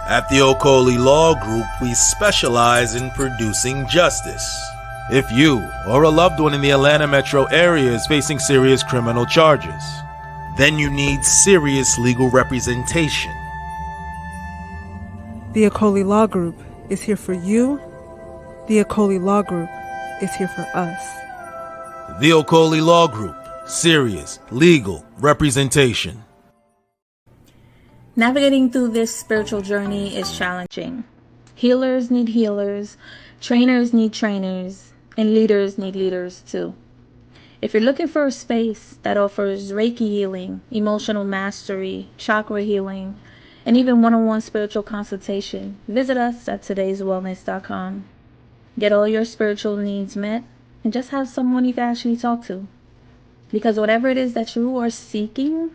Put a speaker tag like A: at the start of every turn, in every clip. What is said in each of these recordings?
A: At the Okoli Law Group, we specialize in producing justice. If you or a loved one in the Atlanta metro area is facing serious criminal charges, then you need serious legal representation.
B: The Okoli Law Group is here for you. The Okoli Law Group is here for us.
A: The Okoli Law Group, serious legal representation.
C: Navigating through this spiritual journey is challenging. Healers need healers, trainers need trainers, and leaders need leaders too. If you're looking for a space that offers Reiki healing, emotional mastery, chakra healing, and even one-on-one spiritual consultation, visit us at todayswellness.com. Get all your spiritual needs met and just have someone you can actually talk to. Because whatever it is that you are seeking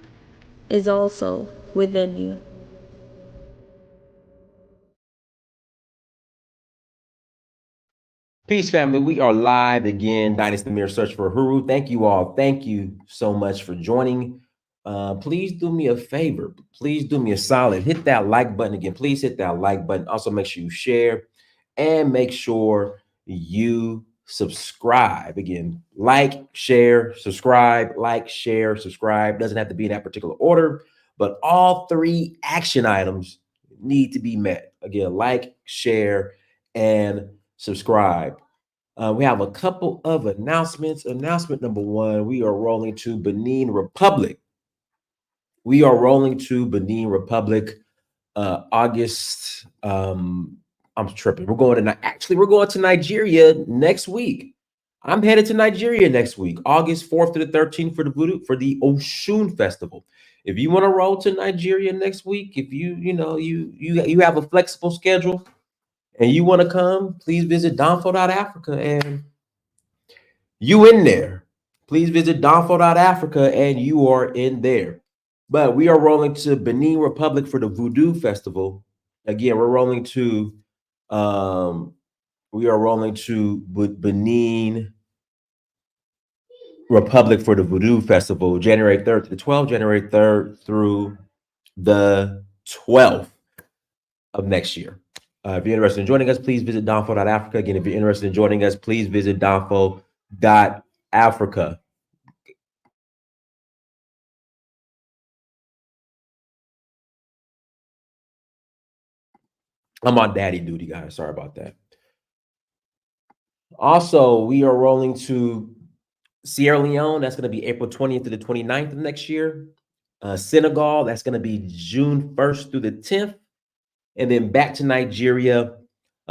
C: is also within you.
D: Peace, family. We are live again. Dynasty Mirror Search for Huru. Thank you all. Thank you so much for joining. Please do me a favor. Please do me a solid. Hit that like button again. Please hit that like button. Also, make sure you share and make sure you subscribe. Again, like, share, subscribe, like, share, subscribe. Doesn't have to be in that particular order, but all three action items need to be met. Again, like, share, and subscribe. We have a couple of announcements. Announcement number one, we are rolling to Benin Republic. We are rolling to Benin Republic August. I'm tripping. We're going to Nigeria next week. I'm headed to Nigeria next week, August 4th to the 13th for the Oshun Festival. If you want to roll to Nigeria next week, if you have a flexible schedule and you want to come, please visit donfo.africa and you in there. Please visit donfo.africa and you are in there. But we are rolling to Benin Republic for the Voodoo Festival. Again, we're rolling to Benin Republic for the Voodoo Festival, January 3rd to the 12th, January 3rd through the 12th of next year. If you're interested in joining us, please visit donfo.africa. Again, if you're interested in joining us, please visit donfo.africa. I'm on daddy duty, guys. Sorry about that. Also, we are rolling to Sierra Leone. That's going to be April 20th to the 29th of next year. Senegal, that's going to be June 1st through the 10th. And then back to Nigeria.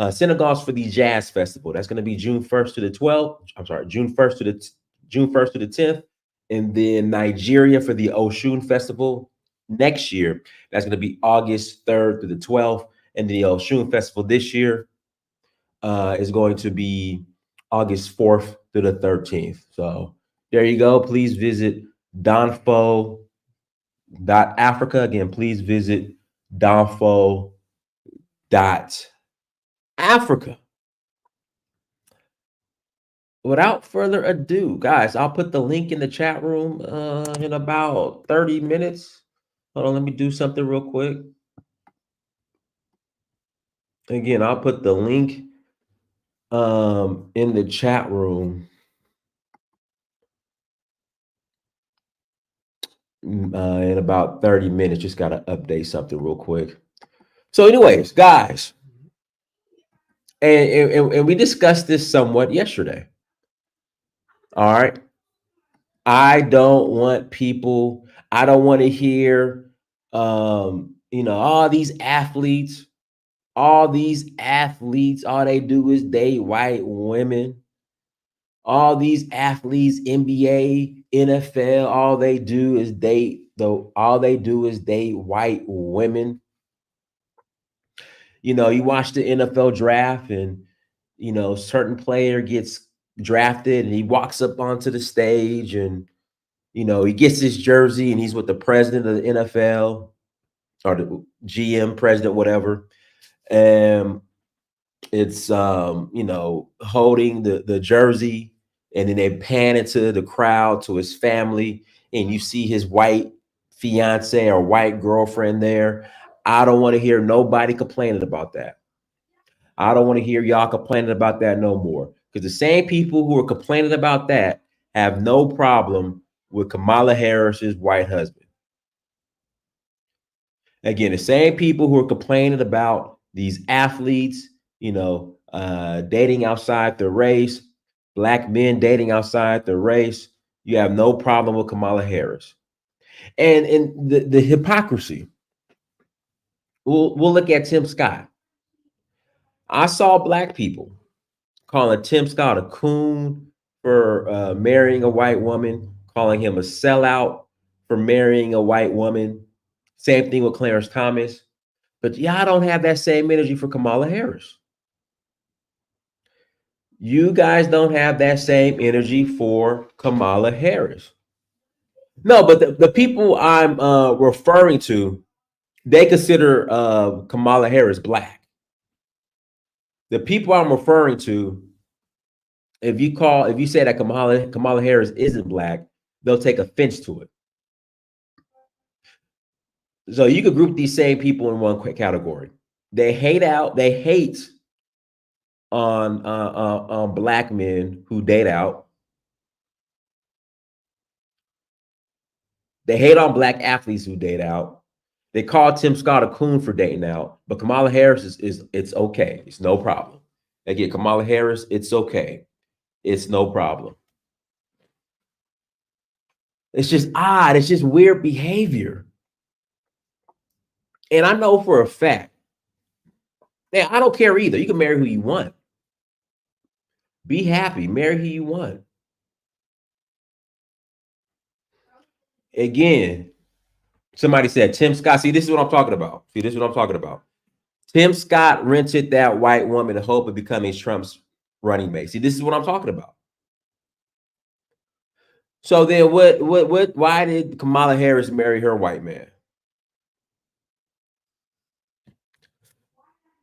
D: Senegal's for the Jazz Festival. That's going to be June 1st to the 12th. I'm sorry, June 1st to the 10th. And then Nigeria for the Oshun Festival next year. That's going to be August 3rd to the 12th. And the Oshun Festival this year is going to be August 4th to the 13th. So there you go. Please visit donfo.africa. Again, please visit donfo.africa. Without further ado, guys, I'll put the link in the chat room in about 30 minutes. Hold on, let me do something real quick. Again, I'll put the link in the chat room in about 30 minutes. Just got to update something real quick. So anyways, guys, and we discussed this somewhat yesterday. All right. I don't want to hear, all these athletes, all they do is date white women. All these athletes, NBA, NFL, all they do is date white women. You watch the NFL draft and, certain player gets drafted and he walks up onto the stage and, he gets his jersey and he's with the president of the NFL or the GM, president, whatever. And it's, holding the jersey, and then they pan into the crowd to his family and you see his white fiance or white girlfriend there. I don't want to hear nobody complaining about that. I don't want to hear y'all complaining about that no more. Because the same people who are complaining about that have no problem with Kamala Harris's white husband. Again, the same people who are complaining about these athletes, dating outside the race, black men dating outside the race, you have no problem with Kamala Harris. And the hypocrisy. We'll look at Tim Scott. I saw black people calling Tim Scott a coon for marrying a white woman, calling him a sellout for marrying a white woman. Same thing with Clarence Thomas. But y'all don't have that same energy for Kamala Harris. You guys don't have that same energy for Kamala Harris. No, but the people I'm referring to, they consider Kamala Harris black. The people I'm referring to, if you say that Kamala Harris isn't black, they'll take offense to it. So you could group these same people in one quick category. They hate on black men who date out. They hate on black athletes who date out. They call Tim Scott a coon for dating out, but Kamala Harris is it's okay. It's no problem. Again, Kamala Harris, it's okay. It's no problem. It's just odd. It's just weird behavior. And I know for a fact, I don't care either. You can marry who you want. Be happy. Marry who you want. Again, somebody said, Tim Scott. See, this is what I'm talking about. Tim Scott rented that white woman in hope of becoming Trump's running mate. See, this is what I'm talking about. So then why did Kamala Harris marry her white man?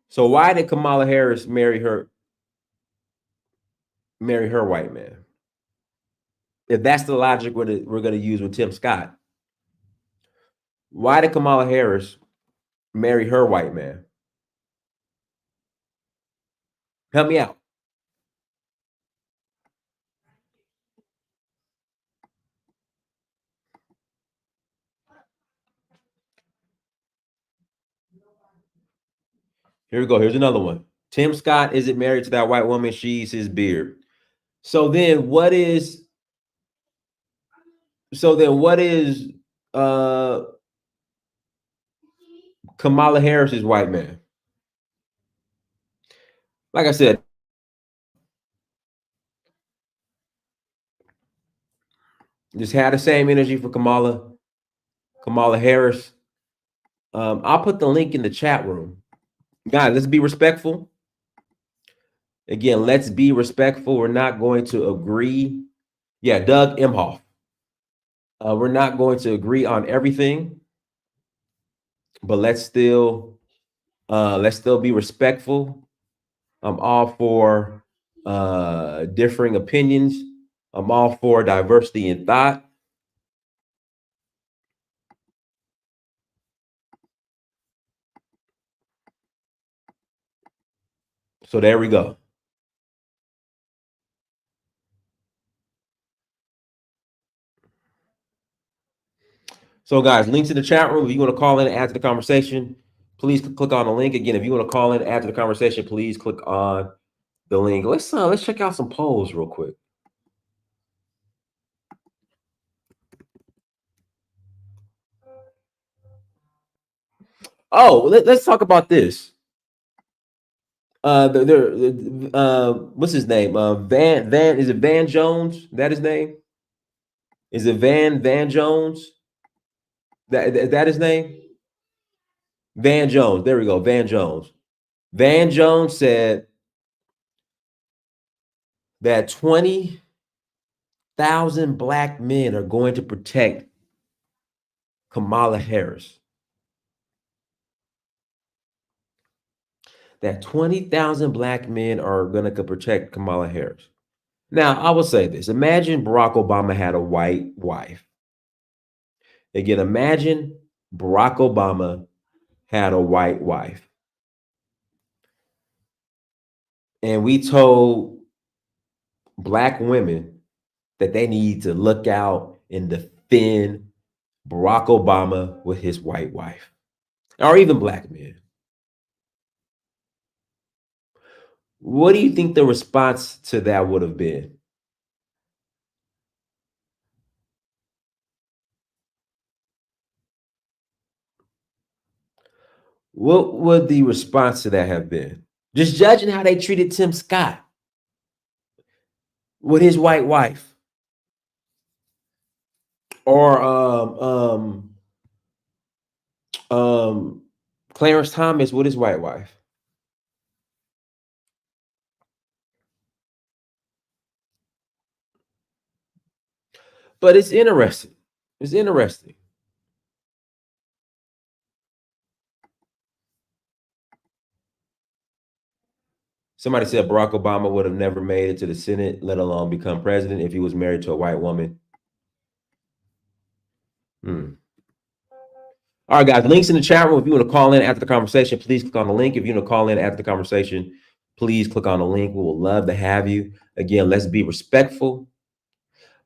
D: So why did Kamala Harris marry her white man? If that's the logic we're going to use with Tim Scott, why did Kamala Harris marry her white man? Help me out. Here we go. Here's another one. Tim Scott isn't married to that white woman. She's his beard. So then what is Kamala Harris's white man? Like I said, just had the same energy for Kamala Harris. I'll put the link in the chat room. Guys, let's be respectful. Again, let's be respectful. We're not going to agree. Yeah, Doug Emhoff. We're not going to agree on everything, but let's still be respectful. I'm all for differing opinions. I'm all for diversity in thought. So there we go. So guys, links in the chat room. If you want to call in and add to the conversation, please click on the link. Again, if you want to call in and add to the conversation, please click on the link. Let's check out some polls real quick. Oh, let's talk about this. What's his name? Van is it Van Jones? Is that his name? Is it Van Jones? That his name? Van Jones. There we go. Van Jones. Van Jones said that 20,000 black men are going to protect Kamala Harris. That 20,000 black men are going to protect Kamala Harris. Now, I will say this. Imagine Barack Obama had a white wife. Again, imagine Barack Obama had a white wife. And we told black women that they need to look out and defend Barack Obama with his white wife, or even black men. What do you think the response to that would have been? What would the response to that have been? Just judging how they treated Tim Scott with his white wife, or Clarence Thomas with his white wife. But it's interesting. It's interesting. Somebody said Barack Obama would have never made it to the Senate, let alone become president, if he was married to a white woman. All right, guys, links in the chat room. If you want to call in after the conversation, please click on the link. If you want to call in after the conversation, please click on the link. We will love to have you. Again, let's be respectful.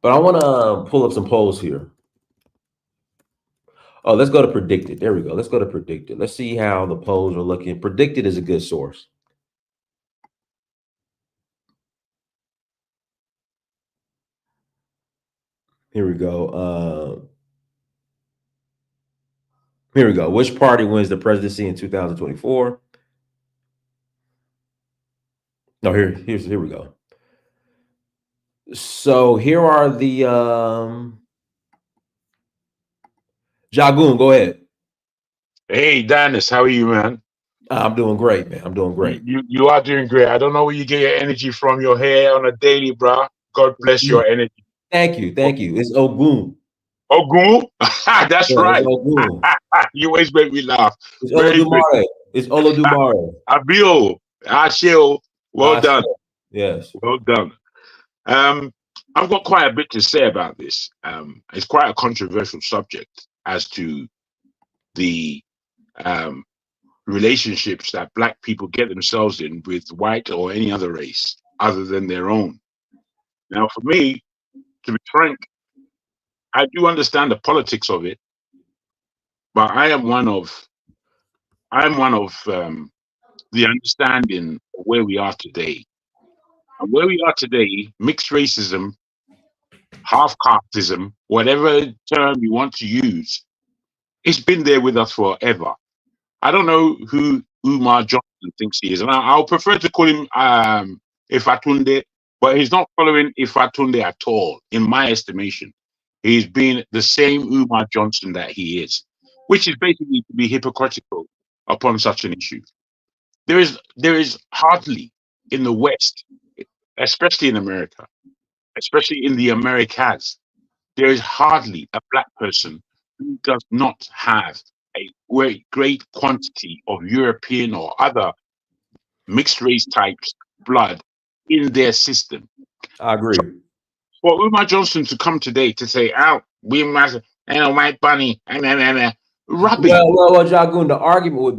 D: But I want to pull up some polls here. Oh, let's go to predicted. There we go. Let's go to predicted. Let's see how the polls are looking. Predicted is a good source. Here we go. Here we go. Which party wins the presidency in 2024? No, here we go. So here are the Jagoon, go ahead.
E: Hey, Dennis, how are you, man?
D: I'm doing great, man. I'm doing great.
E: You are doing great. I don't know where you get your energy from. Your hair on a daily, bro. God bless your energy.
D: Thank you. It's Ogun.
E: Ogun? That's right.
D: Ogun.
E: You always make me laugh.
D: It's Olodumare. It's Olodumare.
E: Abio. Asheo. Well done.
D: Yes.
E: Well done. I've got quite a bit to say about this. It's quite a controversial subject as to the relationships that black people get themselves in with white or any other race other than their own. Now, for me, to be frank, I do understand the politics of it, but I am one of the understanding of where we are today. And where we are today, mixed racism, half casteism, whatever term you want to use, it's been there with us forever. I don't know who Umar Johnson thinks he is, and I'll prefer to call him Ifatunde, but he's not following Ifatunde at all, in my estimation. He's been the same Umar Johnson that he is, which is basically to be hypocritical upon such an issue. There is hardly in the West, especially in America, especially in the Americas, there is hardly a black person who does not have a great quantity of European or other mixed race types blood in their system.
D: I agree.
E: So, for Umar Johnson to come today to say, "Oh, we must and a white bunny," and rubbish.
D: Well, Jagoon, the argument would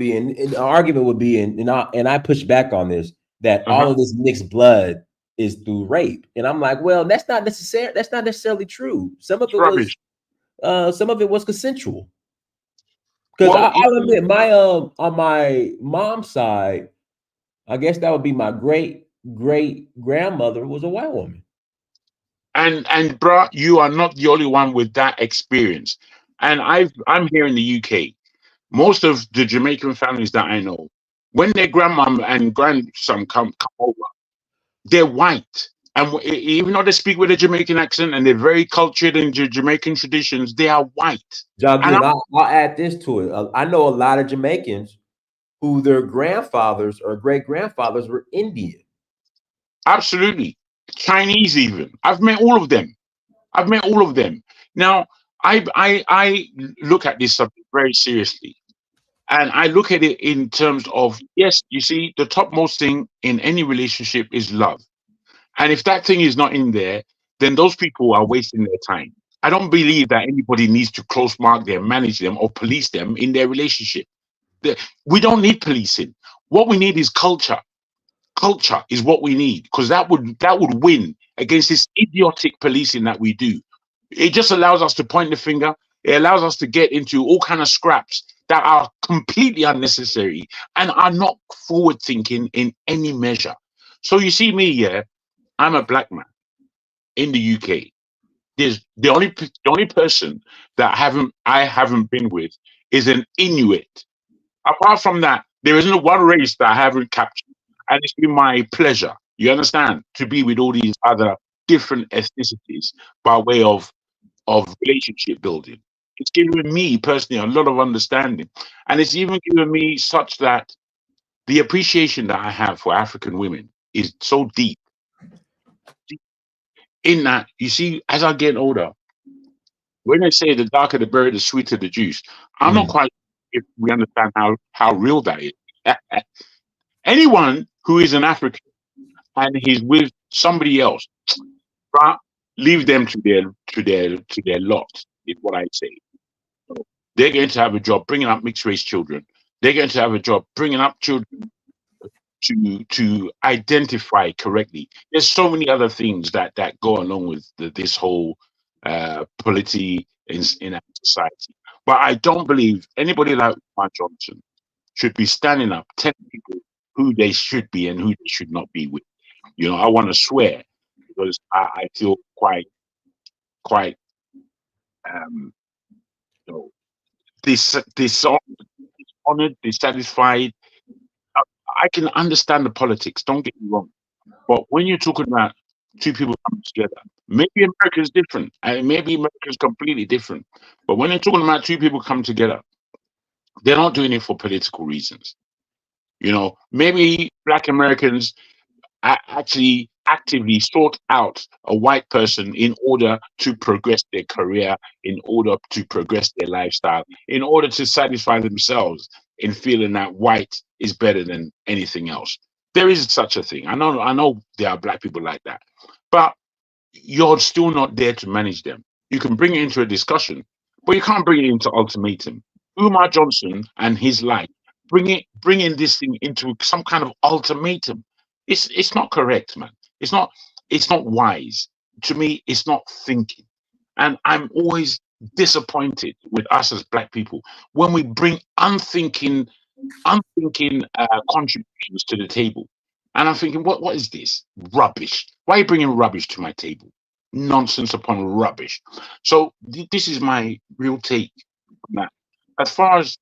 D: be, and I push back on this, that all of this mixed blood is through rape, and I'm like, well, that's not necessarily true. Some of it
E: rubbish.
D: Some of it was consensual. Because I'll admit, on my mom's side, I guess that would be my great grandmother was a white woman.
E: And bro, you are not the only one with that experience. And I'm here in the UK. Most of the Jamaican families that I know, when their grandmom and grandson come over, they're white. And even though they speak with a Jamaican accent and they're very cultured in Jamaican traditions, they are white.
D: Jagoon, I'll add this to it. I know a lot of Jamaicans who their grandfathers or great grandfathers were Indian.
E: Absolutely. Chinese even. I've met all of them. Now, I look at this subject very seriously. And I look at it in terms of, yes, you see, the topmost thing in any relationship is love. And if that thing is not in there, then those people are wasting their time. I don't believe that anybody needs to close mark them, manage them, or police them in their relationship. We don't need policing. What we need is culture. Culture is what we need, because that would win against this idiotic policing that we do. It just allows us to point the finger. It allows us to get into all kind of scraps that are completely unnecessary and are not forward thinking in any measure. So you see me, yeah, I'm a black man in the UK. There's the only person that I haven't been with is an Inuit. Apart from that, there isn't one race that I haven't captured. And it's been my pleasure, you understand, to be with all these other different ethnicities by way of relationship building. It's given me personally a lot of understanding. And it's even given me such that the appreciation that I have for African women is so deep in that, you see, as I get older, when they say the darker the berry, the sweeter the juice, I'm not
D: Mm.
E: quite sure if we understand how real that is. Anyone who is an African and he's with somebody else, right, leave them to their lot, is what I say. They're going to have a job bringing up mixed race children. They're going to have a job bringing up children to identify correctly. There's so many other things that go along with this whole polity in our society. But I don't believe anybody like Mark Johnson should be standing up telling people who they should be and who they should not be with. I want to swear because I feel quite um, you know, dishonored, dissatisfied. I, I can understand the politics. Don't get me wrong, but when you're talking about two people coming together, maybe America's different, and maybe America's completely different. But when you're talking about two people coming together, they're not doing it for political reasons. Maybe Black Americans actually actively sought out a white person in order to progress their career, in order to progress their lifestyle, in order to satisfy themselves in feeling that white is better than anything else. There is such a thing. I know there are black people like that, but you're still not there to manage them. You can bring it into a discussion, but you can't bring it into ultimatum. Umar Johnson and his life bringing this thing into some kind of ultimatum. It's not correct, man. It's not wise. To me, it's not thinking. And I'm always disappointed with us as black people when we bring unthinking contributions to the table. And I'm thinking, what is this rubbish? Why are you bringing rubbish to my table? Nonsense upon rubbish. So this is my real take on that. As far as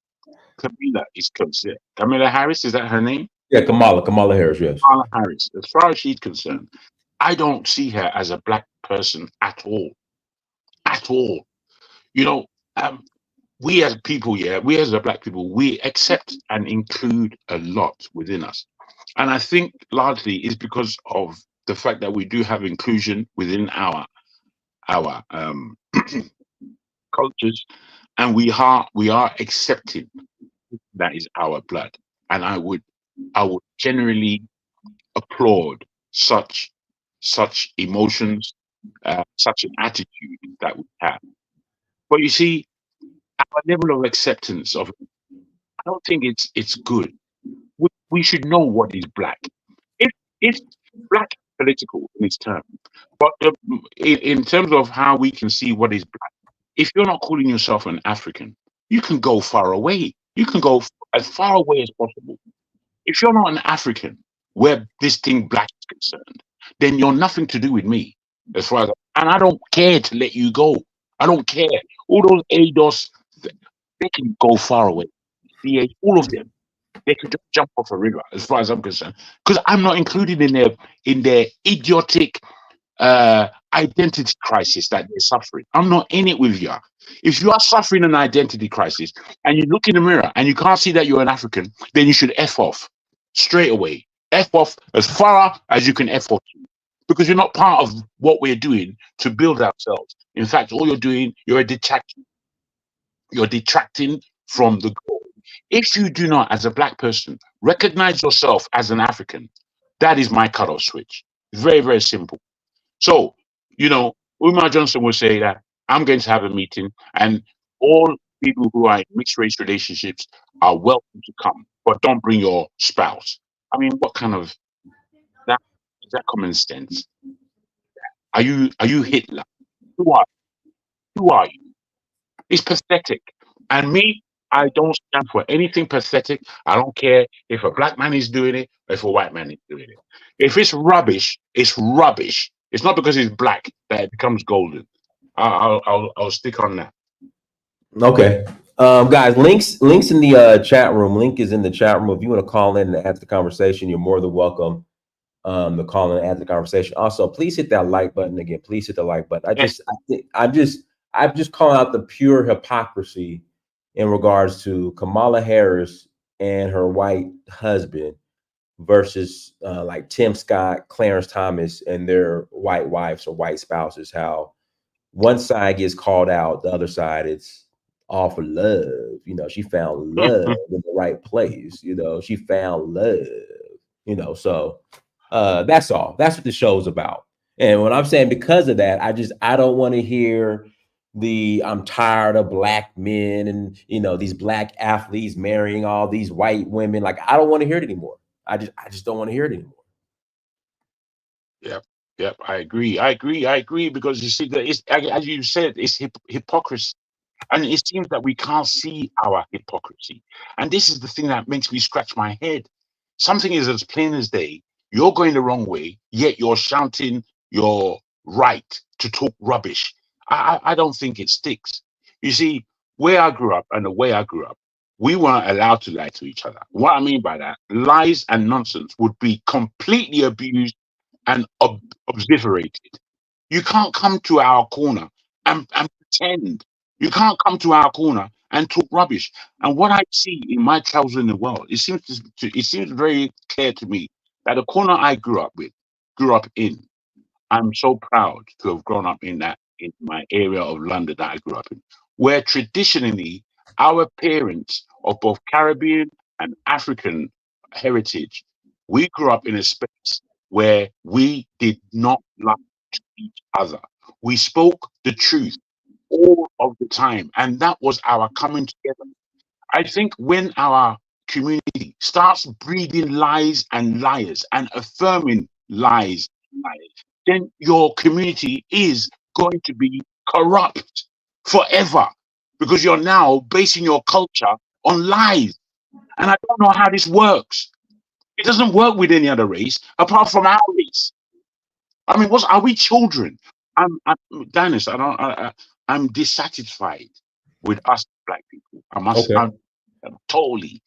E: Camila is concerned, Camila Harris, is that her name?
D: Yeah, Kamala Harris, yes.
E: Kamala Harris. As far as she's concerned, I don't see her as a black person at all. At all. You know, um, we as people, yeah, we as a black people, we accept and include a lot within us. And I think largely is because of the fact that we do have inclusion within our cultures, and we are accepting that is our blood. And I would generally applaud such emotions, such an attitude that we have. But you see, our level of acceptance of it, I don't think it's good. We should know what is black. If black is political in its term, but in terms of how we can see what is black, if you're not calling yourself an African, you can go far away. You can go as far away as possible. If you're not an African, where this thing black is concerned, then you're nothing to do with me. As far as and I don't care to let you go. I don't care. All those ADOS, they can go far away. All of them, they could just jump off a river, as far as I'm concerned, because I'm not included in their idiotic identity crisis that they're suffering. I'm not in it with you. If you are suffering an identity crisis and you look in the mirror and you can't see that you're an African, then you should F off straight away. F off as far as you can F off to, because you're not part of what we're doing to build ourselves. In fact, all you're doing, you're detracting from the goal. If you do not, as a black person, recognize yourself as an African, that is my cutoff switch. Very, very simple. So, Umar Johnson will say that I'm going to have a meeting, and all people who are in mixed race relationships are welcome to come, but don't bring your spouse. I mean, what kind of that is that common sense? Are you Hitler? Who are who are you? It's pathetic. And me, I don't stand for anything pathetic. I don't care if a black man is doing it or if a white man is doing it. If it's rubbish, it's rubbish. It's not because it's black that it becomes golden. I'll stick on that.
D: Okay. Guys, links in the chat room. Link is in the chat room. If you want to call in and add to the conversation, you're more than welcome to call in and add to the conversation. Also, please hit that like button again. Please hit the like button.
E: Yes.
D: I'm just calling out the pure hypocrisy in regards to Kamala Harris and her white husband versus like Tim Scott, Clarence Thomas, and their white wives or white spouses. How one side gets called out, the other side it's all for love. You know, she found love in the right place. You know, she found love. You know, so that's all. That's what the show's about. And when I'm saying because of that, I don't want to hear the I'm tired of black men and these black athletes marrying all these white women. Like I don't want to hear it anymore. I just don't want to hear it anymore.
E: Yep. Yep. I agree. I agree because you see that it's as you said, it's hypocrisy. And it seems that we can't see our hypocrisy. And this is the thing that makes me scratch my head. Something is as plain as day. You're going the wrong way, yet you're shouting your right to talk rubbish. I don't think it sticks. You see, where I grew up and the way I grew up, we weren't allowed to lie to each other. What I mean by that, lies and nonsense would be completely abused and observated. You can't come to our corner and pretend. You can't come to our corner and talk rubbish. And what I see in my travels in the world, it seems very clear to me that the corner I grew up in, I'm so proud to have grown up in my area of London that I grew up in, where traditionally our parents of both Caribbean and African heritage, we grew up in a space where we did not lie to each other. We spoke the truth all of the time, and that was our coming together. I think when our community starts breeding lies and liars and affirming lies, then your community is going to be corrupt forever because you're now basing your culture on lies. And I don't know how this works. It doesn't work with any other race apart from our race. I mean, are we children? I'm Dennis. I'm dissatisfied with us black people.
D: Okay.
E: I'm totally.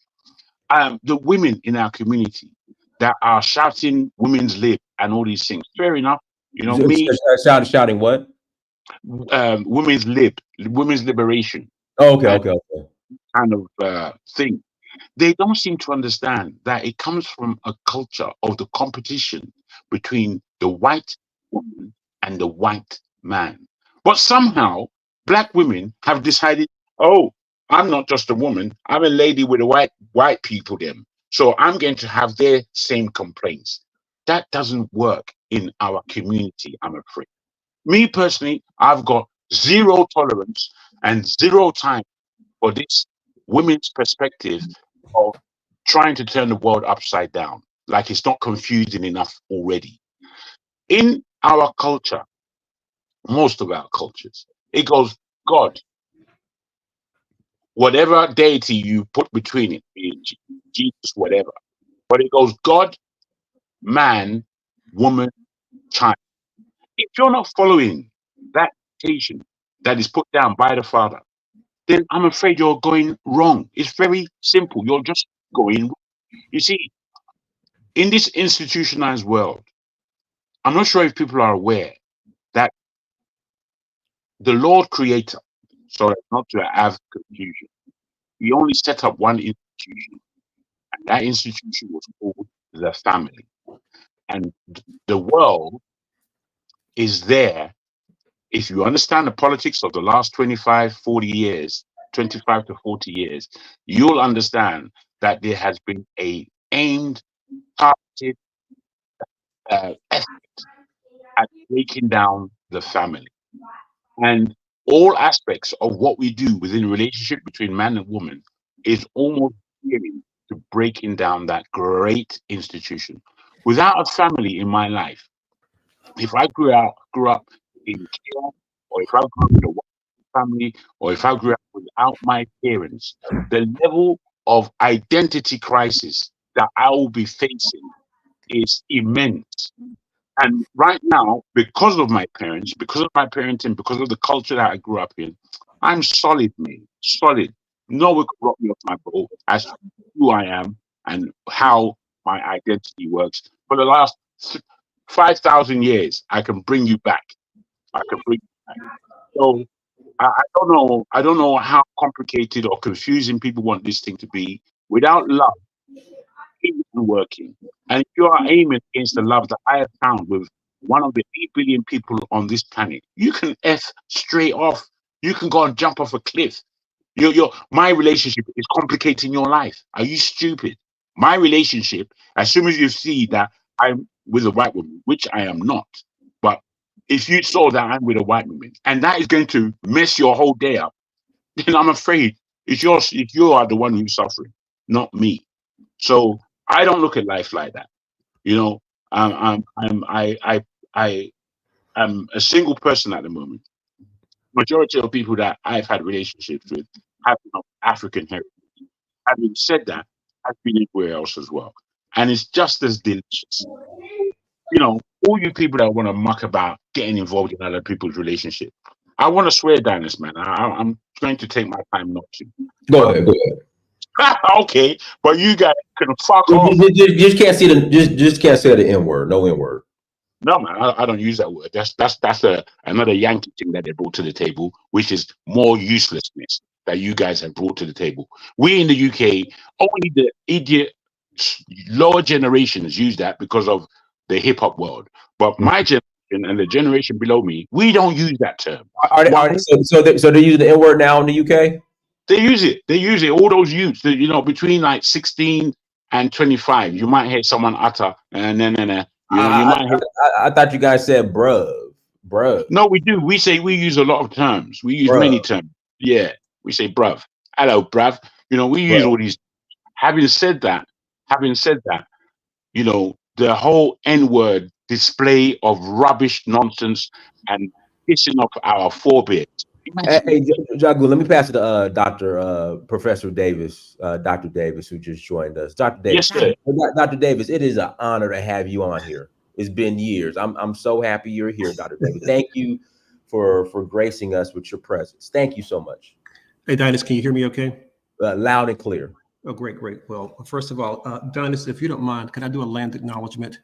E: The women in our community that are shouting women's lib and all these things. Fair enough. You know, me,
D: Shouting what?
E: women's lib, women's liberation,
D: Oh, okay,
E: and
D: okay, okay.
E: kind of thing. They don't seem to understand that it comes from a culture of the competition between the white woman and the white man. But somehow, black women have decided, oh, I'm not just a woman, I'm a lady with a white people them. So I'm going to have their same complaints. That doesn't work in our community, I'm afraid. Me personally, I've got zero tolerance and zero time for this women's perspective of trying to turn the world upside down. Like it's not confusing enough already. In our culture, most of our cultures, it goes God, whatever deity you put between it, be it Jesus, whatever. But it goes God, man, woman, child. If you're not following that dictation that is put down by the Father, then I'm afraid you're going wrong. It's very simple. You're just going wrong. You see, in this institutionalized world, I'm not sure if people are aware that the Lord Creator, so as not to have confusion, He only set up one institution, and that institution was called the family. And the world is there. If you understand the politics of the last 25, 40 years, 25 to 40 years, you'll understand that there has been a aimed, targeted effort at breaking down the family. And all aspects of what we do within a relationship between man and woman is almost gearing to breaking down that great institution. Without a family in my life, if I grew up in care, or if I grew up in a family, or if I grew up without my parents, the level of identity crisis that I will be facing is immense. And right now, because of my parents, because of my parenting, because of the culture that I grew up in, I'm solid, man. Solid. No one could rock me off my boat as to who I am and how my identity works. For the last 5,000 years, I can bring you back. I can bring you back. So I don't know. I don't know how complicated or confusing people want this thing to be. Without love, it isn't working. And if you are aiming against the love that I have found with one of the 8 billion people on this planet, you can F straight off. You can go and jump off a cliff. My relationship is complicating your life. Are you stupid? My relationship, as soon as you see that I'm with a white woman, which I am not, but if you saw that I'm with a white woman and that is going to mess your whole day up, then I'm afraid if you are the one who's suffering, not me. So I don't look at life like that. You know, I am a single person at the moment. Majority of people that I've had relationships with have of African heritage. Having said that, I've been everywhere else as well, and it's just as delicious. You know, all you people that want to muck about getting involved in other people's relationship, I want to swear down this man. I'm going to take my time not to.
D: Go ahead. Go ahead.
E: Okay, but you guys can fuck
D: You
E: off.
D: just can't see just can't say the N word. No N word.
E: No, man, I don't use that word. That's another Yankee thing that they brought to the table, which is more uselessness that you guys have brought to the table. We in the UK, only the idiot lower generations use that because of the hip hop world. But my generation and the generation below me, we don't use that term.
D: So they use the N word now in the UK?
E: They use it. They use it. All those youths, you know, between like 16 and 25, you might hear someone utter, and then, you know, you might hear.
D: I thought you guys said bruh.
E: No, we do. We use a lot of terms. We use many terms. Yeah, we say bruv. Hello, bruv. You know, we use all these. Having said that, you know, the whole N-word display of rubbish, nonsense, and pissing off our forebears.
D: Hey, Jagu, let me pass it to Professor Davis, Dr. Davis, who just joined us. Dr. Davis,
E: Yes, sir.
D: Dr. Davis, it is an honor to have you on here. It's been years. I'm so happy you're here, Dr. Davis. Thank you for gracing us with your presence. Thank you so much.
F: Hey, Dinus, can you hear me okay?
D: Loud and clear.
F: Oh, great. Well, first of all, Dinus, if you don't mind, can I do a land acknowledgement?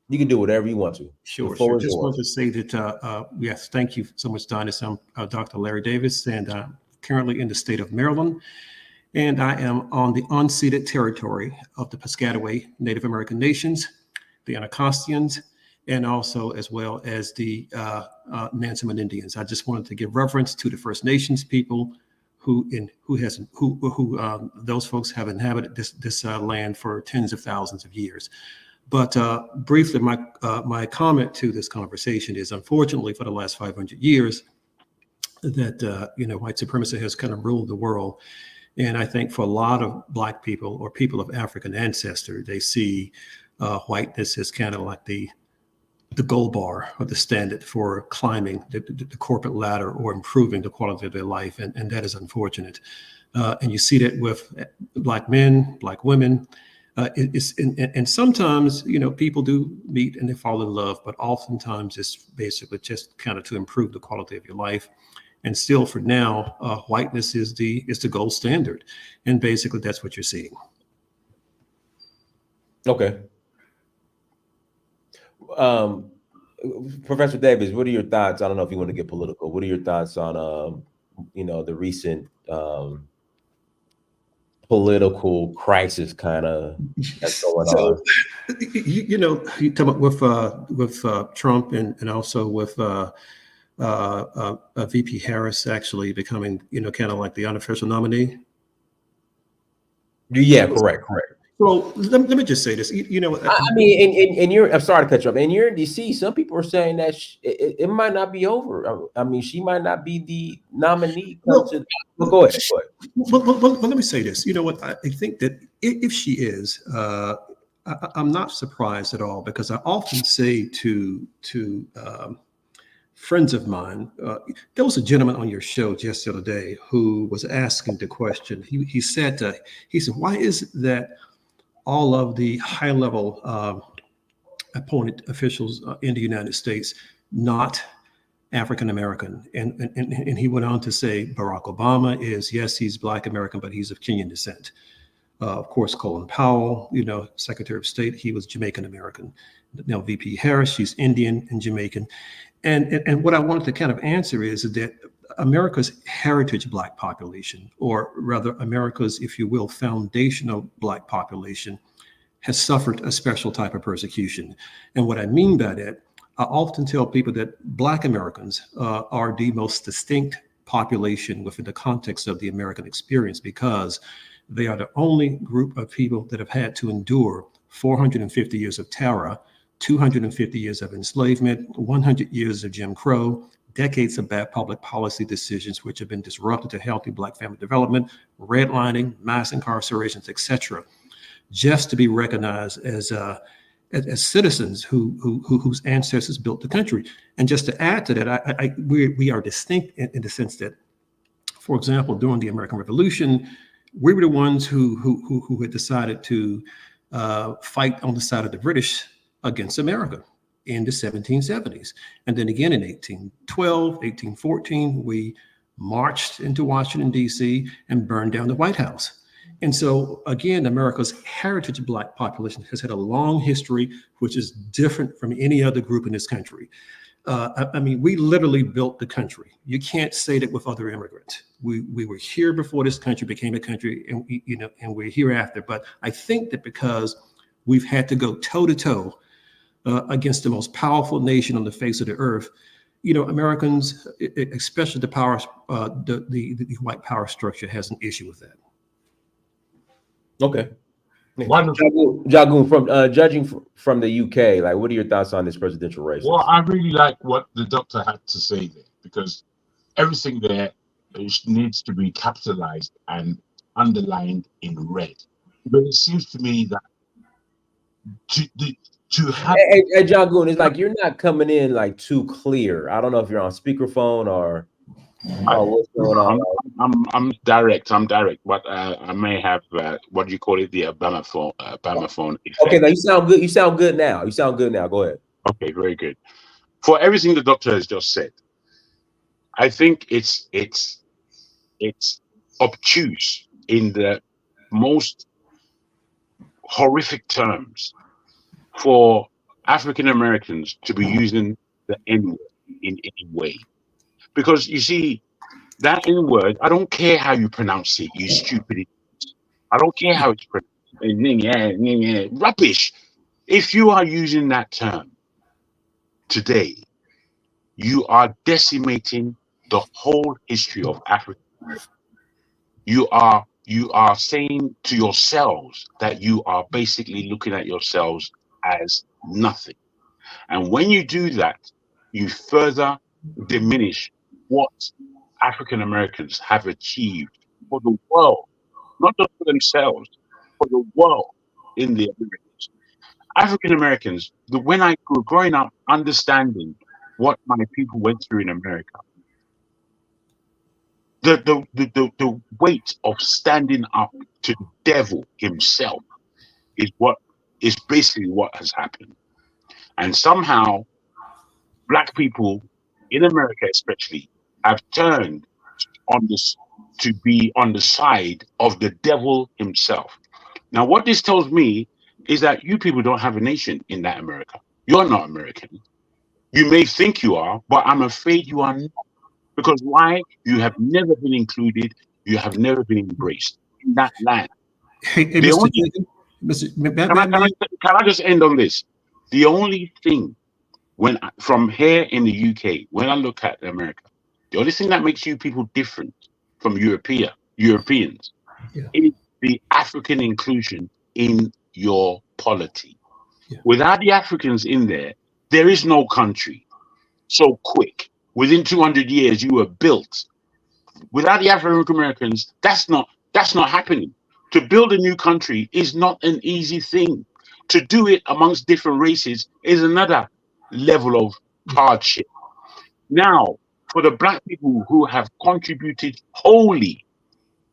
D: You can do whatever you want to.
F: Sure. Just wanted to say that, yes, thank you so much, Dinus. I'm Dr. Larry Davis, and currently in the state of Maryland. And I am on the unceded territory of the Piscataway Native American nations, the Anacostions, and also as well as the Nansemond Indians. I just wanted to give reverence to the First Nations people who those folks have inhabited this land for tens of thousands of years. But briefly, my comment to this conversation is, unfortunately, for the last 500 years, that white supremacy has kind of ruled the world. And I think for a lot of Black people or people of African ancestry, they see whiteness as kind of like the gold bar or the standard for climbing the corporate ladder or improving the quality of their life. And that is unfortunate. And you see that with Black men, Black women. And sometimes, people do meet and they fall in love, but oftentimes it's basically just kind of to improve the quality of your life. And still for now, whiteness is the gold standard. And basically that's what you're seeing.
D: Okay. Professor Davis, what are your thoughts? I don't know if you want to get political. What are your thoughts on, the recent political crisis kind of that's going on?
F: You talk about with Trump and also with VP Harris actually becoming, kind of like the unofficial nominee.
D: Yeah, correct.
F: So let me just say this. You know,
D: I mean, and you're. I'm sorry to cut you off. And you're in DC. Some people are saying that it might not be over. I mean, she might not be the nominee. Come to. Well, go ahead. Go ahead.
F: Well, let me say this. You know what? I think that if she is, I'm not surprised at all, because I often say to friends of mine, there was a gentleman on your show just the other day who was asking the question. He said, why is it that all of the high level appointed officials in the United States not African American? And he went on to say Barack Obama is, yes, he's Black American, but he's of Kenyan descent. Of course, Colin Powell, Secretary of State, he was Jamaican American. Now, VP Harris, she's Indian and Jamaican. And what I wanted to kind of answer is that America's heritage Black population, or rather America's, if you will, foundational Black population, has suffered a special type of persecution. And what I mean by that, I often tell people that Black Americans are the most distinct population within the context of the American experience, because they are the only group of people that have had to endure 450 years of terror, 250 years of enslavement, 100 years of Jim Crow, decades of bad public policy decisions which have been disruptive to healthy Black family development, redlining, mass incarcerations, etc., just to be recognized as citizens whose ancestors built the country. And just to add to that, we are distinct in the sense that, for example, during the American Revolution, we were the ones who had decided to fight on the side of the British against America in the 1770s. And then again in 1812, 1814, we marched into Washington, D.C. and burned down the White House. And so, again, America's heritage Black population has had a long history, which is different from any other group in this country. I mean, we literally built the country. You can't say that with other immigrants. We were here before this country became a country, and we're here after. But I think that because we've had to go toe to toe against the most powerful nation on the face of the earth, Americans, especially the white power structure, has an issue with that.
D: Okay. Jagoon, from judging from the UK, like, what are your thoughts on this presidential race?
E: Well, I really like what the doctor had to say there, because everything there needs to be capitalized and underlined in red. But it seems to me that to have
D: hey, Jagoon, it's like you're not coming in like too clear. I don't know if you're on speakerphone or what's going on.
E: I'm direct, but I may have what do you call it, the Obama phone effect.
D: Okay, now you sound good. You sound good now. Go ahead.
E: Okay, very good. For everything the doctor has just said, I think it's obtuse in the most horrific terms for African Americans to be using the N-word in any way. Because you see, that N-word, I don't care how you pronounce it, you stupid idiot. I don't care how it's pronounced. Rubbish. If you are using that term today, you are decimating the whole history of Africa. You are saying to yourselves that you are basically looking at yourselves as nothing. And when you do that, you further diminish what African Americans have achieved for the world, not just for themselves, for the world in the Americas. African Americans, when I grew growing up, understanding what my people went through in America, the weight of standing up to the devil himself is basically what has happened. And somehow Black people in America especially have turned on this to be on the side of the devil himself. Now, what this tells me is that you people don't have a nation in that America. You're not American. You may think you are, but I'm afraid you are not. Because why? You have never been included. You have never been embraced in that land.
F: Hey, Mr.
E: Can I just end on this? The only thing from here in the UK, when I look at America, the only thing that makes you people different from Europeans is the African inclusion in your polity.
F: Yeah.
E: Without the Africans in there, there is no country. So quick. Within 200 years, you were built. Without the African Americans, that's not happening. To build a new country is not an easy thing. To do it amongst different races is another level of hardship. Now, for the black people who have contributed wholly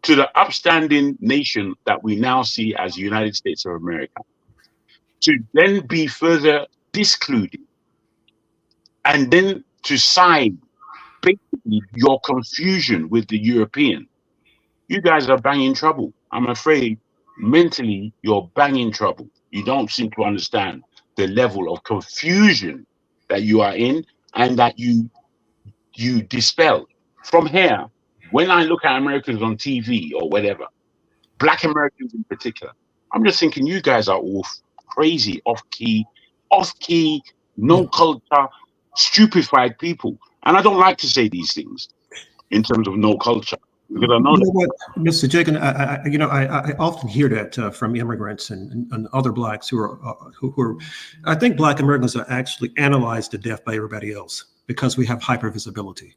E: to the upstanding nation that we now see as the United States of America, to then be further discluded and then to side basically your confusion with the European, you guys are banging trouble. I'm afraid mentally you're banging trouble. You don't seem to understand the level of confusion that you are in and that you dispel. From here, when I look at Americans on TV or whatever, Black Americans in particular, I'm just thinking you guys are all crazy, off key, no culture, stupefied people. And I don't like to say these things in terms of no culture because I know
F: You know
E: that.
F: what, Mr. Jacob, I often hear that from immigrants and other blacks who are, I think Black Americans are actually analyzed to death by everybody else because we have hypervisibility.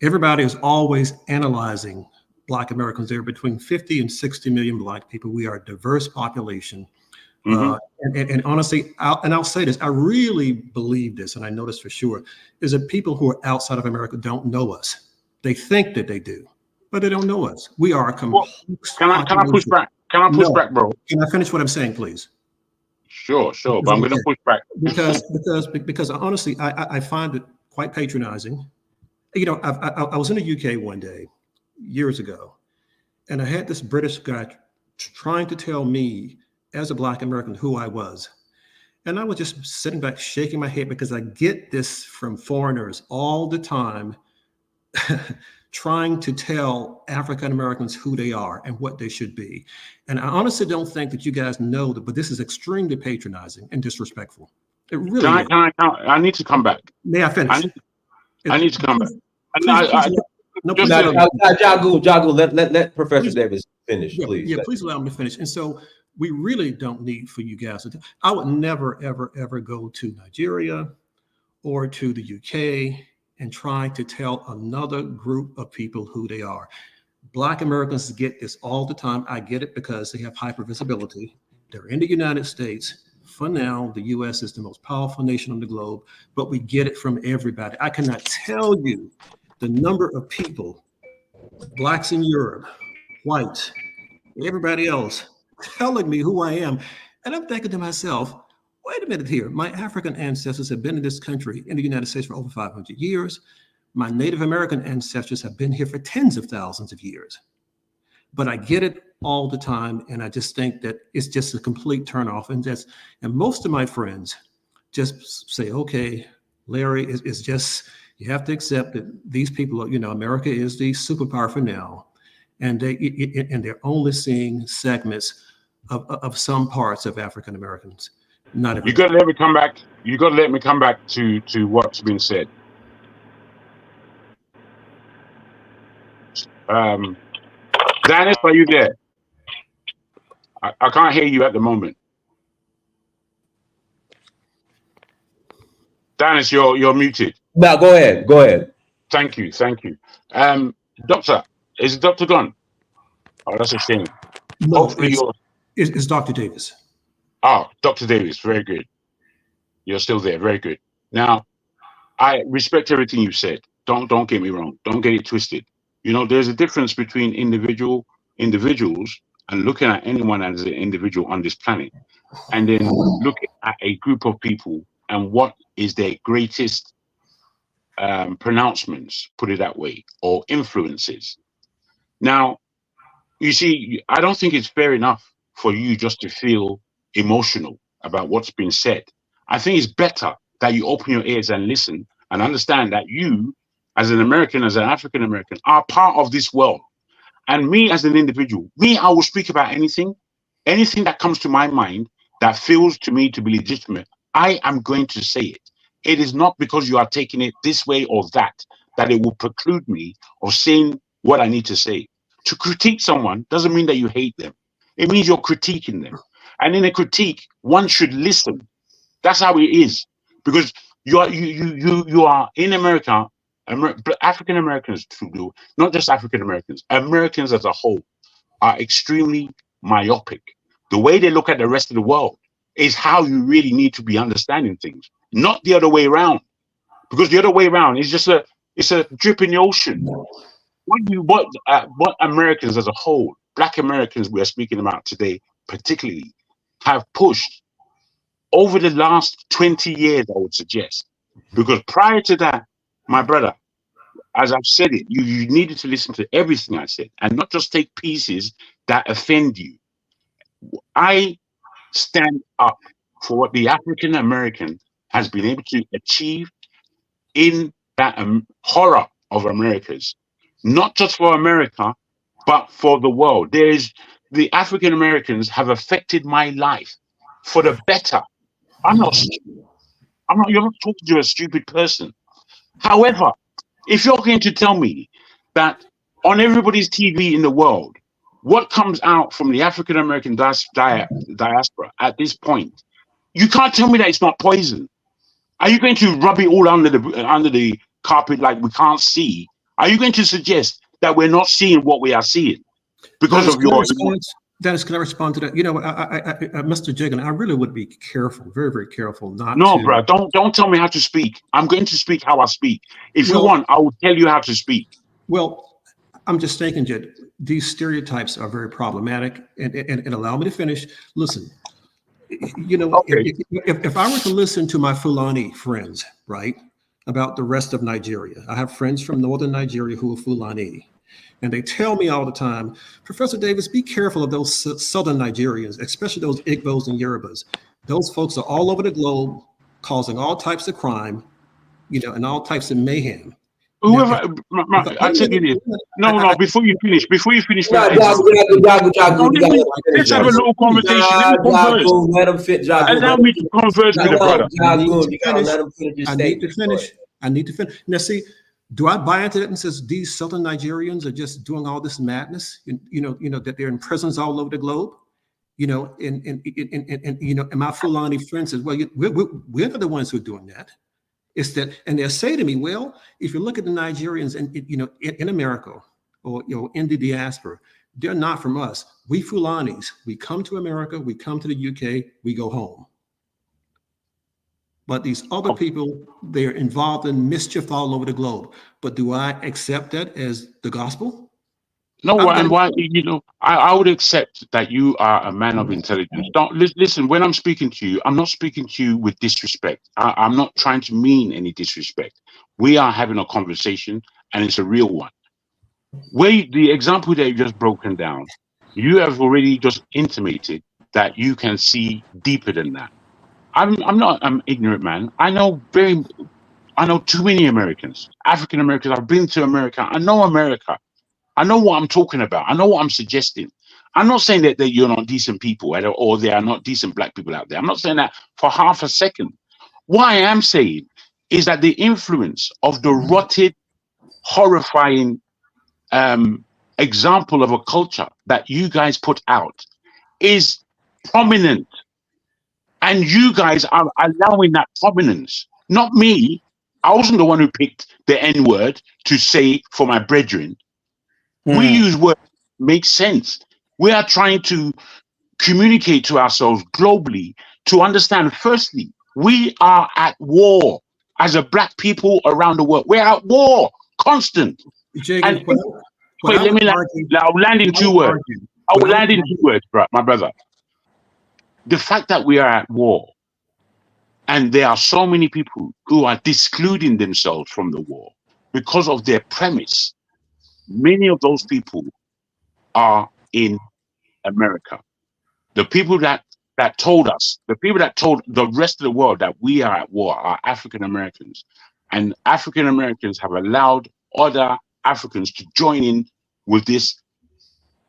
F: Everybody is always analyzing Black Americans. There are between 50 and 60 million Black people. We are a diverse population. And honestly, I'll say this, I really believe this, and I know this for sure, is that people who are outside of America don't know us. They think that they do, but they don't know us. We are a complex
E: Can I push back? Can I push back, bro?
F: Can I finish what I'm saying, please?
E: Sure, but I'm going to push back.
F: because honestly, I find it quite patronizing. You know, I was in the UK one day years ago, and I had this British guy trying to tell me as a Black American who I was. And I was just sitting back, shaking my head because I get this from foreigners all the time, trying to tell African Americans who they are and what they should be. And I honestly don't think that you guys know that, but this is extremely patronizing and disrespectful. It really is.
E: I need to come back.
F: May I finish?
E: I need to come back.
D: Jagu, let Professor Davis finish, please.
F: Yeah, please allow me to finish. And so we really don't need for you guys to. I would never, ever go to Nigeria or to the UK and try to tell another group of people who they are. Black Americans get this all the time. I get it because they have hypervisibility. They're in the United States. For now, the US is the most powerful nation on the globe, but we get it from everybody. I cannot tell you the number of people, Blacks in Europe, whites, everybody else, telling me who I am. And I'm thinking to myself, wait a minute here. My African ancestors have been in this country, in the United States, for over 500 years. My Native American ancestors have been here for tens of thousands of years. But I get it all the time, and I just think that it's just a complete turnoff. And most of my friends just say, okay, Larry, is just, you have to accept that these people, America is the superpower for now. And they're only seeing segments of some parts of African Americans. Not everybody.
E: You got to let me come back. You got to let me come back to what's been said. Dennis, are you there? I can't hear you at the moment. Dennis, you're muted.
D: No, go ahead.
E: Thank you. Doctor, is Doctor gone? Oh, that's a shame.
F: No, it's Dr. Davis.
E: Oh, Dr. Davis, very good. You're still there, very good. Now, I respect everything you said. Don't get me wrong. Don't get it twisted. There's a difference between individuals and looking at anyone as an individual on this planet, and then looking at a group of people and what is their greatest pronouncements, put it that way, or influences. Now, you see, I don't think it's fair enough for you just to feel emotional about what's been said. I think it's better that you open your ears and listen and understand that you, as an American, as an African American, are part of this world. And me as an individual, I will speak about anything that comes to my mind that feels to me to be legitimate. I am going to say it. It is not because you are taking it this way or that it will preclude me of saying what I need to say. To critique someone doesn't mean that you hate them. It means you're critiquing them. and in a critique, one should listen. That's how it is, because you are in America. African Americans, not just African Americans, Americans as a whole are extremely myopic. The way they look at the rest of the world is how you really need to be understanding things, not the other way around. Because the other way around is just it's a drip in the ocean. What Americans as a whole, Black Americans we are speaking about today, particularly, have pushed over the last 20 years, I would suggest. Because prior to that, my brother, as I've said it, you needed to listen to everything I said and not just take pieces that offend you. I stand up for what the African American has been able to achieve in that horror of America's, not just for America, but for the world. The African Americans have affected my life for the better. I'm not stupid. You're not talking to a stupid person. However, if you're going to tell me that on everybody's TV in the world, what comes out from the African American diaspora at this point, you can't tell me that it's not poison. Are you going to rub it all under the carpet like we can't see? Are you going to suggest that we're not seeing what we are seeing because of your?
F: Dennis, can I respond to that? You know, Mr. Jiggin, I really would be careful, very, very careful not
E: No,
F: to.
E: bro, don't tell me how to speak. I'm going to speak how I speak. If you want, I will tell you how to speak.
F: Well, I'm just thinking, Jed, these stereotypes are very problematic. And allow me to finish. Listen, you know,
E: okay.
F: if I were to listen to my Fulani friends, right, about the rest of Nigeria, I have friends from northern Nigeria who are Fulani. And they tell me all the time, Professor Davis, be careful of those southern Nigerians, especially those Igbos and Yorubas. Those folks are all over the globe causing all types of crime, you know, and all types of mayhem.
E: Whoever, I tell you this. No, before you finish, let's have a little conversation. Let me converse.
D: Let him fit.
E: Allow me to converse with the brother.
F: I need to finish. Now, see, do I buy into that and says these Southern Nigerians are just doing all this madness? You know that they're in prisons all over the globe. You know, and you know, and my Fulani friend says, well, we're not the ones who are doing that. It's that, and they'll say to me, well, if you look at the Nigerians and you know in America or you know in the diaspora, they're not from us. We Fulanis, we come to America, we come to the UK, we go home. But these other people, they're involved in mischief all over the globe. But do I accept that as the gospel?
E: No, and why, you know, I would accept that you are a man of intelligence. Don't listen, when I'm speaking to you, I'm not speaking to you with disrespect. I'm not trying to mean any disrespect. We are having a conversation and it's a real one. The example that you've just broken down, you have already just intimated that you can see deeper than that. I'm not an ignorant man. I know too many Americans, African Americans. I've been to America. I know America. I know what I'm talking about. I know what I'm suggesting. I'm not saying that you're not decent people or there are not decent Black people out there. I'm not saying that for half a second. What I am saying is that the influence of the rotted, horrifying example of a culture that you guys put out is prominent. And you guys are allowing that prominence. Not me. I wasn't the one who picked the N-word to say for my brethren. We use words that make sense. We are trying to communicate to ourselves globally to understand, firstly, we are at war as a Black people around the world. We're at war, constant.
F: Jacob,
E: I'll land in 2 words. I will land in 2 words, my brother. The fact that we are at war and there are so many people who are excluding themselves from the war because of their premise. Many of those people are in America. The people that told us, the people that told the rest of the world that we are at war are African Americans. And African Americans have allowed other Africans to join in with this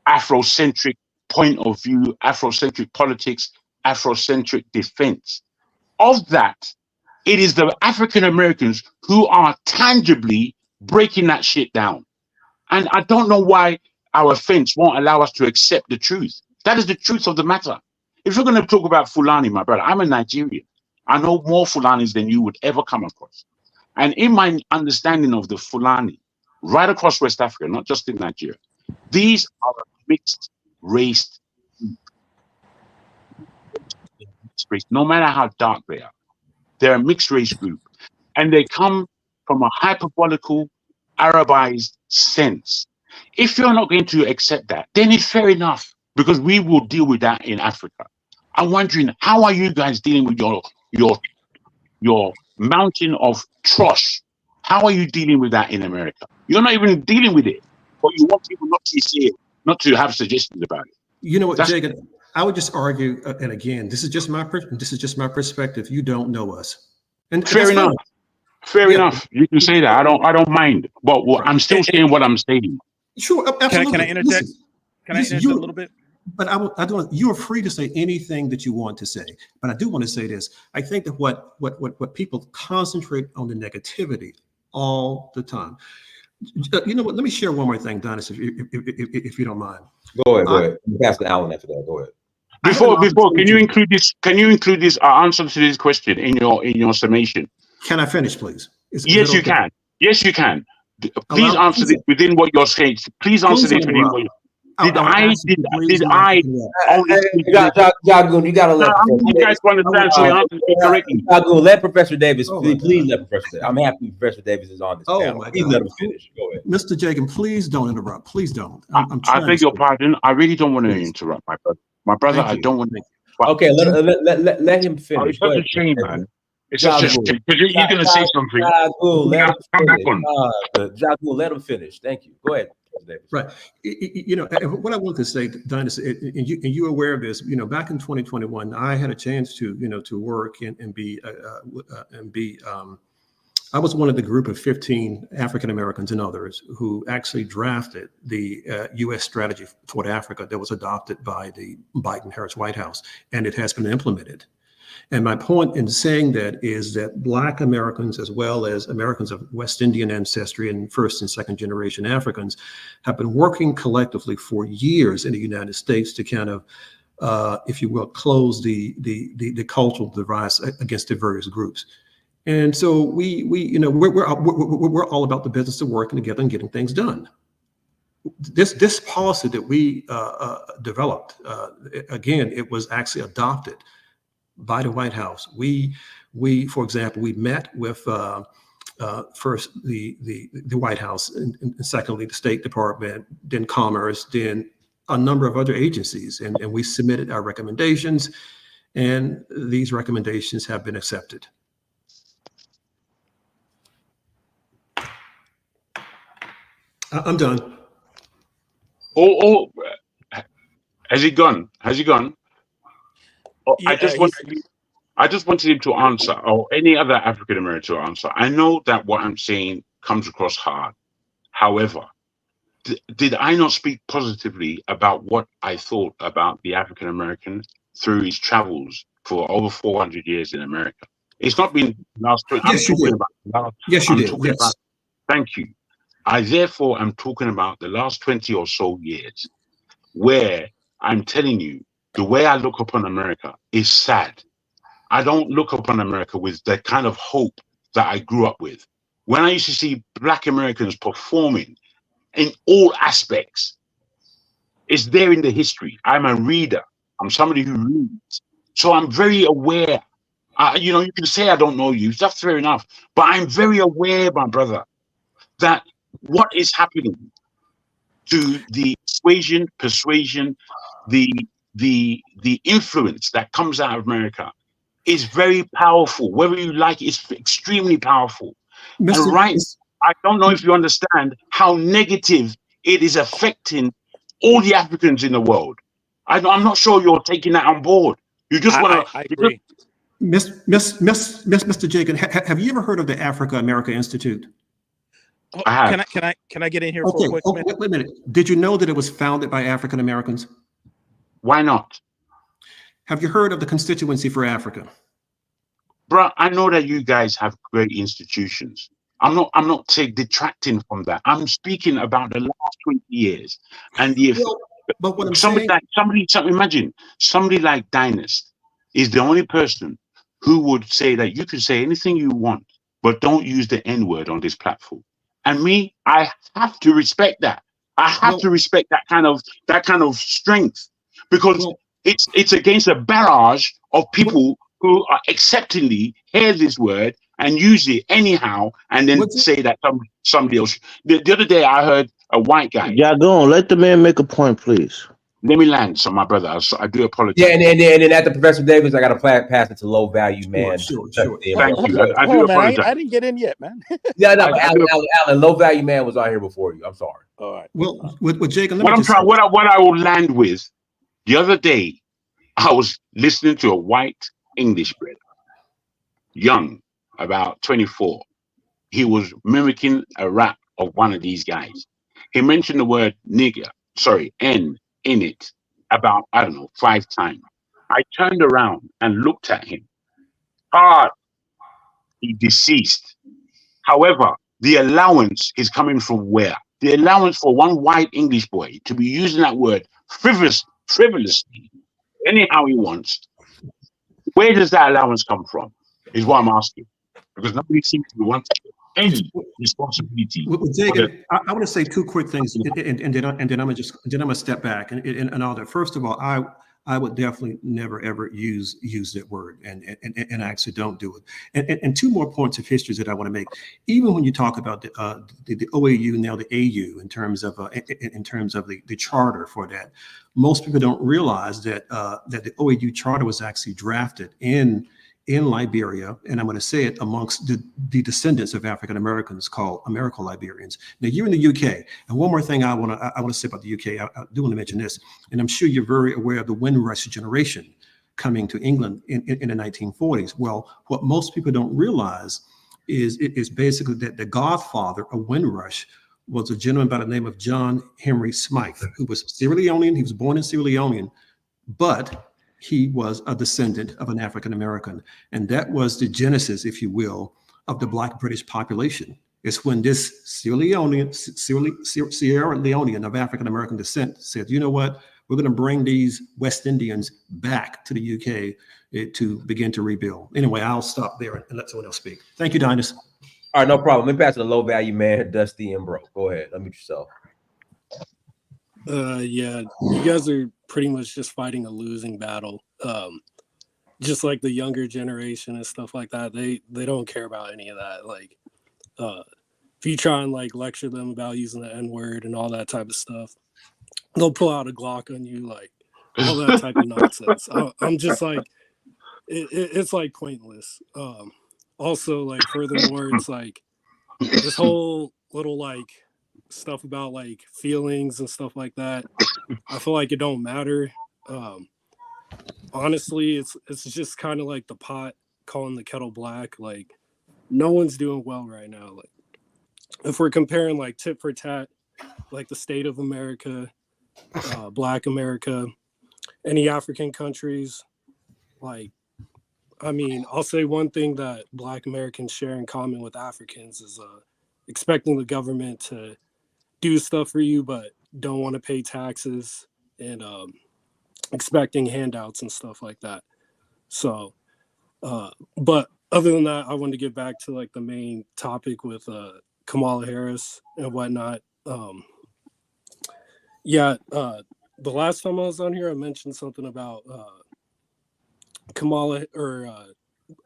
E: Afrocentric point of view, Afrocentric politics, Afrocentric defense. Of that, it is the African Americans who are tangibly breaking that shit down. And I don't know why our offense won't allow us to accept the truth. That is the truth of the matter. If you're going to talk about Fulani, my brother, I'm a Nigerian. I know more Fulanis than you would ever come across. And in my understanding of the Fulani, right across West Africa, not just in Nigeria, these are a mixed race, no matter how dark they are. They're a mixed race group. And they come from a hyperbolical, Arabized sense. If you're not going to accept that, then it's fair enough, because we will deal with that in Africa. I'm wondering, how are you guys dealing with your mountain of trash? How are you dealing with that in America? You're not even dealing with it, but you want people not to see it, not to have suggestions about it.
F: You know what, Jacob? I would just argue, and again, this is just my perspective. You don't know us, and
E: fair enough. Fair enough. You can say that. I don't mind. But I'm still saying what I'm saying.
F: Sure, absolutely.
G: Can I interject? Can I interject a little bit?
F: But I don't. You are free to say anything that you want to say. But I do want to say this. I think that what people concentrate on the negativity all the time. You know what? Let me share one more thing, Dennis, if you don't mind.
D: Go ahead. Pass the Alan after that. Go ahead.
E: Before, can you include this? Can you include this answer to this question in your summation?
F: Can I finish, please?
E: Yes, you can. Yes, you can. Please answer this within what you're saying. Please answer this within what you're. Did I?
D: Jagoon, you gotta let.
E: You guys understand, so you answer it correctly.
D: Jagoon, let Professor Davis. Please let Professor. I'm happy Professor Davis is on this panel. Please let him finish. Go ahead,
F: Mr. Jacob. Please don't interrupt. Please don't.
E: I beg your pardon. I really don't want to interrupt my brother. My brother, I don't want to.
D: Okay, let him finish.
E: It's such a shame, man. It's such a shame. Because you're going to say something.
D: Jagoon, let him finish. Thank you. Go ahead.
F: Right. You know, what I want to say, Dennis, and you're aware of this, you know, back in 2021, I had a chance to, you know, to work and be I was one of the group of 15 African Americans and others who actually drafted the U.S. strategy toward Africa that was adopted by the Biden-Harris White House, and it has been implemented. And my point in saying that is that Black Americans, as well as Americans of West Indian ancestry and first and second generation Africans, have been working collectively for years in the United States to kind of, if you will, close the cultural divides against the various groups. And so we're all about the business of working together and getting things done. This policy that we developed, again, it was actually adopted by the White House. We, for example, we met with first the White House, and secondly the State Department, then Commerce, then a number of other agencies, and we submitted our recommendations, and these recommendations have been accepted. I'm done.
E: Oh, has he gone? Oh,
G: Yeah,
E: I just wanted him to answer, or any other African American to answer. I know that what I'm saying comes across hard. However, did I not speak positively about what I thought about the African American through his travels for over 400 years in America? It's not been last.
F: Yes, you did. Yes, you did. Yes.
E: Thank you. I therefore am talking about the last 20 or so years, where I'm telling you, the way I look upon America is sad. I don't look upon America with the kind of hope that I grew up with. When I used to see Black Americans performing in all aspects, it's there in the history. I'm a reader. I'm somebody who reads. So I'm very aware. You can say I don't know you. That's fair enough. But I'm very aware, my brother, that what is happening to the persuasion, the influence that comes out of America is very powerful. Whether you like it, it's extremely powerful. I don't know if you understand how negative it is affecting all the Africans in the world. I'm not sure you're taking that on board. You just want to.
G: I agree.
F: Mr. Jacob, have you ever heard of the Africa America Institute?
E: I have.
G: Can I get in here for a quick minute?
F: Wait a minute. Did you know that it was founded by African Americans?
E: Why not?
F: Have you heard of the Constituency for Africa?
E: Bro, I know that you guys have great institutions. I'm not detracting from that. I'm speaking about the last 20 years and the
F: But what I'm
E: Somebody
F: saying,
E: like imagine somebody like Dynast is the only person who would say that you can say anything you want, but don't use the N word on this platform. And me, I have to respect that. I have
F: well,
E: to respect that kind of strength because
F: well,
E: it's against a barrage of
F: what,
E: people who are acceptingly hear this word and use it anyhow, and then
F: what's it?
E: say that somebody else. The other day, I heard a white guy.
H: Yeah, go on. Let the man make a point, please.
E: Let me land, so my brother. I do
D: Yeah,
E: apologize.
D: and then after Professor Davis, I got to pass it to low value
F: Sure,
D: man.
F: sure, sure.
E: Thank you. I
G: Hold
E: do
G: on, man.
E: apologize.
G: I didn't get in yet, man.
D: Yeah, no, but
E: I do.
D: Alan, low value man was on here before you. I'm sorry.
G: All right.
F: Well, with Jacob, let
E: What
F: me
E: I'm
F: just say
E: trying,
F: this.
E: what I will land with. The other day, I was listening to a white English brother, young, about 24. He was mimicking a rap of one of these guys. He mentioned the word nigger, sorry, N in it about, I don't know, 5 times. I turned around and looked at him. Ah, he deceased. However, the allowance is coming from where? The allowance for one white English boy to be using that word frivolously, anyhow he wants. Where does that allowance come from? Is what I'm asking. Because nobody seems to want to take any responsibility
F: With
E: for the.
F: Jacob, I want to say two quick things, and then I'm gonna step back and all that. First of all, I would definitely never ever use that word, and I actually don't do it. And two more points of history that I want to make. Even when you talk about the OAU, now the AU, in terms of the charter for that, most people don't realize that that the OAU charter was actually drafted in Liberia, and I'm going to say it, amongst the descendants of African Americans called Americo-Liberians. Now you're in the UK, and one more thing I want to say about the UK. I do want to mention this, and I'm sure you're very aware of the Windrush generation coming to England in the 1940s. Well, what most people don't realize is basically that the godfather of Windrush was a gentleman by the name of John Henry Smythe, who was Sierra Leonean. He was born in Sierra Leone, but he was a descendant of an African American. And that was the genesis, if you will, of the Black British population. It's when this Sierra Leonean of African American descent said, you know what, we're going to bring these West Indians back to the UK to begin to rebuild. Anyway, I'll stop there and let someone else speak. Thank you, Dynast.
D: All right, no problem. Let me pass it to low value man, Dusty and Bro. Go ahead. Unmute yourself.
I: Yeah, you guys are pretty much just fighting a losing battle. Just like the younger generation and stuff like that, they don't care about any of that. Like, if you try and like lecture them about using the N-word and all that type of stuff, they'll pull out a Glock on you, like all that type of nonsense. I'm just like, it's like pointless. Also, like furthermore, it's like this whole little like stuff about like feelings and stuff like that. I feel like it don't matter. Honestly, it's just kind of like the pot calling the kettle black. Like no one's doing well right now. Like if we're comparing like tit for tat, like the state of America, Black America, any African countries, like I mean, I'll say one thing that Black Americans share in common with Africans is expecting the government to do stuff for you, but don't want to pay taxes and expecting handouts and stuff like that. So, but other than that, I wanted to get back to like the main topic with Kamala Harris and whatnot. The last time I was on here, I mentioned something about Kamala or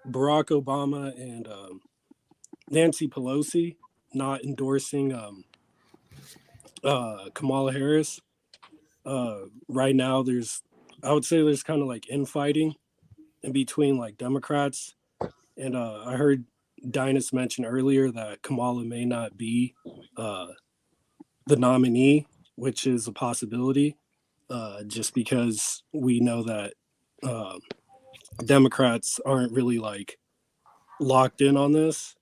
I: Barack Obama and Nancy Pelosi not endorsing Kamala Harris. Right now, I would say there's kind of like infighting in between like Democrats. And I heard Dynast mention earlier that Kamala may not be the nominee, which is a possibility, just because we know that Democrats aren't really like locked in on this.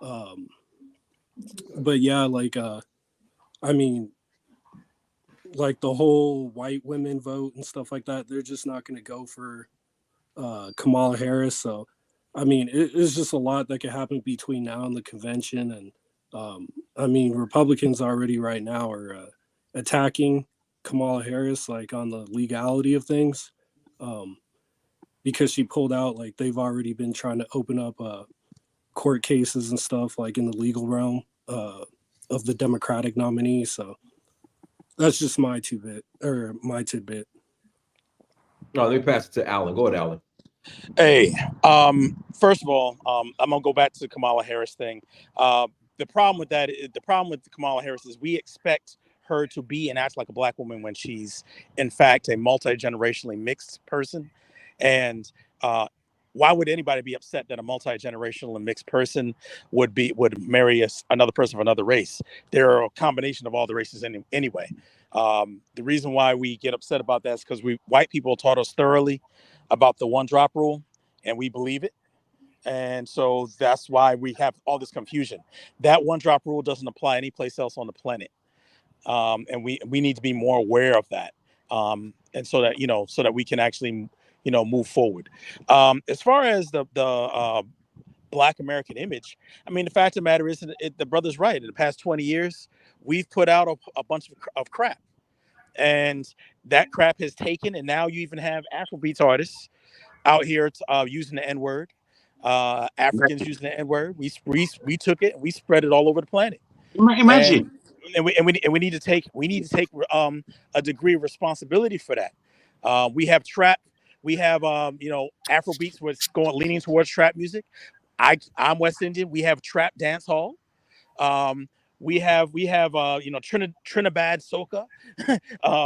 I: But yeah, like, I mean, like the whole white women vote and stuff like that, they're just not going to go for Kamala Harris. So, I mean, it's just a lot that could happen between now and the convention. And I mean, Republicans already right now are attacking Kamala Harris, like on the legality of things, because she pulled out. Like they've already been trying to open up court cases and stuff like in the legal realm of the Democratic nominee. So that's just my tidbit.
D: No, let me pass it to Alan. Go ahead, Alan.
G: Hey, first of all, I'm gonna go back to the Kamala Harris thing. The problem with Kamala Harris is we expect her to be and act like a black woman when she's in fact a multi-generationally mixed person. And why would anybody be upset that a multi-generational and mixed person would marry another person of another race? They're a combination of all the races anyway. The reason why we get upset about that is because white people taught us thoroughly about the one drop rule, and we believe it. And so that's why we have all this confusion. That one drop rule doesn't apply anyplace else on the planet. And we need to be more aware of that. And so that we can actually, move forward. As far as the Black American image, I mean, the fact of the matter is the brother's right. In the past 20 years, we've put out a bunch of crap. And that crap has taken, and now you even have Afrobeats artists out here using the N-word. Africans using the N-word. We took it and we spread it all over the planet.
E: Imagine.
G: And we need to take a degree of responsibility for that. We have trap. We have Afrobeats was leaning towards trap music. I'm West Indian. We have trap dance hall. We have Trinidad soca.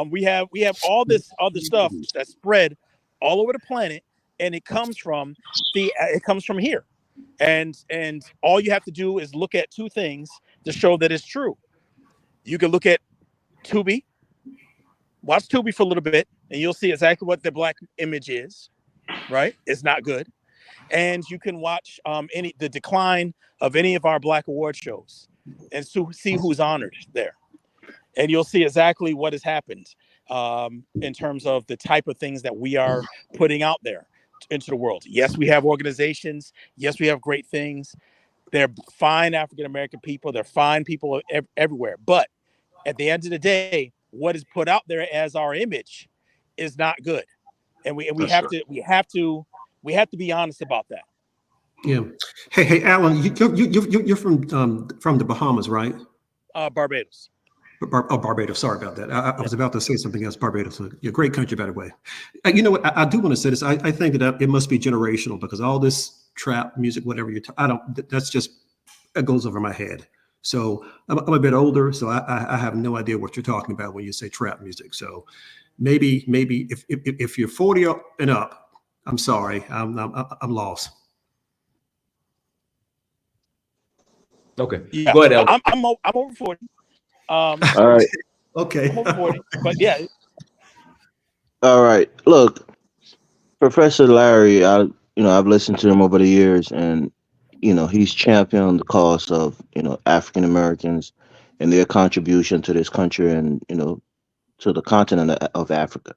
G: We have all this other stuff that's spread all over the planet, and it comes from here. And all you have to do is look at two things to show that it's true. You can look at Tubi, watch Tubi for a little bit, and you'll see exactly what the black image is. Right? It's not good. And you can watch the decline of any of our black award shows and see who's honored there. And you'll see exactly what has happened in terms of the type of things that we are putting out there into the world. Yes, we have organizations. Yes, we have great things. They're fine African-American people. They're fine people everywhere. But at the end of the day, what is put out there as our image is not good. And we have to be honest about that.
F: Yeah. Hey, Alan, you're from the Bahamas, right?
G: Barbados.
F: Barbados. Sorry about that. I was about to say something else. Barbados, a great country, by the way. You know what? I do want to say this. I think that it must be generational because all this trap music, whatever that goes over my head. So I'm a bit older, so I have no idea what you're talking about when you say trap music. So maybe if you're 40 and up, I'm sorry, I'm lost.
D: Okay.
G: Yeah.
D: Go ahead, Al.
G: I'm over 40.
H: All right.
F: Okay.
G: I'm over 40. But yeah.
H: All right. Look, Professor Larry, I've listened to him over the years, and he's championed the cause of African Americans and their contribution to this country and to the continent of Africa.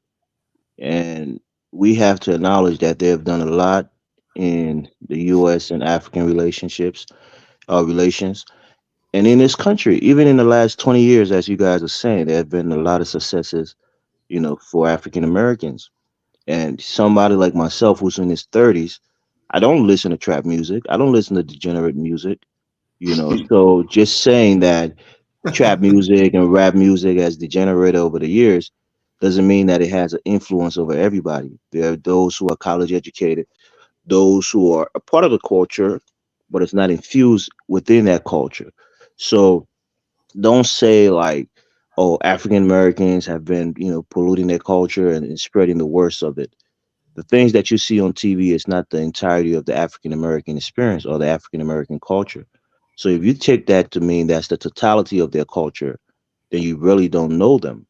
H: And we have to acknowledge that they have done a lot in the U.S. and African relations. And in this country, even in the last 20 years, as you guys are saying, there have been a lot of successes, for African Americans. And somebody like myself who's in his 30s, I don't listen to trap music. I don't listen to degenerate music, So just saying that trap music and rap music has degenerated over the years doesn't mean that it has an influence over everybody. There are those who are college educated, those who are a part of the culture, but it's not infused within that culture. So don't say like, oh, African Americans have been, polluting their culture and spreading the worst of it. The things that you see on TV is not the entirety of the African American experience or the African American culture. So if you take that to mean that's the totality of their culture, then you really don't know them.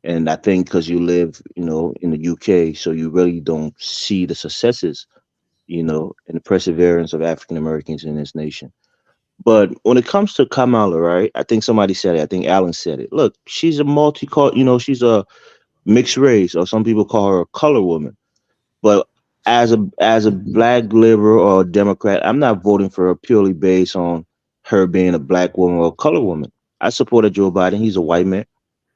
H: And I think because you live, in the UK, so you really don't see the successes, and the perseverance of African Americans in this nation. But when it comes to Kamala, right? I think somebody said it. I think Alan said it. Look, she's a she's a mixed race, or some people call her a color woman. But as a black liberal or a Democrat, I'm not voting for her purely based on her being a black woman or a color woman. I supported Joe Biden. He's a white man,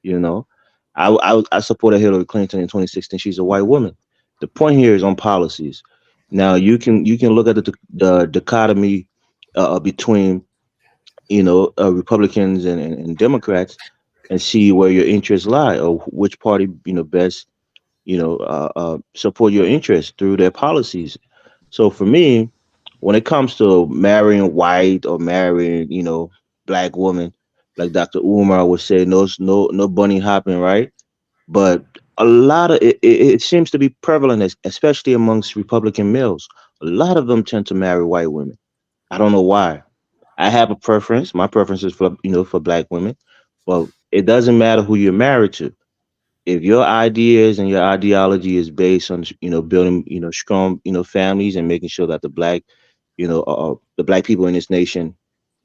H: you know. I supported Hillary Clinton in 2016. She's a white woman. The point here is on policies. Now you can look at the dichotomy between Republicans and Democrats and see where your interests lie or which party best support your interests through their policies. So for me, when it comes to marrying white or marrying black woman, like Dr. Umar would say, no bunny hopping, right? But a lot of it seems to be prevalent, especially amongst Republican males. A lot of them tend to marry white women. I don't know why. I have a preference. My preference is for black women, but it doesn't matter who you're married to. If your ideas and your ideology is based on building strong families and making sure that the black people in this nation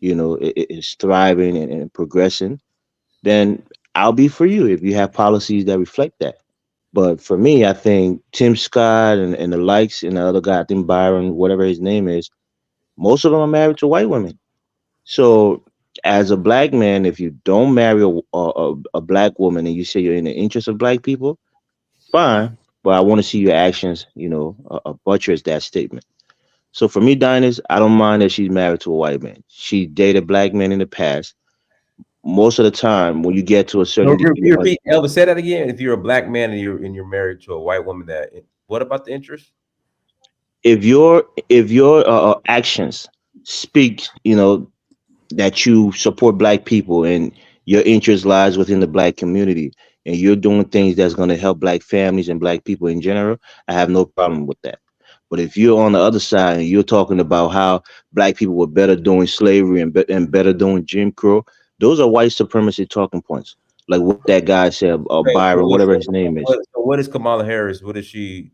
H: is thriving and progressing, then I'll be for you if you have policies that reflect that. But for me, I think Tim Scott and the likes and the other guy, I think Byron, whatever his name is, most of them are married to white women. So as a black man, if you don't marry a black woman and you say you're in the interest of black people, fine. But I want to see your actions, buttress that statement. So for me, Diners, I don't mind that she's married to a white man. She dated black men in the past. Most of the time, when you get to a
D: No,
H: certain,
D: repeat, Elvis, say that again. If you're a black man and you're married to a white woman, what about the interest?
H: if your actions speak, that you support black people and your interest lies within the black community and you're doing things that's going to help black families and black people in general, I have no problem with that. But if you're on the other side and you're talking about how black people were better doing slavery and better doing Jim Crow, those are white supremacy talking points. Like what that guy said,
D: Okay,
H: Byron, whatever his name is.
D: what is Kamala Harris? What is she?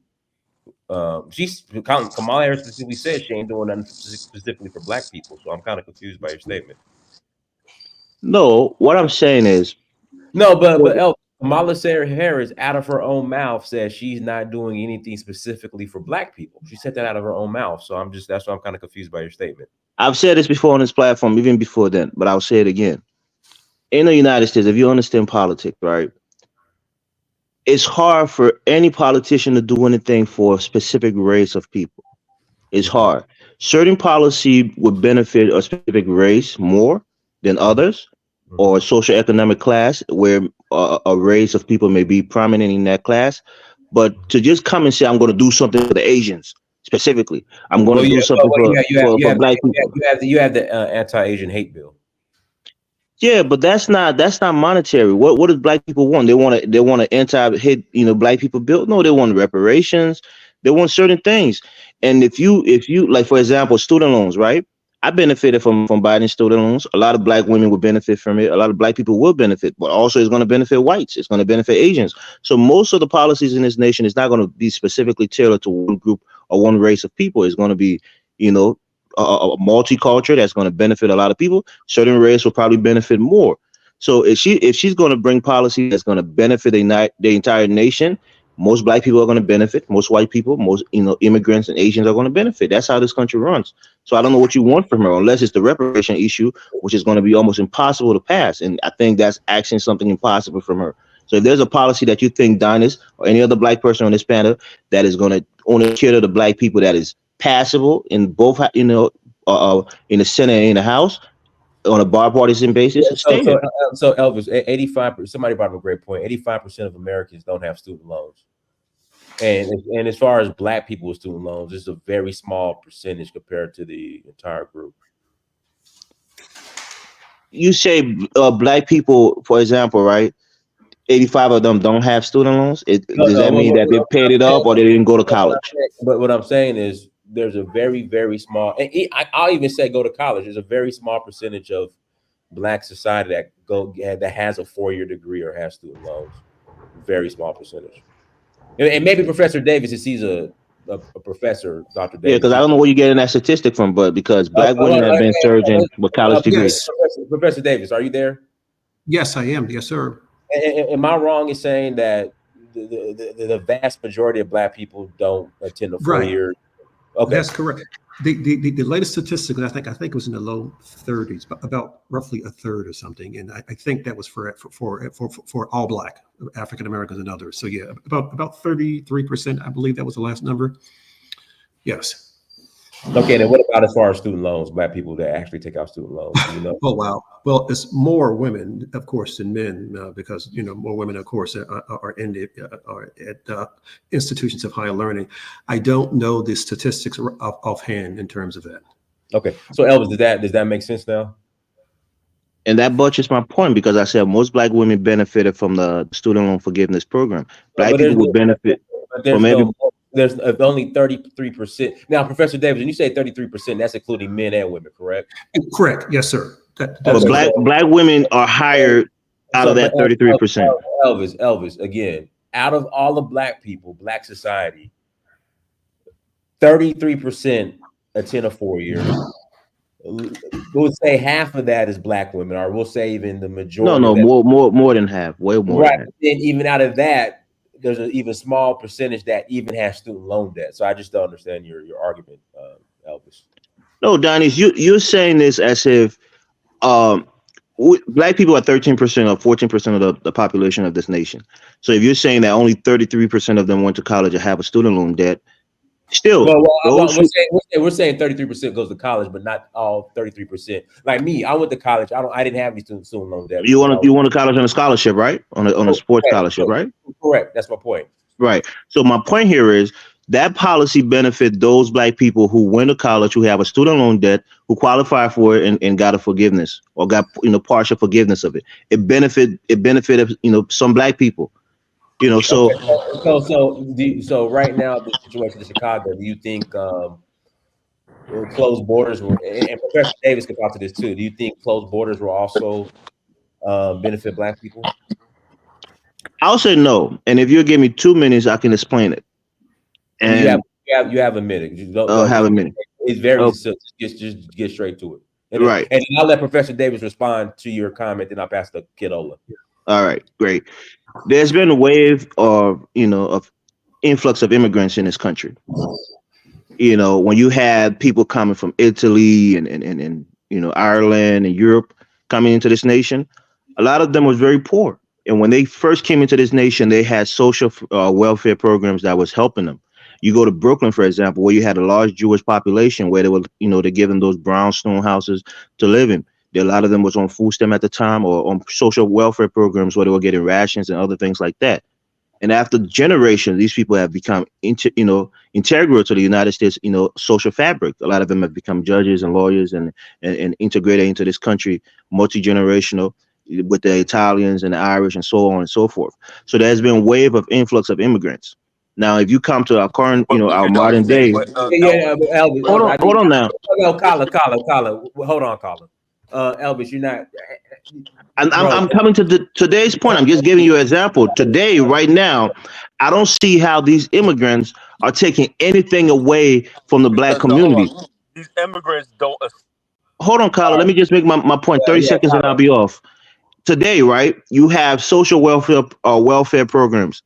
D: Kamala Harris specifically said she ain't doing nothing specifically for black people. So I'm kind of confused by your statement.
H: No, what I'm saying is,
D: No, but Kamala Sarah Harris, out of her own mouth, says she's not doing anything specifically for black people. She said that out of her own mouth. So that's why I'm kind of confused by your statement.
H: I've said this before on this platform, even before then, but I'll say it again. In the United States, if you understand politics, right, it's hard for any politician to do anything for a specific race of people. It's
D: Okay.
H: hard. Certain policy would benefit a specific race more than others, or a socioeconomic class where a race of people may be prominent in that class. But to just come and say, I'm going to do something for the Asians specifically, I'm going
D: Well,
H: to
D: yeah,
H: do something for black people.
D: you have the anti-Asian hate bill.
H: Yeah, but that's not monetary. What does black people want? They want to anti-hit black people bill. No, they want reparations. They want certain things. And if you like, for example, student loans, right? I benefited from Biden student loans. A lot of black women would benefit from it. A lot of black people will benefit, but also it's going to benefit whites. It's going to benefit Asians. So most of the policies in this nation is not going to be specifically tailored to one group or one race of people. It's going to be, you know, a multicultural that's going to benefit a lot of people. Certain race will probably benefit more. So if she's going to bring policy that's going to benefit the entire nation, most black people are going to benefit. Most white people, most immigrants and Asians are going to benefit. That's how this country runs. So I don't know what you want from her, unless it's the reparation issue, which is going to be almost impossible to pass. And I think that's asking something impossible from her. So if there's a policy that you think Dinus or any other black person on this panel that is going to only cater to the black people that is passable in both, in the Senate and in the House on a bipartisan basis,
D: Yeah,
H: stay there.
D: so Elvis, 85%. Somebody brought up a great point. 85% of Americans don't have student loans, and as far as black people with student loans, it's a very small percentage compared to the entire group.
H: You say black people, for example, right? 85 of them don't have student loans. Does that mean that they paid it off or they didn't go to college?
D: But what I'm saying is, there's a very, very small, and I'll even say go to college. There's a very small percentage of black society that has a 4-year degree or has student loans. Very small percentage. And maybe Professor Davis, since he's a professor, Dr.
H: Yeah,
D: Davis.
H: because I don't know where you're getting that statistic from, but because black women have been surging with college degrees.
D: Professor Davis, are you there?
F: Yes, I am. Yes, sir.
D: Am I wrong in saying that the vast majority of black people don't attend a 4
F: Right.
D: year? Okay,
F: That's correct. The latest statistics, I think it was in the low 30s, about roughly a third or something, and I think that was for all Black African Americans and others. So yeah, about 33%, I believe that was the last number. Yes.
D: Okay, then what about as far as student loans? Black people that actually take out student loans, you know?
F: Oh wow. Well, it's more women, of course, than men, because more women, of course, are at institutions of higher learning. I don't know the statistics offhand in terms of that.
D: Okay, so Elvis, does that make sense now?
H: And that buttress my point, because I said most Black women benefited from the student loan forgiveness program. Black people would benefit from every.
D: There's only 33%. Now, Professor Davis, when you say 33%, that's including men and women, correct?
F: Correct. Yes, sir.
H: But black women are hired out of that 33%.
D: Elvis, again, out of all the Black people, Black society, 33% attend a 4-year. We'll say half of that is Black women, or we'll say even the majority.
H: No, more than half, way more.
D: Right.
H: Than half.
D: And even out of that, there's an even small percentage that even has student loan debt. So I just don't understand your argument, Elvis.
H: No, Donnie, you're saying this as if Black people are 13% or 14% of the population of this nation. So if you're saying that only 33% of them went to college or have a student loan debt, still,
D: we're saying 33% goes to college, but not all 33%. Like me, I went to college. I didn't have any student loan debt.
H: You want to college on a scholarship, right? On a sports scholarship, right?
D: Correct. That's my point.
H: Right. So my point here is that policy benefit those Black people who went to college, who have a student loan debt, who qualify for it and got a forgiveness or got partial forgiveness of it. It benefited some Black people. So
D: right now, the situation in Chicago, do you think closed borders were, and Professor Davis could talk to this too, do you think closed borders will also benefit Black people?
H: I'll say no. And if you'll give me 2 minutes, I can explain it. And
D: you have a minute.
H: Have a minute.
D: It's very simple. Just get straight to it.
H: Right.
D: And I'll let Professor Davis respond to your comment, then I'll pass the Kidola.
H: All right, great. There's been a wave of influx of immigrants in this country. When you had people coming from Italy and Ireland and Europe coming into this nation, a lot of them was very poor. And when they first came into this nation, they had social welfare programs that was helping them. You go to Brooklyn, for example, where you had a large Jewish population, where they were, they're giving those brownstone houses to live in. A lot of them was on food stamp at the time, or on social welfare programs where they were getting rations and other things like that. And after generations, these people have become integral to the United States, social fabric. A lot of them have become judges and lawyers and integrated into this country, multi-generational, with the Italians and the Irish and so on and so forth. So there's been a wave of influx of immigrants. Now, if you come to our current, our modern day, hold on now.
D: Colin, hold on, Colin. Elvis, you're not.
H: I'm coming to today's point. I'm just giving you an example. Today, right now, I don't see how these immigrants are taking anything away from the Black community.
J: These immigrants don't.
H: Hold on, Colin. Let me just make my point. 30 seconds and I'll be off. Today, right, you have social welfare programs.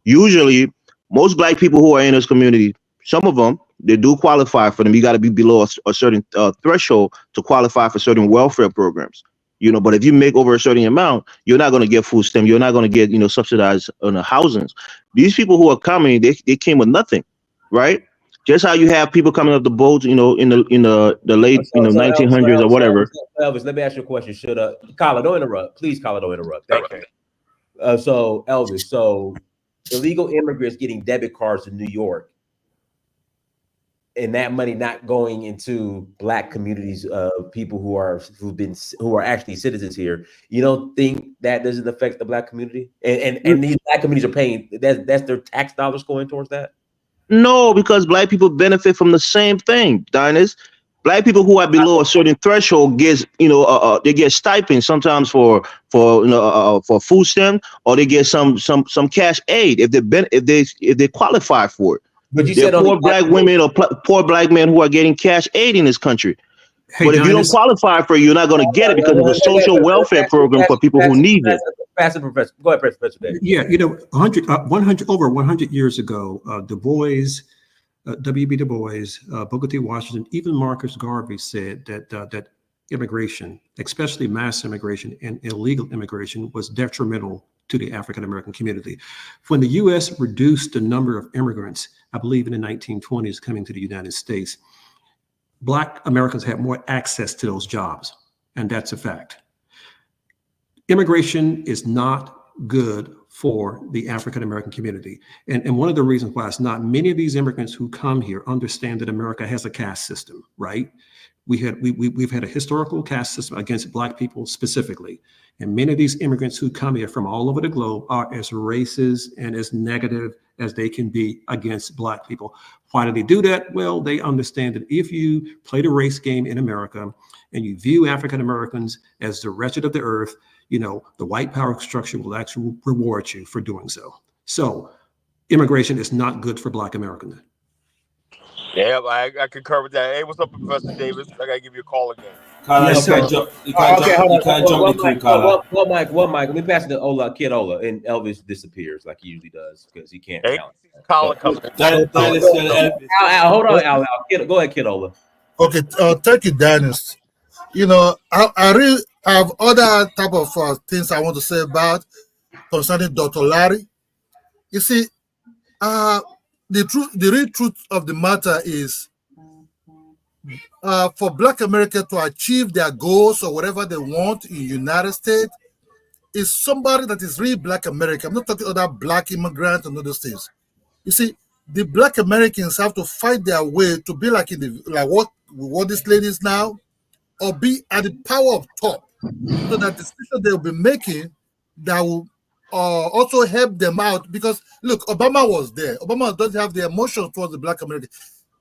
H: Usually, most Black people who are in this community, some of them, they do qualify for them. You got to be below a certain threshold to qualify for certain welfare programs. But if you make over a certain amount, you're not going to get food stamp. You're not going to get subsidized on the housings. These people who are coming, they came with nothing, right? Just how you have people coming up the boats, in the late 1900s or whatever.
D: Elvis, let me ask you a question. Should Colin, don't interrupt, please. Colin, don't interrupt. Thank you. So Elvis, illegal immigrants getting debit cards in New York, and that money not going into Black communities of people who are actually citizens here. You don't think that doesn't affect the Black community? And these Black communities are paying, that's their tax dollars going towards that?
H: No, because Black people benefit from the same thing, Dinus. Black people who are below a certain threshold gets, they get stipends sometimes for food stamp, or they get some cash aid if they qualify for it.
D: But you said
H: poor Black women or poor Black men who are getting cash aid in this country. Hey, but if you don't qualify for it, you're not going to get it because it's a social welfare program for people who need it.
D: Professor. Go ahead, Professor Davis.
F: Yeah, 100 years ago, Du Bois W.B. Du Bois, Booker T. Washington, even Marcus Garvey said that immigration, especially mass immigration and illegal immigration, was detrimental to the African American community. When the U.S. reduced the number of immigrants, I believe in the 1920s, coming to the United States, Black Americans had more access to those jobs, and that's a fact. Immigration is not good for the African American community. And one of the reasons why it's not, many of these immigrants who come here understand that America has a caste system, right? We've had a historical caste system against Black people specifically. And many of these immigrants who come here from all over the globe are as racist and as negative as they can be against Black people. Why do they do that? Well, they understand that if you play the race game in America and you view African Americans as the wretched of the earth, you know, the white power structure will actually reward you for doing so. So immigration is not good for Black Americans.
J: Yeah, I concur with that. Hey, what's up, Professor Davis? I gotta give you a call again.
D: Carla,
F: Yes,
D: you can't
F: sir.
D: jump. You Okay, hold on. can't jump the queue, Carla.
J: Oh,
D: One mic. Let me pass it to Ola, Kid Ola, and Elvis disappears like he usually does because he can't
J: Hey,
D: count.
J: Colin coming.
D: Hold on, Al. Go ahead, Kid Ola.
K: Okay, thank you, Dennis. You know, I really have other type of things I want to say about concerning Dr. Larry. You see, the real truth of the matter is, for Black America to achieve their goals or whatever they want in the United States, is somebody that is really Black American. I'm not talking about Black immigrants and all those things. You see, the Black Americans have to fight their way to be like what this lady is now, or be at the power of top, so that the decision they will be making that will also help them out. Because look, Obama was there. Obama doesn't have the emotions towards the Black American.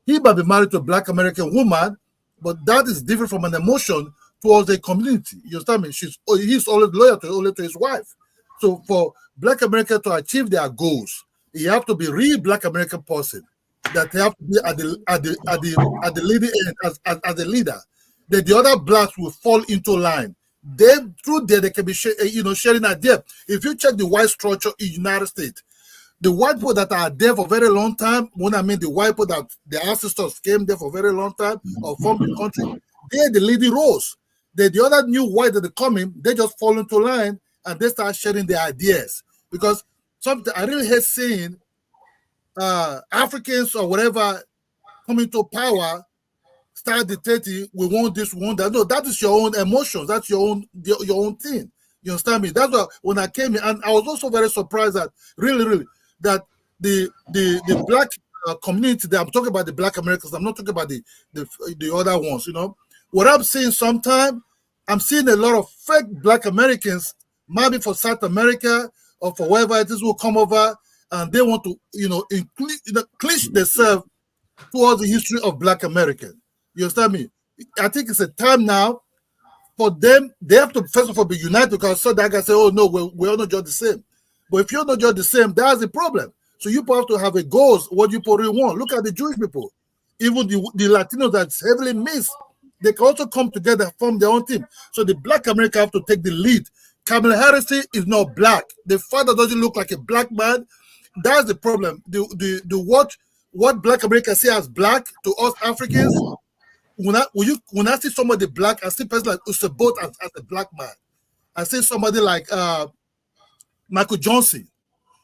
K: He might be married to a Black American woman, but that is different from an emotion towards a community. You understand me? He's always loyal to his wife. So for Black America to achieve their goals, you have to be a real Black American person that they have to be at the leading end as a leader. That the other Blacks will fall into line. Through there they can be sharing ideas. If you check the white structure in the United States, the white people that are there for a very long time, when I mean the white people that their ancestors came there for a very long time or from the country, they're the leading roles. The other new white that are coming, they just fall into line and they start sharing their ideas. Because something I really hate seeing Africans or whatever come into power, start dictating, we want this, we want that. No, that is your own emotions. That's your own thing. You understand me? That's why when I came in, and I was also very surprised that really that the Black community that I'm talking about, the Black Americans, I'm not talking about the other ones. You know what I'm seeing? Sometimes I'm seeing a lot of fake Black Americans, maybe for South America or for wherever it is, will come over and they want to clinch themselves towards the history of Black Americans. You understand me? I think it's a time now for them. They have to first of all be united, because so that guy say, "Oh no, we're all not just the same." But if you're not just the same, that's the problem. So you have to have a goals. What you really want. Look at the Jewish people, even the Latinos that's heavily mixed. They can also come together, form their own team. So the Black America have to take the lead. Kamala Harris is not Black. The father doesn't look like a Black man. That's the problem. What Black America see as Black to us Africans. When I see somebody Black, I see a person like Usabot as a Black man. I see somebody like Michael Johnson.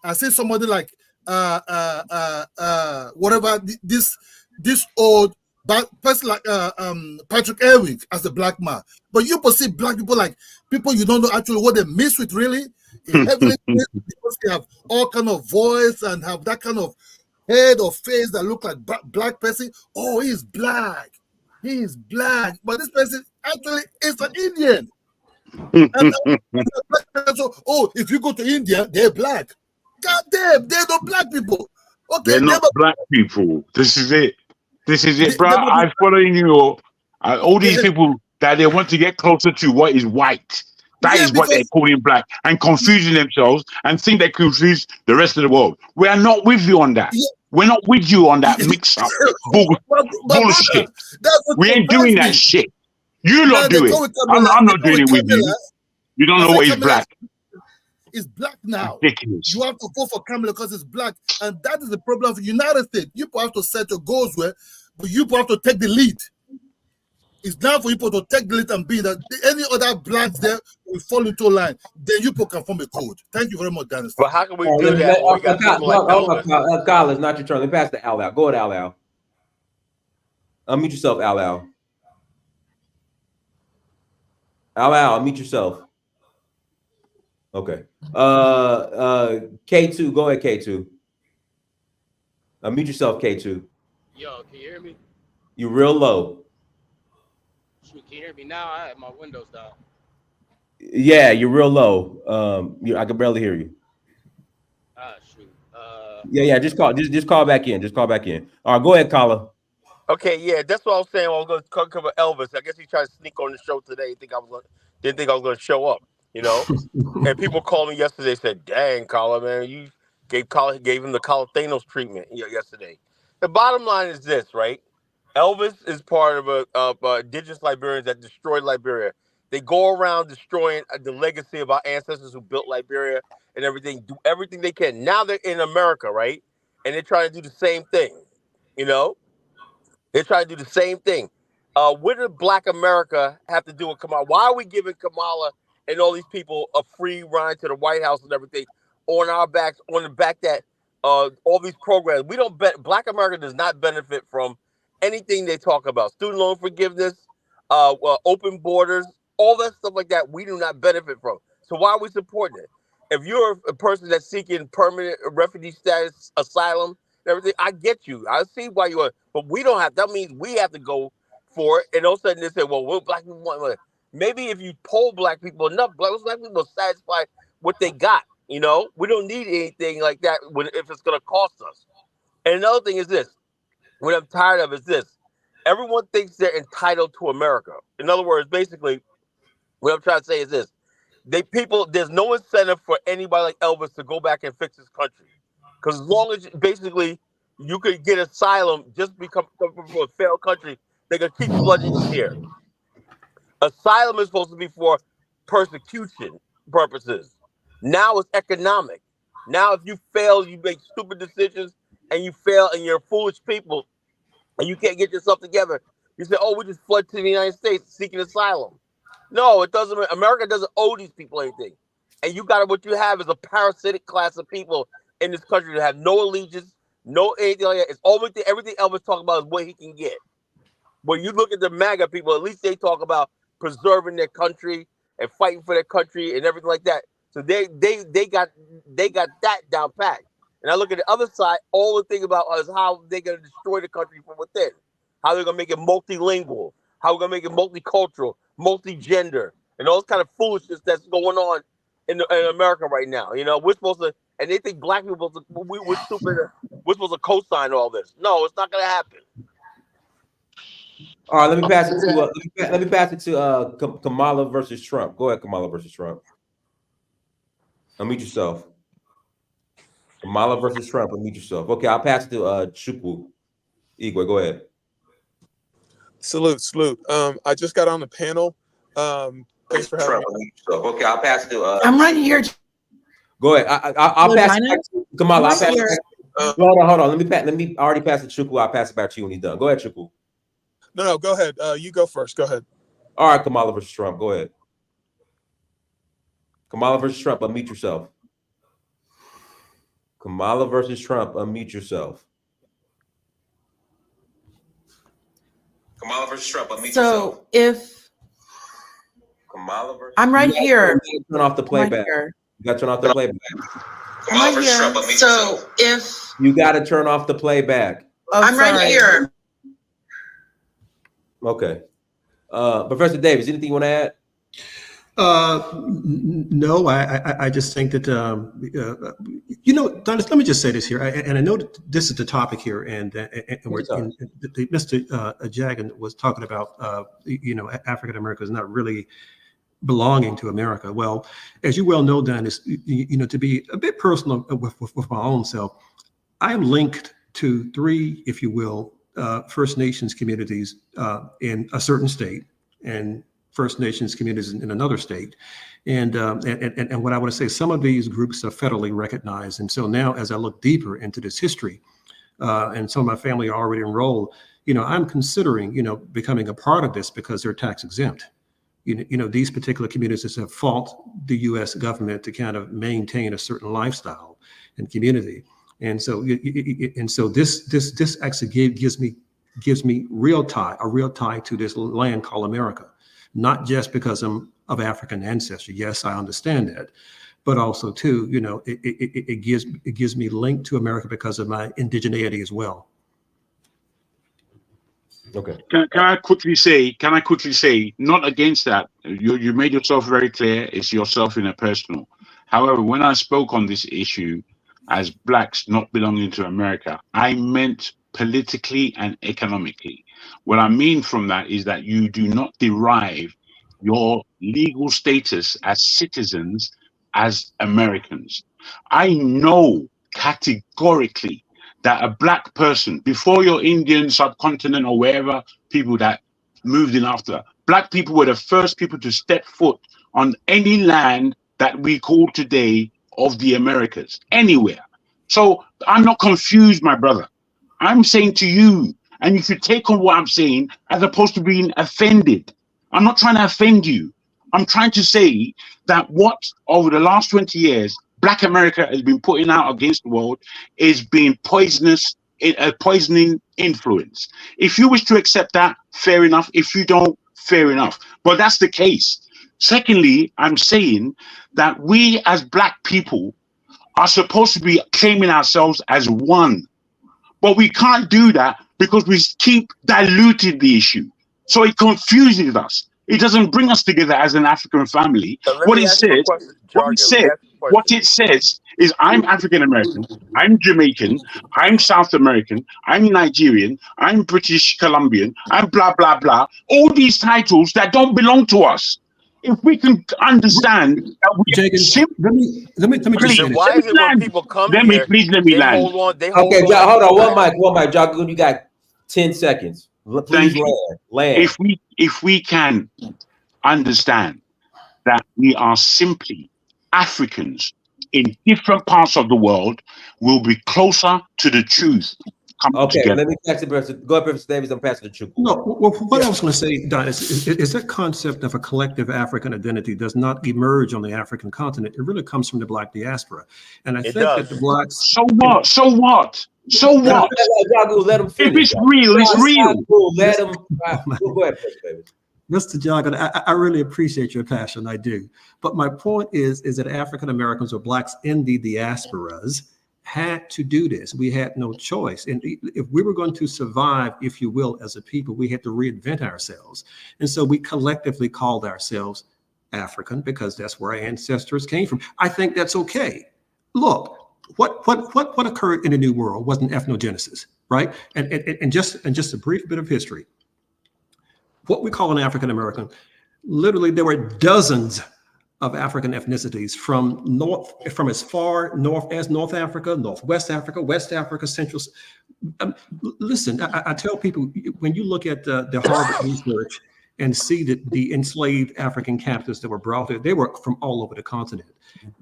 K: I see somebody like whatever this old person like Patrick Ewing as a Black man. But you perceive Black people like people you don't know actually what they mix with really. Heavily because they have all kind of voice and have that kind of head or face that look like Black person. Oh, he's Black. He is Black, but this person actually is an Indian. So, if you go to India, they're Black. God damn, they're not Black people. Okay,
E: they're not Black people. This is it. Bro. I'm following you. All these people that they want to get closer to what is white. That is what they're calling Black and confusing themselves and think they confuse the rest of the world. We are not with you on that. We're not with you on that mix-up bullshit. We ain't doing that shit. You lot do it. I'm not doing it with you. You don't know what is Black.
K: It's black now.
E: Ridiculous.
K: You have to vote for Kamala because it's black. And that is the problem for the United States. You have to set your goals well, but you have to take the lead. It's now for people to take the lead and be that any other blacks there will fall into line. Then you people can form a code. Thank you very much, Dynasty.
J: But how can we do that when we got someone like Elvis?
D: Kyle, it's not your turn. Let me pass to Al Al. Go ahead, Al Al. Unmute yourself, Al Al. Al Al, unmute yourself. Okay. K2, go ahead, K2. Unmute yourself, K2.
L: Yo, can you hear me?
D: You're real low.
L: Shoot, can you hear me now? I have my windows down.
D: Yeah, you're real low. I can barely hear you.
L: Shoot.
D: Yeah. Just call back in. Just call back in. All right, go ahead, Kala.
J: Okay, yeah, that's what I was saying. I was going to cover Elvis. I guess he tried to sneak on the show today. Didn't think I was going to show up, you know. And people called me yesterday. Said, "Dang, Colin, man, you gave him the Thanos treatment yesterday." The bottom line is this, right? Elvis is part of indigenous Liberians that destroyed Liberia. They go around destroying the legacy of our ancestors who built Liberia and everything. Do everything they can. Now they're in America, right? And they're trying to do the same thing, you know. They're trying to do the same thing. What does Black America have to do with Kamala? Why are we giving Kamala and all these people a free ride to the White House and everything on our backs, on the back that all these programs? We don't bet. Black America does not benefit from anything they talk about. Student loan forgiveness, open borders, all that stuff like that. We do not benefit from. So why are we supporting it? If you're a person that's seeking permanent refugee status, asylum, everything, I get you. I see why you are, but we don't have. That means we have to go for it. And all of a sudden they say, "Well, what Black people want?" Maybe if you poll Black people enough, Black people are satisfied what they got. You know, we don't need anything like that if it's going to cost us. And another thing is this: what I'm tired of is this: everyone thinks they're entitled to America. In other words, basically, what I'm trying to say is this: there's no incentive for anybody like Elvis to go back and fix his country. Because as long as basically you could get asylum just come from a failed country, they can keep flooding you here. Asylum is supposed to be for persecution purposes. Now it's economic. Now if you fail, you make stupid decisions and you fail and you're foolish people and you can't get yourself together, you say, "Oh, we just fled to the United States seeking asylum." No, it doesn't. America doesn't owe these people anything. And what you have is a parasitic class of people in this country that have no allegiance, no anything like that. It's always everything Elvis talking about is what he can get. When you look at the MAGA people, at least they talk about preserving their country and fighting for their country and everything like that. So they got that down pat. And I look at the other side, all the thing about is how they're gonna destroy the country from within. How they're gonna make it multilingual, how we're gonna make it multicultural, multi-gender, and all this kind of foolishness that's going on in America right now. You know, we're supposed to, and they think Black people, we're stupid. We're supposed to co-sign all this. No, it's not going to happen.
D: All right, let me pass it to Kamala versus Trump. Go ahead, Kamala versus Trump. Unmute yourself. Kamala versus Trump. Unmute yourself. Okay, I'll pass it to Chukwu. Igwe, go ahead.
M: Salute. I just got on the panel. Thanks for having me.
D: Okay, I'll pass it to.
N: I'm right here.
D: Go ahead. I'll pass it back to Kamala. I'll pass it back. Hold on. Let me already pass it to Chukwu. I'll pass it back to you when he's done. Go ahead, Chukwu.
M: No, go ahead. You go first. Go ahead.
D: All right, Kamala versus Trump. Go ahead. Kamala versus Trump. Unmute yourself. Kamala versus Trump. Unmute yourself. Kamala versus Trump. Unmute yourself.
N: So if
D: Kamala versus
N: I'm right here.
D: Turn off the playback. You got to turn off the playback.
N: Kamala versus Trump. Unmute yourself. If
D: you got to turn off the playback.
N: I'm right here.
D: Okay. Professor Davis, anything you want to add?
F: No, I just think that, Donis, let me just say this here. And I know that this is the topic here, and Mr. Jagan was talking about, African Americans not really belonging to America. Well, as you well know, Donis, to be a bit personal with my own self, I am linked to 3, if you will, First Nations communities in a certain state. And First Nations communities in another state. And what I want to say, some of these groups are federally recognized. And so now, as I look deeper into this history, and some of my family are already enrolled, I'm considering, becoming a part of this because they're tax exempt. These particular communities have fought the U.S. government to kind of maintain a certain lifestyle and community. And so, this actually gives me a real tie to this land called America, not just because I'm of African ancestry. Yes, I understand that, but also too, it gives me link to America because of my indigeneity as well.
D: Okay.
E: Can I quickly say, not against that. You made yourself very clear. It's yourself in a personal. However, when I spoke on this issue as blacks not belonging to America, I meant politically and economically. What I mean from that is that you do not derive your legal status as citizens as Americans. I know categorically that a black person, before your Indian subcontinent or wherever people that moved in after, black people were the first people to step foot on any land that we call today of the Americas, anywhere. So I'm not confused, my brother. I'm saying to you, and you should take on what I'm saying as opposed to being offended. I'm not trying to offend you. I'm trying to say that what over the last 20 years, Black America has been putting out against the world is being poisonous, a poisoning influence. If you wish to accept that, fair enough. If you don't, fair enough. But that's the case. Secondly, I'm saying that we as Black people are supposed to be claiming ourselves as one. But we can't do that because we keep diluting the issue. So it confuses us. It doesn't bring us together as an African family.
J: Now, let
E: What
J: me
E: it
J: ask you a
E: says,
J: question,
E: what it
J: Jargon. Let me
E: said,
J: ask you a
E: what
J: question.
E: it says is I'm African American, I'm Jamaican, I'm South American, I'm Nigerian, I'm British Columbian, I'm blah blah blah. All these titles that don't belong to us. If we can understand that we
F: Jacob,
E: simply,
F: let me just say
J: Then
F: this.
J: why is it when people come
E: let me
J: here, they
E: land.
J: hold on, they hold
D: Okay,
J: on to
D: hold on.
J: the past?
D: One mic. Jagun, you got 10 seconds. Please
E: Thank you.
D: land.
E: If we can understand that we are simply Africans in different parts of the world, we'll be closer to the truth coming
D: Okay,
E: together.
D: let me pass it. Go ahead, Professor Davis. I'm passing the truth.
F: No, well, what I was going to say, Don, is that concept of a collective African identity does not emerge on the African continent. It really comes from the Black diaspora. And I
J: It
F: think that
J: does.
F: the Blacks.
E: So what? So what? So what?
D: Jagun, let him
E: If
D: finish.
E: it's real, it's real.
D: Let him. Go ahead, Professor Davis.
F: Mr. Jargon, I really appreciate your passion, I do. But my point is that African Americans or Blacks in the diasporas had to do this. We had no choice. And if we were going to survive, if you will, as a people, we had to reinvent ourselves. And so we collectively called ourselves African because that's where our ancestors came from. I think that's okay. Look, what occurred in the New World was an ethnogenesis, right? And just a brief bit of history. What we call an African American, literally there were dozens of African ethnicities from as far north as North Africa, Northwest Africa, West Africa, Central. Listen, I tell people, when you look at the Harvard research and see the enslaved African captives that were brought there, they were from all over the continent.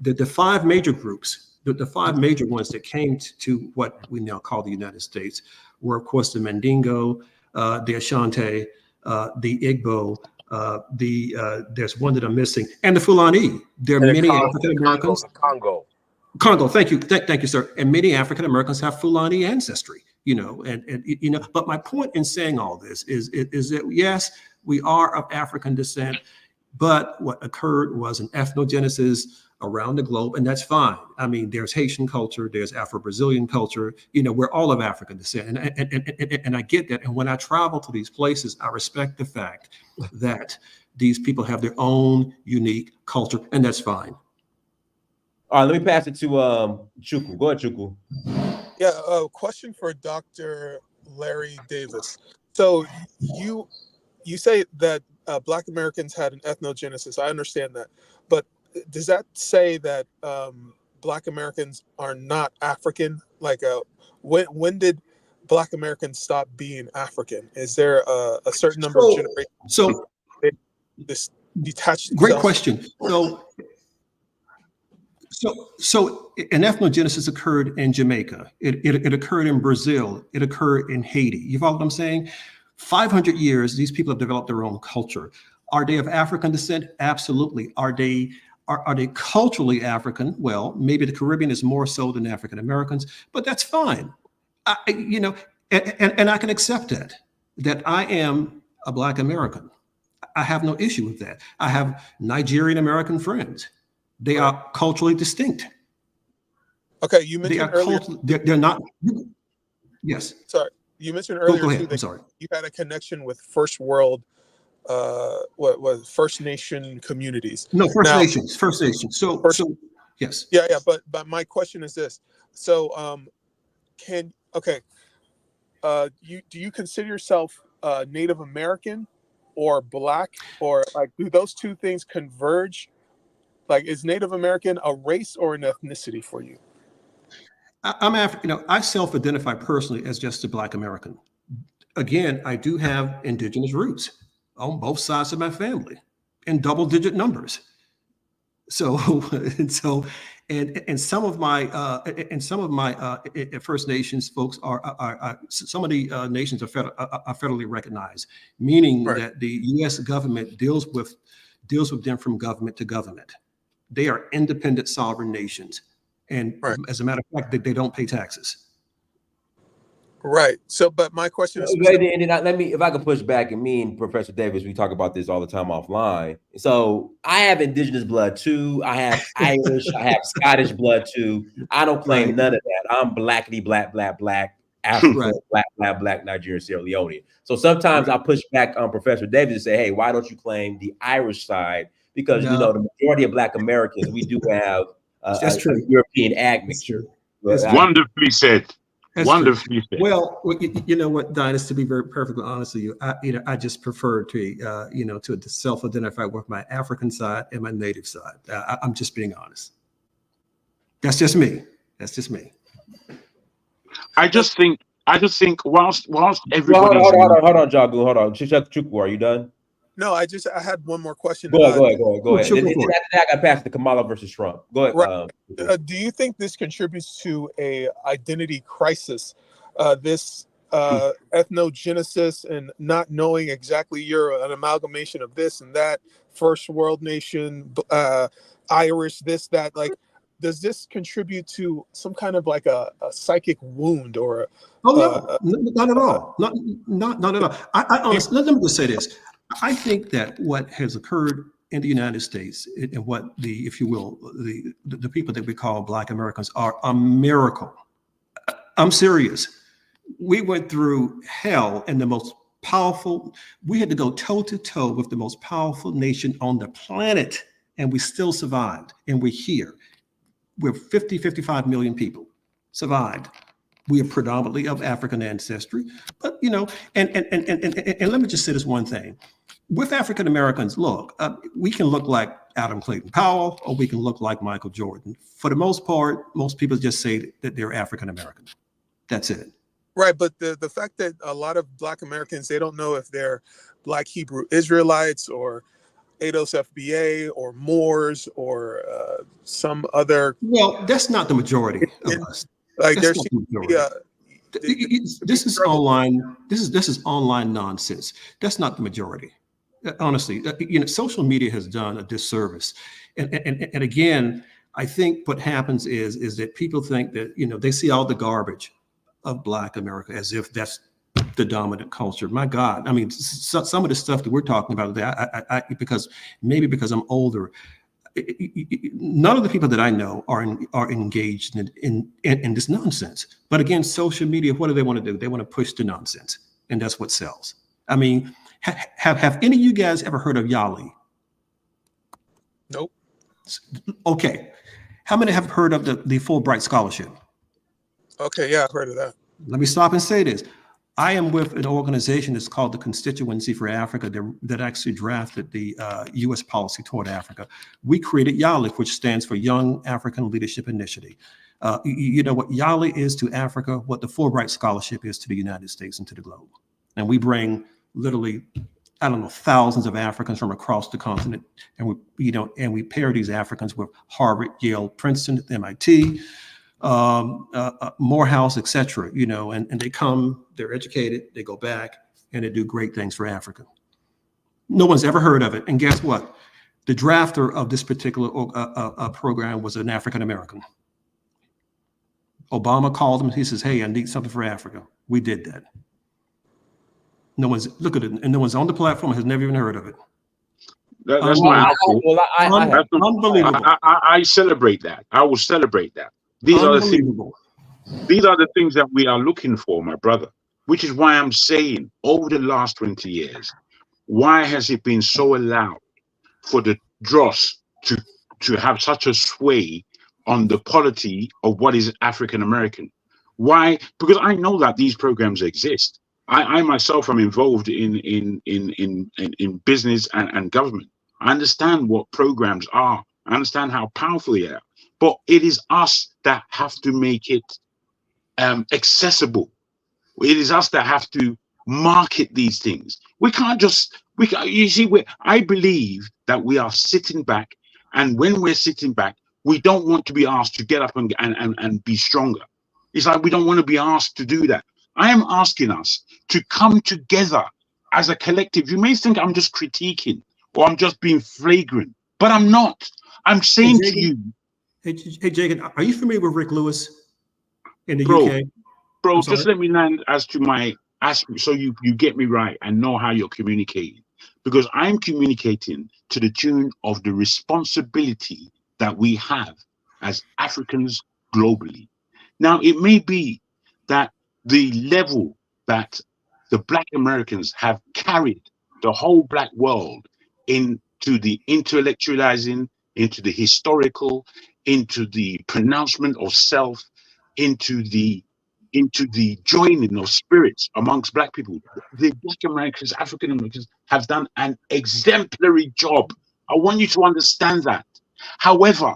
F: The five major groups, the five major ones that came to what we now call the United States were, of course, the Mandingo, the Ashanti, the Igbo, there's one that I'm missing, and the Fulani. There are many African Americans. Congo. Thank you, thank you, sir. And many African Americans have Fulani ancestry. And But my point in saying all this is that yes, we are of African descent, but what occurred was an ethnogenesis around the globe, and that's fine. I mean, there's Haitian culture, there's Afro-Brazilian culture. We're all of African descent, and I get that. And when I travel to these places, I respect the fact that these people have their own unique culture, and that's fine.
D: All right, let me pass it to Chukwu. Go ahead, Chukwu.
M: Yeah, a question for Dr. Larry Davis. So you say that Black Americans had an ethnogenesis. I understand that, but does that say that Black Americans are not African? Like, when did Black Americans stop being African? Is there a certain number of generations?
F: So
M: this detach
F: Great
M: themselves?
F: question. So an ethnogenesis occurred in Jamaica. It occurred in Brazil. It occurred in Haiti. You follow what I'm saying? 500 years, these people have developed their own culture. Are they of African descent? Absolutely. Are they culturally African? Well, maybe the Caribbean is more so than African Americans, but that's fine. And I can accept that I am a Black American. I have no issue with that. I have Nigerian American friends. They are culturally distinct.
M: Okay, you
F: They
M: mentioned
F: are
M: earlier.
F: they're not. Yes.
M: Sorry, you mentioned
F: Go
M: earlier
F: ahead.
M: too
F: I'm
M: that
F: sorry.
M: you had a connection with first world, what was First Nation communities.
F: No, First
M: Now,
F: Nations. First Nations. So yes.
M: yeah, but my question is this. So do you consider yourself Native American or Black, or like do those two things converge? Like, is Native American a race or an ethnicity for you?
F: I'm African. I self-identify personally as just a Black American. Again, I do have indigenous roots on both sides of my family in double-digit numbers. So and some of my First Nations folks are some of the nations are federally recognized, meaning that the U.S. government deals with them from government to government. They are independent sovereign nations, and as a matter of fact, they don't pay taxes.
M: Right. So, but my question is
D: Let me, if I could push back, and me and Professor Davis, we talk about this all the time offline. So I have indigenous blood too. I have Irish, I have Scottish blood too. I don't claim none of that. I'm blackity black, African, black, Nigerian, Sierra Leone. So sometimes I push back on Professor Davis and say, hey, why don't you claim the Irish side? Because the majority of Black Americans, we do have a European admixture.
E: Wonderfully said.
F: That's
E: Wonderfully
F: true. Well, you know what, Dinus, to be very perfectly honest with you, I just prefer to, to self-identify with my African side and my native side. I'm just being honest. That's just me.
E: I just think whilst everybody.
D: Hold on, Jagu. Hold on. Chukwu, are you done?
M: No, I had one more question.
D: Go ahead. Then after that, I got past the Kamala versus Trump. Go ahead.
M: Right. Do you think this contributes to a identity crisis? This ethnogenesis and not knowing exactly you're an amalgamation of this and that, first world nation, Irish, this, that. Like, does this contribute to some kind of like a psychic wound or?
F: Not at all. Not at all. I honestly, let me just say this. I think that what has occurred in the United States and what if you will, the people that we call Black Americans are a miracle. I'm serious. We went through hell and the most powerful, we had to go toe to toe with the most powerful nation on the planet, and we still survived, and we're here. We're 55 million people survived. We are predominantly of African ancestry, but and let me just say this one thing. With African Americans, look, we can look like Adam Clayton Powell, or we can look like Michael Jordan. For the most part, most people just say that they're African American. That's it.
M: Right, but the fact that a lot of Black Americans, they don't know if they're Black Hebrew Israelites or ADOS FBA or Moors or some other.
F: Well, that's not the majority of us.
M: Like,
F: that's not the majority. This is online. This is online nonsense. That's not the majority. Honestly, social media has done a disservice, and again, I think what happens is that people think that they see all the garbage of Black America as if that's the dominant culture. My God, I mean, some of the stuff that we're talking about today, I because I'm older, none of the people that I know are engaged in this nonsense. But again, social media, what do they want to do? They want to push the nonsense, and that's what sells. I mean, have any of you guys ever heard of Yali?
M: Nope.
F: Okay. How many have heard of the Fulbright Scholarship?
M: Okay, yeah, I've heard of that.
F: Let me stop and say this. I am with an organization that's called the Constituency for Africa that actually drafted the U.S. policy toward Africa. We created YALI, which stands for Young African Leadership Initiative. You know what YALI is to Africa, what the Fulbright Scholarship is to the United States and to the globe. And we bring literally I don't know, thousands of Africans from across the continent, and we pair these Africans with Harvard, Yale, Princeton, MIT, Morehouse, etc. And they come, they're educated, they go back, and they do great things for Africa. No one's ever heard of it, and guess what? The drafter of this particular program was an African American. Obama called him. He says, "Hey, I need something for Africa." We did that. No one's look at it, and no one's on the platform has never even heard of it.
E: That's not helpful.
F: Unbelievable.
E: I celebrate that. I will celebrate that. These are the things. These are the things that we are looking for, my brother. Which is why I'm saying, over the last 20 years, why has it been so allowed for the dross to have such a sway on the polity of what is African American? Why? Because I know that these programs exist. I myself am involved in business and government. I understand what programs are. I understand how powerful they are. But it is us that have to make it accessible. It is us that have to market these things. We can't just, you see, I believe that we are sitting back, and when we're sitting back, we don't want to be asked to get up and be stronger. It's like we don't want to be asked to do that. I am asking us to come together as a collective. You may think I'm just critiquing or I'm just being flagrant, but I'm not. I'm saying to you.
F: Hey, Jagan, are you familiar with Rick Lewis in the UK?
E: Bro, just let me land so you get me right and know how you're communicating. Because I'm communicating to the tune of the responsibility that we have as Africans globally. Now, it may be that the level that the Black Americans have carried the whole Black world into the intellectualizing, into the historical, into the pronouncement of self, into the joining of spirits amongst Black people. The Black Americans, African Americans have done an exemplary job. I want you to understand that. However,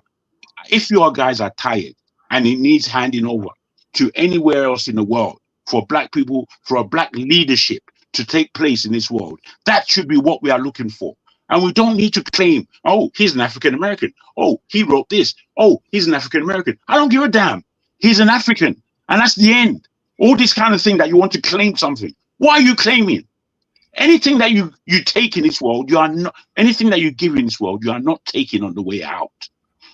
E: if your guys are tired and it needs handing over to anywhere else in the world for Black people, for a Black leadership to take place in this world, that should be what we are looking for. And we don't need to claim, oh, he's an African American. Oh, he wrote this. Oh, he's an African American. I don't give a damn. He's an African. And that's the end. All this kind of thing that you want to claim something. Why are you claiming? Anything that you take in this world, you are not, anything that you give in this world, you are not taking on the way out.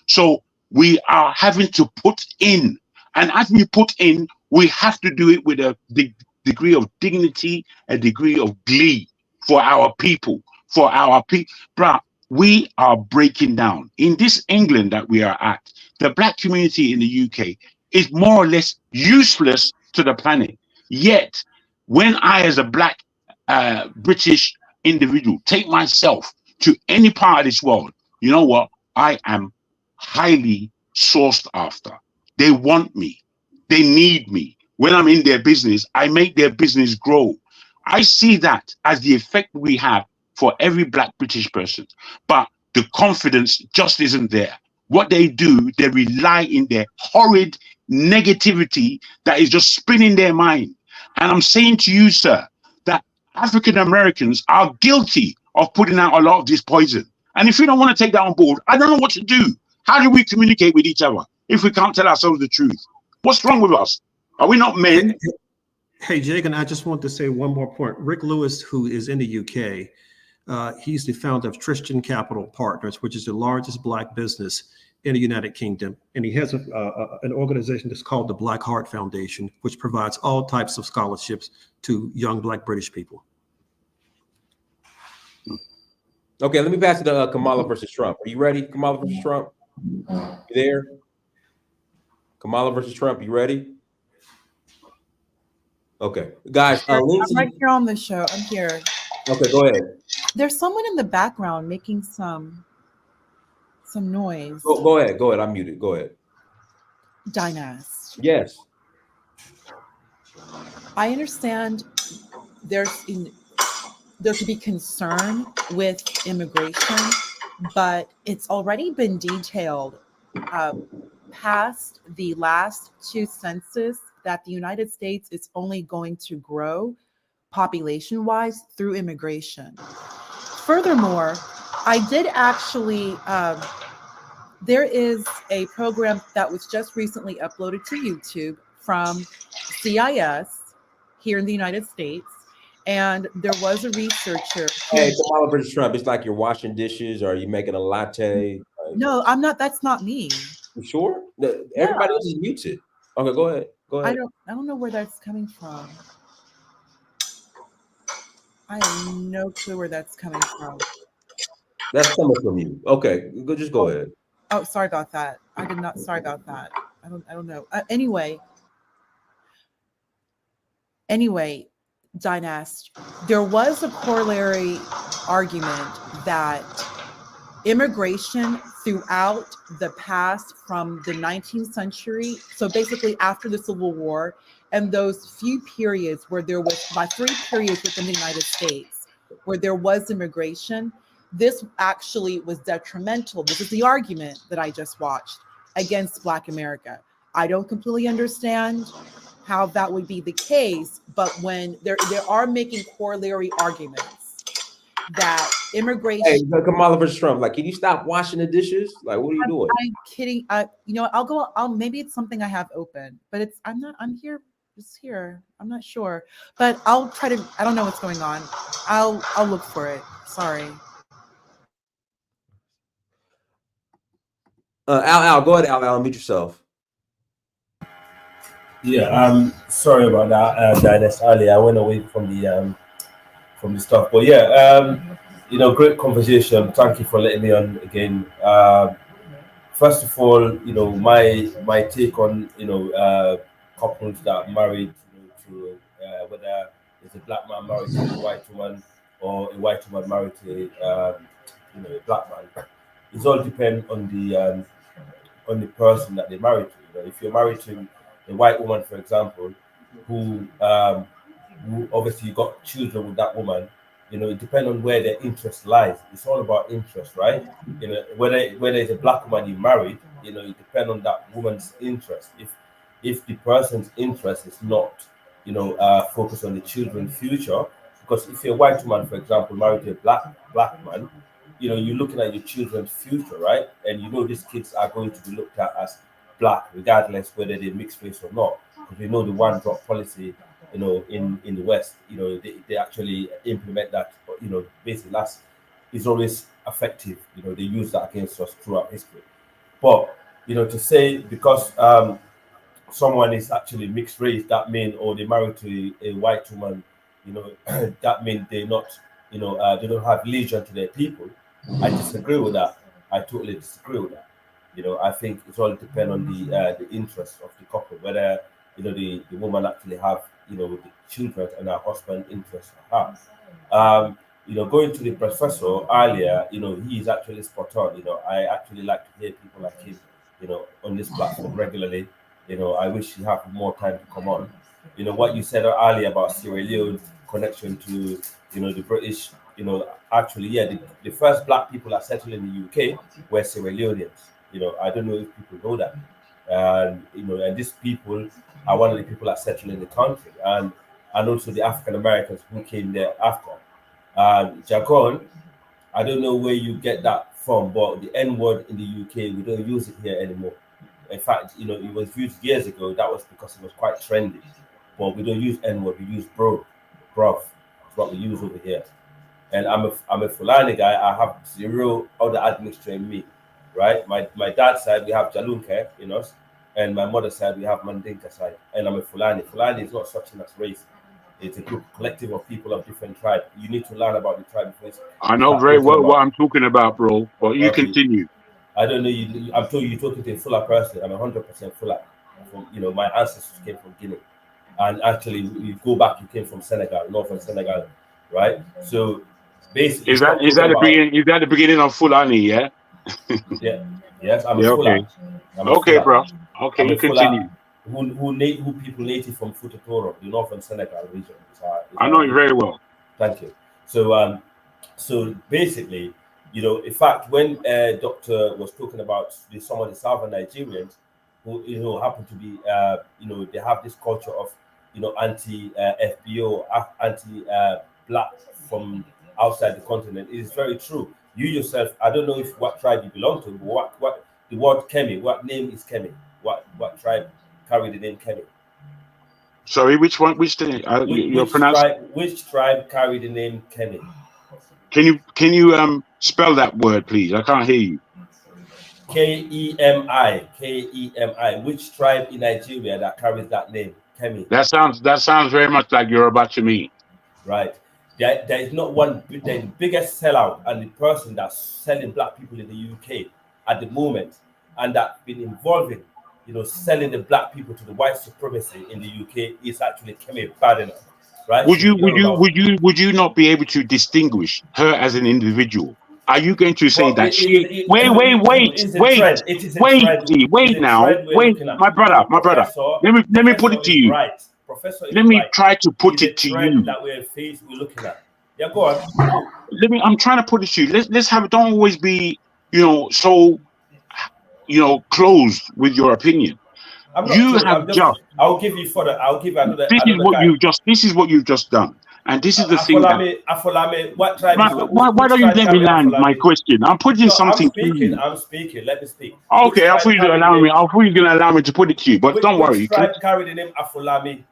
E: So we are having to put in. And as we put in, we have to do it with a degree of dignity, a degree of glee for our people, Bruh, we are breaking down. In this England that we are at, the Black community in the UK is more or less useless to the planet. Yet, when I, as a Black British individual, take myself to any part of this world, you know what? I am highly sourced after. They want me. They need me. When I'm in their business, I make their business grow. I see that as the effect we have for every Black British person. But the confidence just isn't there. What they do, they rely in their horrid negativity that is just spinning their mind. And I'm saying to you, sir, that African Americans are guilty of putting out a lot of this poison. And if you don't want to take that on board, I don't know what to do. How do we communicate with each other if we can't tell ourselves the truth? What's wrong with us? Are we not men?
F: Hey, Jake, and I just want to say one more point. Rick Lewis, who is in the UK, he's the founder of Tristan Capital Partners, which is the largest Black business in the United Kingdom. And he has an organization that's called the Black Heart Foundation, which provides all types of scholarships to young Black British people.
D: Okay, let me pass it to Kamala versus Trump. Are you ready, Kamala versus Trump? You there? Kamala versus Trump, you ready? Okay, guys.
O: I'm right here on the show. I'm here.
D: Okay, go ahead.
O: There's someone in the background making some noise.
D: Go ahead. Go ahead. I'm muted. Go ahead.
O: Dynast.
D: Yes.
O: I understand there could be concern with immigration, but it's already been detailed past the last two census that the United States is only going to grow population-wise through immigration. Furthermore, I did actually, there is a program that was just recently uploaded to YouTube from CIS here in the United States. And there was a researcher who,
D: Hey, Kamala versus Trump. It's like you're washing dishes or you making a latte.
O: no, I'm not, that's not me.
D: You sure?
O: Yeah.
D: Everybody else is muted. Okay, go ahead. Go ahead.
O: I don't know where that's coming from. I have no clue where that's coming from.
D: That's coming from you. Okay, just go ahead.
O: Oh, sorry about that. I did not. Sorry about that. I don't know. Anyway, Dynast, there was a corollary argument that immigration throughout the past from the 19th century, so basically after the Civil War, and those few periods where there was, by 3 periods within the United States, where there was immigration, this actually was detrimental. This is the argument that I just watched against Black America. I don't completely understand how that would be the case, but when there are making corollary arguments that immigration.
D: Hey, Kamala versus Trump. Like, can you stop washing the dishes? Like, what are you doing?
O: I'm kidding. You know, I'll maybe it's something I have open, but it's I'm here. It's here. I'm not sure, but I'll try to. I don't know what's going on. I'll look for it. Sorry.
D: Al, go ahead, Al, mute yourself.
P: Yeah, sorry about that, Dynast. Earlier, I went away from the stuff, but yeah, you know, great conversation. Thank you for letting me on again. First of all, you know, my take on couples that are married, to whether it's a black man married to a white woman or a white woman married to a black man. It all depends on the person that they're married to. You know, if you're married to a white woman, for example, who obviously got children with that woman, you know, it depends on where their interest lies. It's all about interest, right? You know, whether it's a black woman you married, you know, it depends on that woman's interest. If the person's interest is not, focused on the children's future, because if you're a white woman, for example, married to a black man, you know, you're looking at your children's future, right? And you know these kids are going to be looked at as black, regardless whether they mix race or not. Because we know the one drop policy, you know, in the West, you know, they actually implement that, you know, basically that's is always effective. You know, they use that against us throughout history. But, you know, to say because someone is actually mixed race, that mean, or they married to a white woman, you know, that means they're not, they don't have allegiance to their people. I disagree with that. I totally disagree with that. You know, I think it's all depend on the interest of the couple, whether the woman actually have the children and her husband interest in her. Going to the professor earlier, he is actually spot on. I actually like to hear people like him, on this platform regularly. I wish he had more time to come on. What you said earlier about Sierra Leone connection to the British. Actually, yeah, the first black people that settled in the UK were Sierra Leoneans. I don't know if people know that. And these people are one of the people that settled in the country, and also the African Americans who came there after. Jargon, I don't know where you get that from, but the N word in the UK, we don't use it here anymore. In fact, it was used years ago. That was because it was quite trendy. But we don't use N word, we use bruv. It's what we use over here. And I'm a Fulani guy. I have zero other admixture in me, right? My dad's side we have Jalunke in us, and my mother's side we have Mandinka side, and I'm a Fulani. Fulani is not such as race. It's a group collective of people of different tribes. You need to learn about the tribe before
E: I know very well what I'm talking about, bro. But you
P: Okay.
E: continue.
P: I don't know you. I'm told you're talking to a Fula person. I'm 100% Fula. My ancestors came from Guinea, and actually, you go back. You came from Senegal, northern Senegal, right? So basically,
E: Is that the beginning of Fulani? Yeah.
P: Yeah. Yes, I'm a
E: Yeah.
P: Fula.
E: Okay.
P: I'm a
E: Okay,
P: Fula.
E: bro. Okay,
P: I'm
E: you
P: a Fula
E: continue.
P: who people native from Fututoro, the northern Senegal region.
E: I know you very well.
P: Thank you. So basically, in fact, when Doctor was talking about some of the southern Nigerians who happen to be, they have this culture of anti-FBO, anti-black from outside the continent. It is very true. You yourself, I don't know if what tribe you belong to, but what the word Kemi, what name is Kemi? What tribe carry the name Kemi?
E: Sorry, which one? Which thing? You're pronouncing?
P: Which tribe carry the name Kemi?
E: Can you spell that word, please? I can't hear you.
P: Kemi. Kemi. Which tribe in Nigeria that carries that name, Kemi?
E: That sounds very much like Yoruba to me.
P: Right. There is not one. The biggest sellout and the person that's selling black people in the UK at the moment, and that been involving, selling the black people to the white supremacy in the UK is actually Kemi Badenoch. Right?
E: Would you not be able to distinguish her as an individual? Are you going to say that she? Wait, my brother. Let me put it to you.
P: Right, Professor.
E: Let me try to put it to you.
P: That we're looking at. Yeah, go on.
E: I'm trying to put it to you. Let's have. Don't always be, so, closed with your opinion.
P: I'll give you further. I'll give another.
E: This is what you've just done. And this is the thing.
P: Afolame, what tribe
E: why don't you let me land my question? I'm putting something to you.
P: I'm speaking. Let me speak.
E: Okay, I thought you were going to allow me to put it to you, but don't worry.
P: Which tribe carry the name Afolame?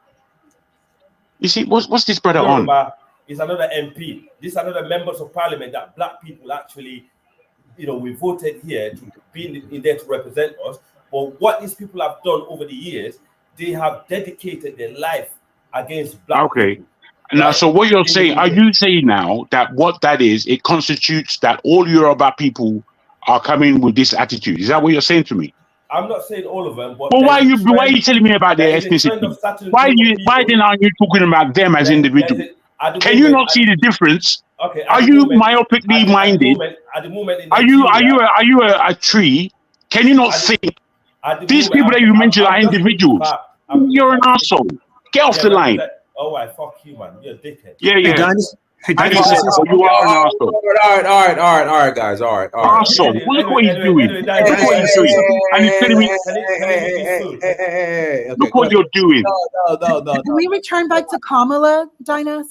E: You see, what's this brother
P: Yoruba
E: on?
P: Is another MP. These are another members of parliament that black people actually, we voted here to be in there to represent us. But what these people have done over the years, they have dedicated their life against black people.
E: Now, so what you're saying, are you saying now that what that is, it constitutes that all Yoruba people are coming with this attitude? Is that what you're saying to me?
P: I'm not saying all of them, but
E: why are you telling me about their ethnicity? Why then aren't you talking about them as individuals? Can you not see the difference?
P: Okay.
E: Are you myopically minded?
P: At the moment in
E: are you a tree? Can you not see? These people that you mentioned are individuals. You're an asshole. Get off the line.
P: Oh, I fuck you, man. You're a dickhead.
E: Yeah.
F: Hey, Dennis,
E: you are an asshole.
D: All right, guys. All right.
E: Asshole. Look what he's doing. Look what he's doing. And he's telling me, look what you're doing.
D: No.
O: Can we return back to Kamala, Dinah?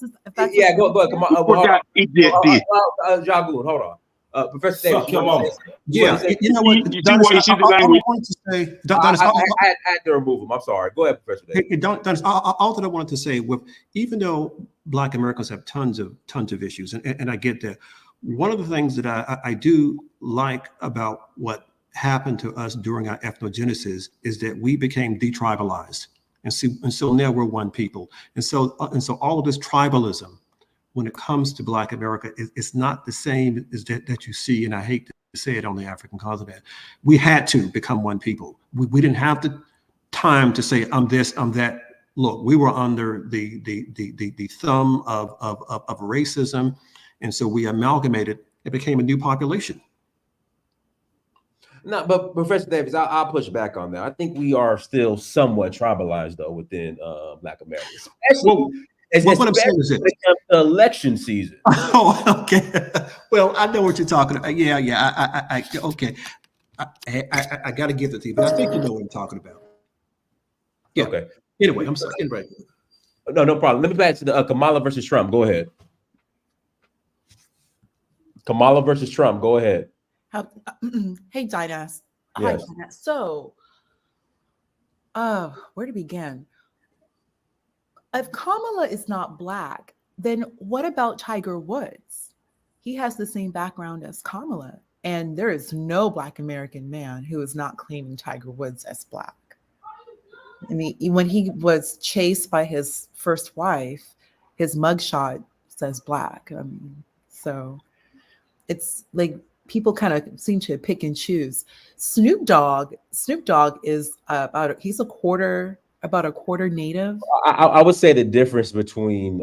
D: Yeah, go. Come on.
E: Look what that idiot did.
D: Jagoon, hold on. Professor Davis,
F: yeah, you know what?
E: I
F: wanted to say,
D: I had to remove him. I'm sorry. Go ahead, Professor Davis.
F: All that I wanted to say, even though Black Americans have tons of issues, and I get that, one of the things that I do like about what happened to us during our ethnogenesis is that we became detribalized, and so now we're one people, and so all of this tribalism, when it comes to Black America, it's not the same as that you see, and I hate to say it, on the African continent. We had to become one people. We didn't have the time to say, I'm this, I'm that. Look, we were under the thumb of racism, and so we amalgamated. It became a new population.
D: No, but Professor Davis, I'll push back on that. I think we are still somewhat tribalized, though, within Black America, especially
F: what I'm saying is
D: when it comes to election season.
F: Oh, okay. Well, I know what you're talking about. Yeah. Okay. I got to give it to you, but I think you know what I'm talking about. Yeah.
D: Okay.
F: Anyway, I'm sorry. Anyway.
D: No problem. Let me back to the Kamala versus Trump. Go ahead. Kamala versus Trump. Go ahead.
O: Hey, Dinah.
D: Yes.
O: Hi, Dinah. So, where to begin? If Kamala is not Black, then what about Tiger Woods? He has the same background as Kamala, and there is no Black American man who is not claiming Tiger Woods as Black. I mean, when he was chased by his first wife, his mugshot says Black. I mean, so it's like people kind of seem to pick and choose. Snoop Dogg is he's about a quarter Native.
D: I would say the difference between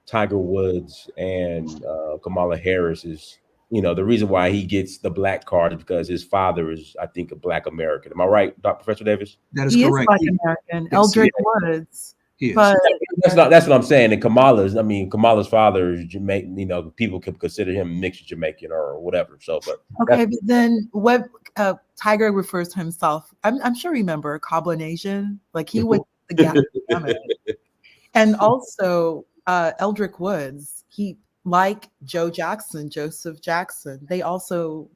D: Tiger Woods and Kamala Harris is, the reason why he gets the Black card is because his father is, I think, a Black American. Am I right, Dr. Professor Davis?
F: That is correct.
O: He is Black American, Eldridge Woods.
F: But
D: that's what I'm saying. And Kamala's father is Jamaican. People could consider him mixed Jamaican or whatever. So, but
O: okay, but then what Tiger refers to himself, I'm sure you remember Cablinasian, like he went the gamut. And also Eldrick Woods, he like Joseph Jackson, they also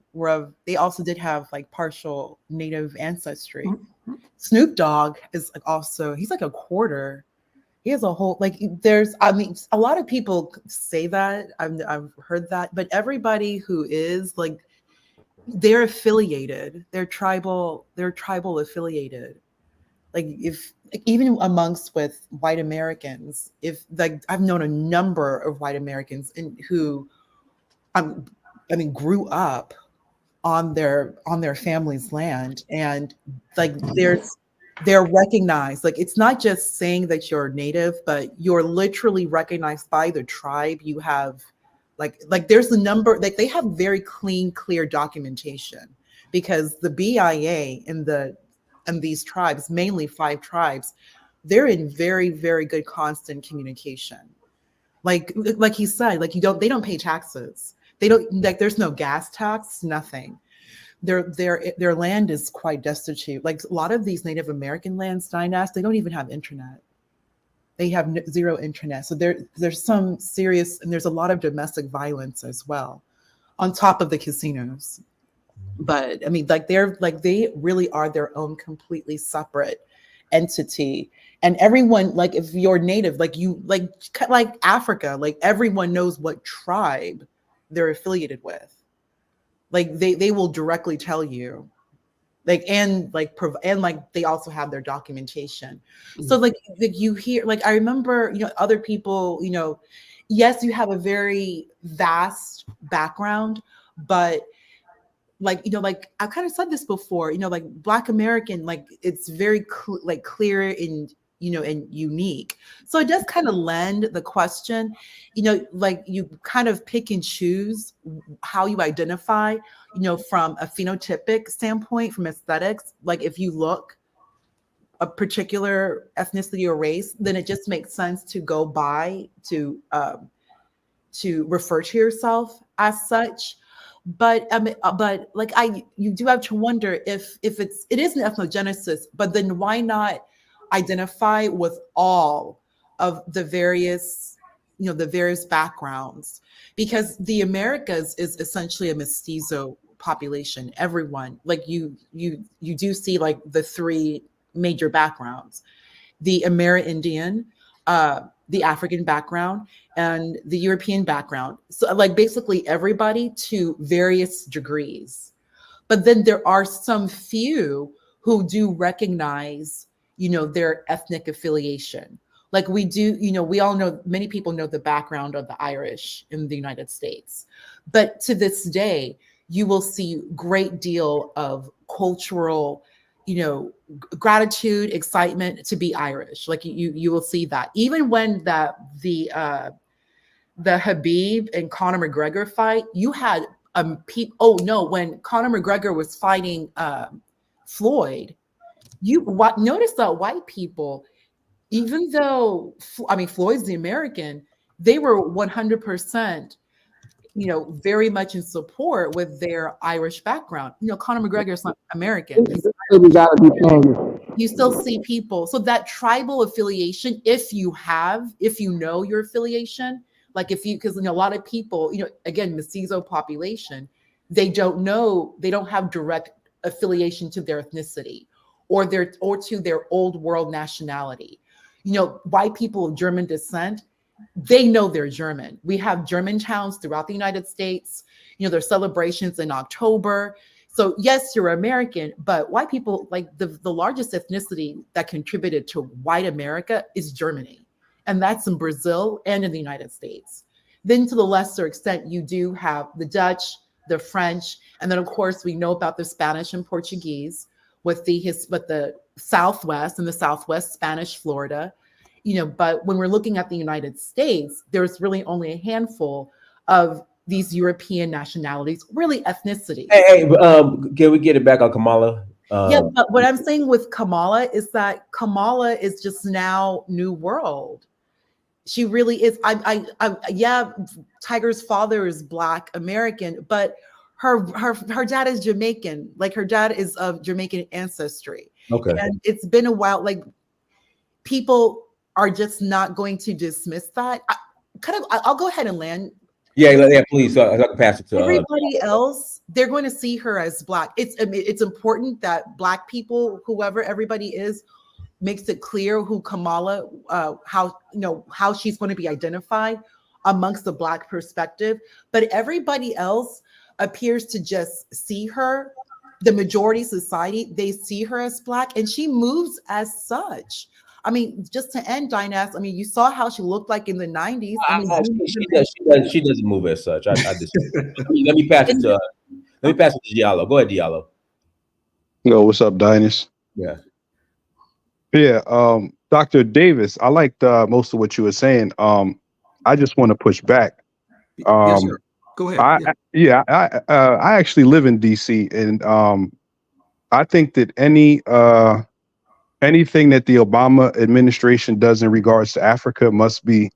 O: did have like partial native ancestry. Snoop Dogg is like also, he's like a quarter. He has a whole like there's I mean a lot of people say that I've heard that, but everybody who is like they're affiliated, they're tribal affiliated. Like if like, even amongst with white Americans, if like I've known a number of white Americans who I mean grew up on their family's land, and like they're recognized. Like it's not just saying that you're native, but you're literally recognized by the tribe. You have like there's a number, like they have very clear documentation, because the BIA and these tribes, mainly 5 tribes, they're in very good constant communication. Like he said, like they don't pay taxes. They don't, like there's no gas tax, nothing. Their land is quite destitute. Like a lot of these Native American lands, Dynas, they don't even have internet. They have zero internet. So there's some serious, and there's a lot of domestic violence as well, on top of the casinos. But I mean, they really are their own completely separate entity. And everyone, like if you're native, like Africa, like everyone knows what tribe they're affiliated with. Like they will directly tell you, like and like they also have their documentation. So like you hear, like I remember, other people, yes, you have a very vast background, but like like I kind of said this before, like Black American, like it's very clear and and unique. So it does kind of lend the question, like you kind of pick and choose how you identify, from a phenotypic standpoint, from aesthetics. Like if you look a particular ethnicity or race, then it just makes sense to go by to refer to yourself as such. But like you do have to wonder if it is an ethnogenesis, but then why not identify with all of the various backgrounds? Because the Americas is essentially a mestizo population. Everyone, like you do see like the 3 major backgrounds: the Amerindian, the African background, and the European background. So like basically everybody to various degrees. But then there are some few who do recognize, their ethnic affiliation. Like we do, we all know, many people know the background of the Irish in the United States. But to this day, you will see great deal of cultural, gratitude, excitement to be Irish. Like you will see that even when the Habib and Conor McGregor fight, you had when Conor McGregor was fighting Floyd, notice that white people, even though Floyd's the American, they were 100%, very much in support with their Irish background. Conor McGregor's not American. You still see people. So that tribal affiliation, if you know your affiliation, like because a lot of people, again, mestizo population, they don't have direct affiliation to their ethnicity or to their old world nationality. White people of German descent, they know they're German. We have German towns throughout the United States. There's celebrations in October. So yes, you're American, but white people, like the largest ethnicity that contributed to white America is Germany. And that's in Brazil and in the United States. Then to the lesser extent, you do have the Dutch, the French, and then of course we know about the Spanish and Portuguese with the Southwest and the Southwest Spanish Florida. But when we're looking at the United States, there's really only a handful of these European nationalities, really ethnicity.
D: Hey, can we get it back on Kamala?
O: Yeah, but what I'm saying with Kamala is that Kamala is just now new world. She really is. Yeah, Tiger's father is Black American, but her dad is Jamaican. Like her dad is of Jamaican ancestry.
D: Okay.
O: And it's been a while. Like people are just not going to dismiss that. I'll go ahead and land.
D: Yeah, please. So I can pass it to
O: Everybody else, they're going to see her as Black. It's important that Black people, whoever everybody is, makes it clear who Kamala, how she's going to be identified amongst the Black perspective. But everybody else appears to just see her. The majority society, they see her as Black, and she moves as such. I mean, just to end, Dynas, I mean, you saw how she looked like in the 90s. I mean,
D: she doesn't move as such. I just let me pass it to Diallo. Go ahead, Diallo.
Q: Yo, what's up, Dynas?
D: Yeah.
Q: Yeah, Dr. Davis, I liked most of what you were saying. I just want to push back.
F: Yes, sir. Go ahead.
Q: I actually live in DC, and I think that anything that the Obama administration does in regards to Africa must be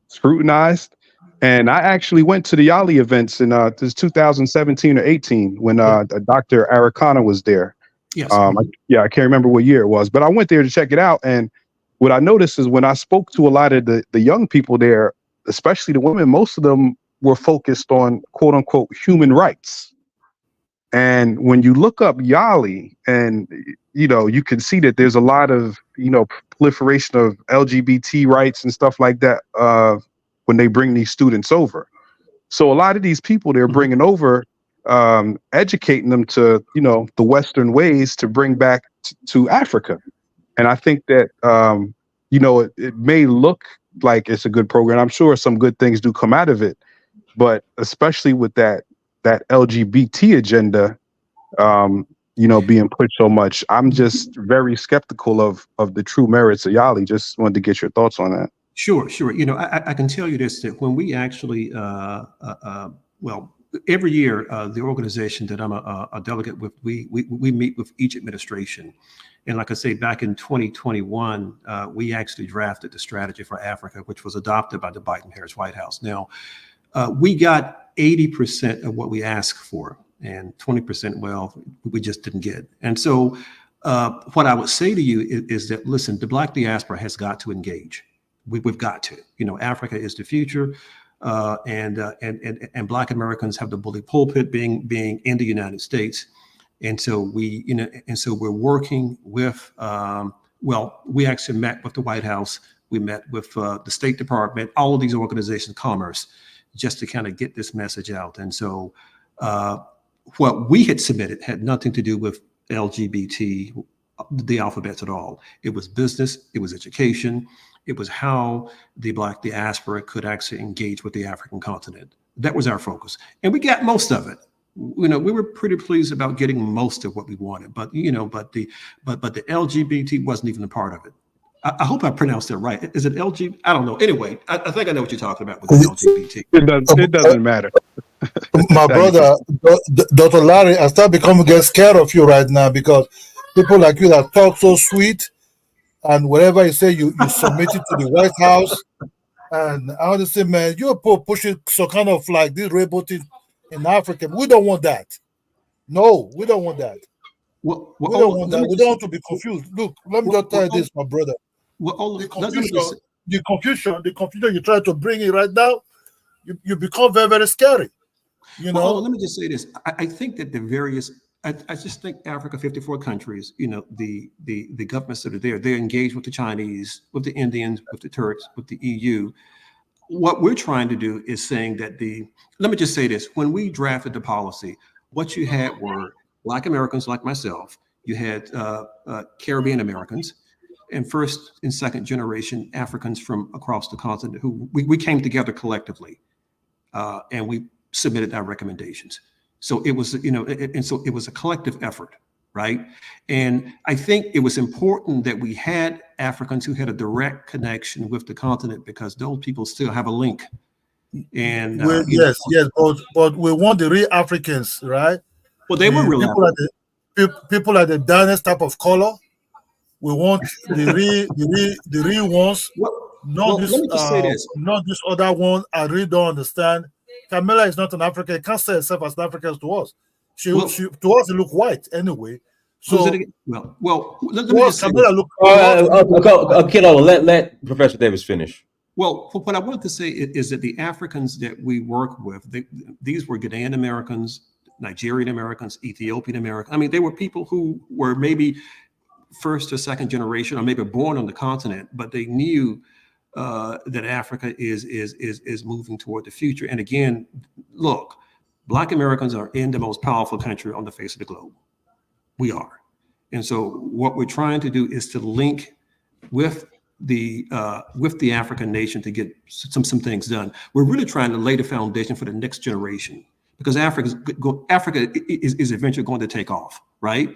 Q: scrutinized. And I actually went to the Yali events in this 2017 or 18 when Dr. Arikana was there.
F: Yes.
Q: I can't remember what year it was, but I went there to check it out. And what I noticed is when I spoke to a lot of the young people there, especially the women, most of them were focused on quote unquote human rights. And when you look up Yali, and you can see that there's a lot of proliferation of LGBT rights and stuff like that when they bring these students over. So a lot of these people they're bringing over, educating them to the Western ways to bring back to Africa. And I think that it may look like it's a good program. I'm sure some good things do come out of it, but especially with that LGBT agenda, being pushed so much, I'm just very skeptical of the true merits of Yali. Just wanted to get your thoughts on that.
F: Sure. I can tell you this, that when we actually, every year, the organization that I'm a delegate with, we meet with each administration. And like I say, back in 2021, we actually drafted the strategy for Africa, which was adopted by the Biden-Harris White House. Now, we got 80% of what we asked for, and 20%, well, we just didn't get. And so what I would say to you is that, listen, the Black diaspora has got to engage. We've got to. Africa is the future, and Black Americans have the bully pulpit being in the United States. And so we're working with, we actually met with the White House. We met with the State Department, all of these organizations, commerce, just to kind of get this message out. And so what we had submitted had nothing to do with LGBT, the alphabets at all. It was business, it was education, it was how the Black diaspora could actually engage with the African continent. That was our focus. And we got most of it. We were pretty pleased about getting most of what we wanted, but the LGBT wasn't even a part of it. I hope I pronounced that right. Is it LG? I don't know. Anyway, I think I know what you're talking about with the LGBT.
Q: It doesn't matter.
K: My brother, Dr. Larry, I start get scared of you right now because people like you that talk so sweet, and whatever you say, you submit it to the White House. And I want to say, man, you're pushing so kind of like this rainbow thing in Africa. We don't want that. No, we don't want that. We don't want that. We don't want to be confused. Look, let me just tell you this, my brother. The confusion you try to bring in right now, you become very, very scary.
F: Let me just say this. I think that the various, I just think Africa, 54 countries, the governments that are there, they're engaged with the Chinese, with the Indians, with the Turks, with the EU. What we're trying to do is saying that let me just say this. When we drafted the policy, what you had were Black Americans like myself. You had Caribbean Americans and first and second generation Africans from across the continent who we came together collectively and we submitted our recommendations. So it was, so it was a collective effort, right? And I think it was important that we had Africans who had a direct connection with the continent because those people still have a link. And
K: yes, but we want the real Africans, right?
F: Well, they were real
K: people like the darkest type of color. We want the real ones. Not this other one. I really don't understand. Kamala is not an African. Can't say herself as an African to us. To us, she look white anyway. So
F: Let me
K: what's
F: just say
K: Kamala
F: this.
K: look?
D: Kilo, let Professor Davis finish.
F: Well, what I wanted to say is that the Africans that we work with, these were Ghanaian Americans, Nigerian Americans, Ethiopian Americans. I mean, they were people who were maybe first or second generation, or maybe born on the continent, but they knew that Africa is moving toward the future. And again, look, Black Americans are in the most powerful country on the face of the globe. We are. And so what we're trying to do is to link with the African nation to get some things done. We're really trying to lay the foundation for the next generation, because Africa is eventually going to take off, right?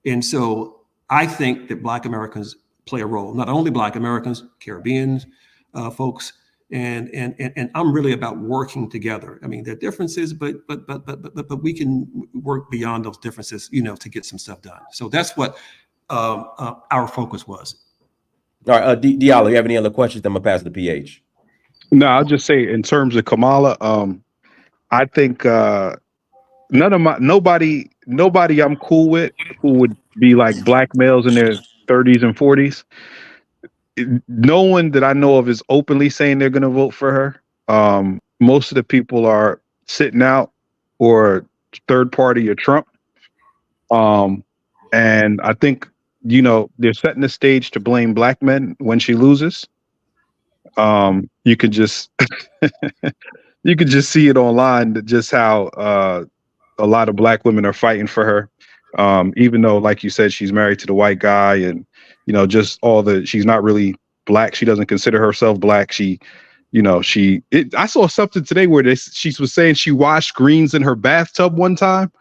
F: And so I think that Black Americans play a role, not only Black Americans, Caribbean folks, and I'm really about working together. I mean, there are differences, but we can work beyond those differences, to get some stuff done. So that's what our focus was.
D: All right, Diallo, you have any other questions? I'm gonna pass it to PH.
Q: No, I'll just say in terms of Kamala, I think nobody I'm cool with who would be like Black males in their 30s and 40s. No one that I know of is openly saying they're going to vote for her. Most of the people are sitting out or third party or Trump. And I think, they're setting the stage to blame Black men when she loses. You could just you could just see it online, just how a lot of Black women are fighting for her. Even though, like you said, she's married to the white guy, and just she's not really Black. She doesn't consider herself Black. I saw something today where she was saying she washed greens in her bathtub one time.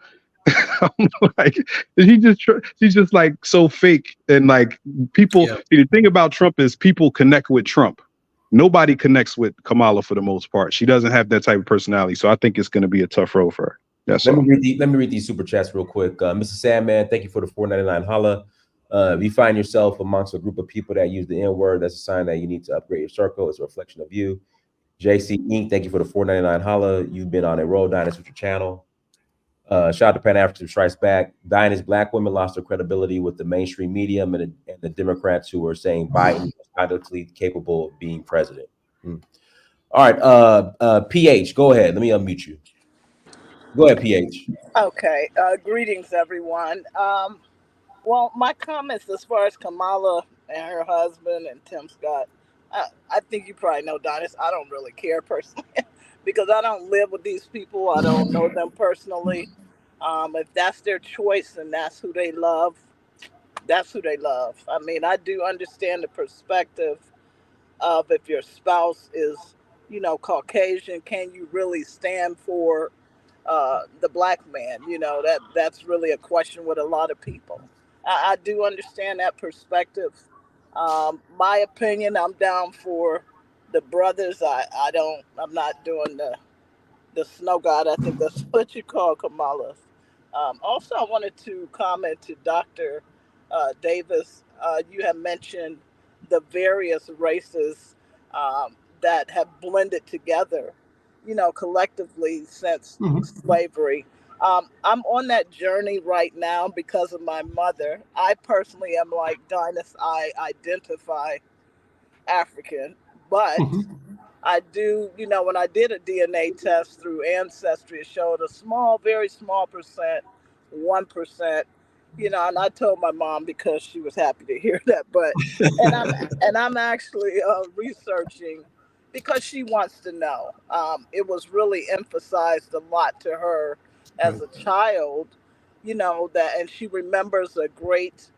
Q: I'm like, she's just like so fake. And like people, the thing about Trump is people connect with Trump. Nobody connects with Kamala for the most part. She doesn't have that type of personality. So I think it's going to be a tough road for her. That's
D: Let
Q: all.
D: me read these super chats real quick. Mr. Sandman, thank you for the $4.99 holla. If you find yourself amongst a group of people that use the N word, that's a sign that you need to upgrade your circle. It's a reflection of you. JC Inc., thank you for the $4.99 holla. You've been on a roll, Dinus, with your channel. Shout out to Pan African Strikes Back. Dinus, Black women lost their credibility with the mainstream media and the Democrats who are saying Biden is highly capable of being president. All right, PH, go ahead. Let me unmute you. Go ahead, PH.
R: Okay. Greetings, everyone. Well, my comments as far as Kamala and her husband and Tim Scott, I think you probably know, Donis, I don't really care personally because I don't live with these people. I don't know them personally. If that's their choice and that's who they love, that's who they love. I mean, I do understand the perspective of if your spouse is, Caucasian, can you really stand for the Black man? That's really a question with a lot of people. I do understand that perspective. My opinion, I'm down for the brothers. I'm not doing the snow god. I think that's what you call Kamala. Also, I wanted to comment to Dr. Davis. You have mentioned the various races that have blended together, collectively since slavery. I'm on that journey right now because of my mother. I personally am like Dinus. I identify African, but I do, when I did a DNA test through Ancestry, it showed a small, very small percent, 1%, and I told my mom because she was happy to hear that. But, and I'm actually researching because she wants to know. It was really emphasized a lot to her as a child, and she remembers a great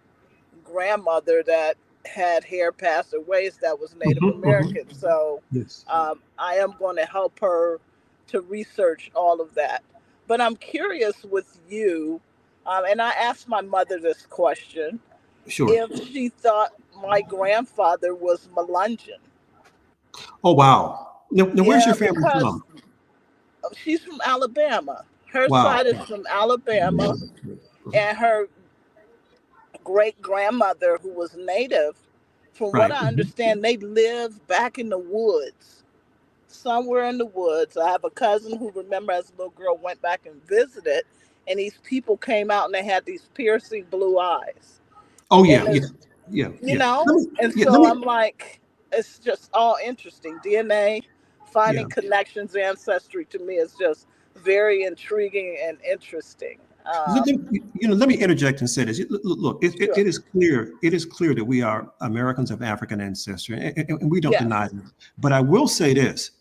R: grandmother that had hair passed away that was Native American. So
F: Yes.
R: I am going to help her to research all of that. But I'm curious with you, and I asked my mother this question, if she thought my grandfather was Melungeon.
F: Oh, wow. Now where's your family
R: because
F: from?
R: she's from Alabama. Her
F: Wow.
R: side is from Alabama, and her great grandmother, who was Native, from what I understand, they lived back in the woods, somewhere in the woods. I have a cousin who, remember, as a little girl, went back and visited, and these people came out and they had these piercing blue eyes,
F: Oh
R: and
F: yeah, yeah,
R: it's,
F: yeah,
R: you
F: yeah.
R: know, and
F: Let
R: so
F: me,
R: I'm like, it's just all interesting. DNA,
F: yeah.
R: finding connections, ancestry to me is just very intriguing and interesting.
F: Let me interject and say this. Look,
R: Sure.
F: it is clear. It is clear that we are Americans of African ancestry, and we don't deny
R: Yes.
F: it. But I will say this: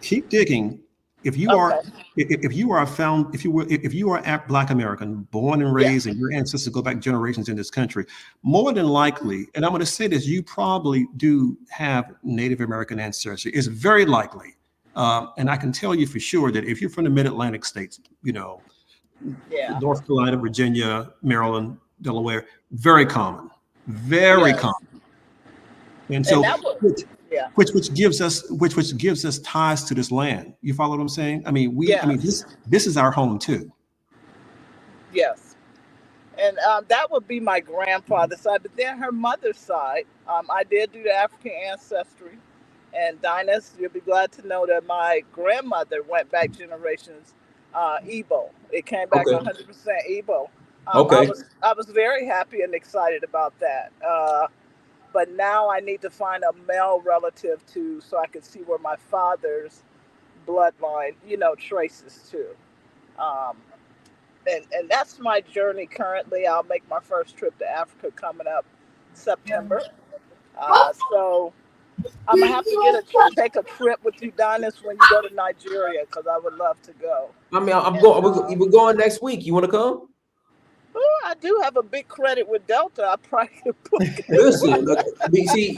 F: keep digging. If you
R: Okay.
F: are, if you are found, if you are Black American, born and
R: Yeah.
F: raised, and your ancestors go back generations in this country, more than likely, and I'm going to say this, you probably do have Native American ancestry. It's very likely, and I can tell you for sure that if you're from the Mid-Atlantic states,
R: Yeah.
F: North Carolina, Virginia, Maryland, Delaware, very common, very
R: Yes.
F: common. And
R: And
F: so,
R: that was, yeah.
F: which gives us which gives us ties to this land. You follow what I'm saying? I mean
R: Yes.
F: this is our home too.
R: Yes. And that would be my grandfather's side. But then her mother's side, I did do the African ancestry. And Dinus, you'll be glad to know that my grandmother went back generations Igbo. It came back
D: Okay.
R: 100% Igbo.
D: Okay.
R: I was very happy and excited about that. But now I need to find a male relative too, so I can see where my father's bloodline, traces to. Um, and that's my journey currently. I'll make my first trip to Africa coming up September. So I'm gonna have to take a trip with you, Donis, when you go to Nigeria, because I would love to go.
D: I mean, I'm
R: And
D: going. We're going next week. You want to come?
R: I do have a big credit with Delta. I probably could book
D: Listen, look,
R: it.
D: see,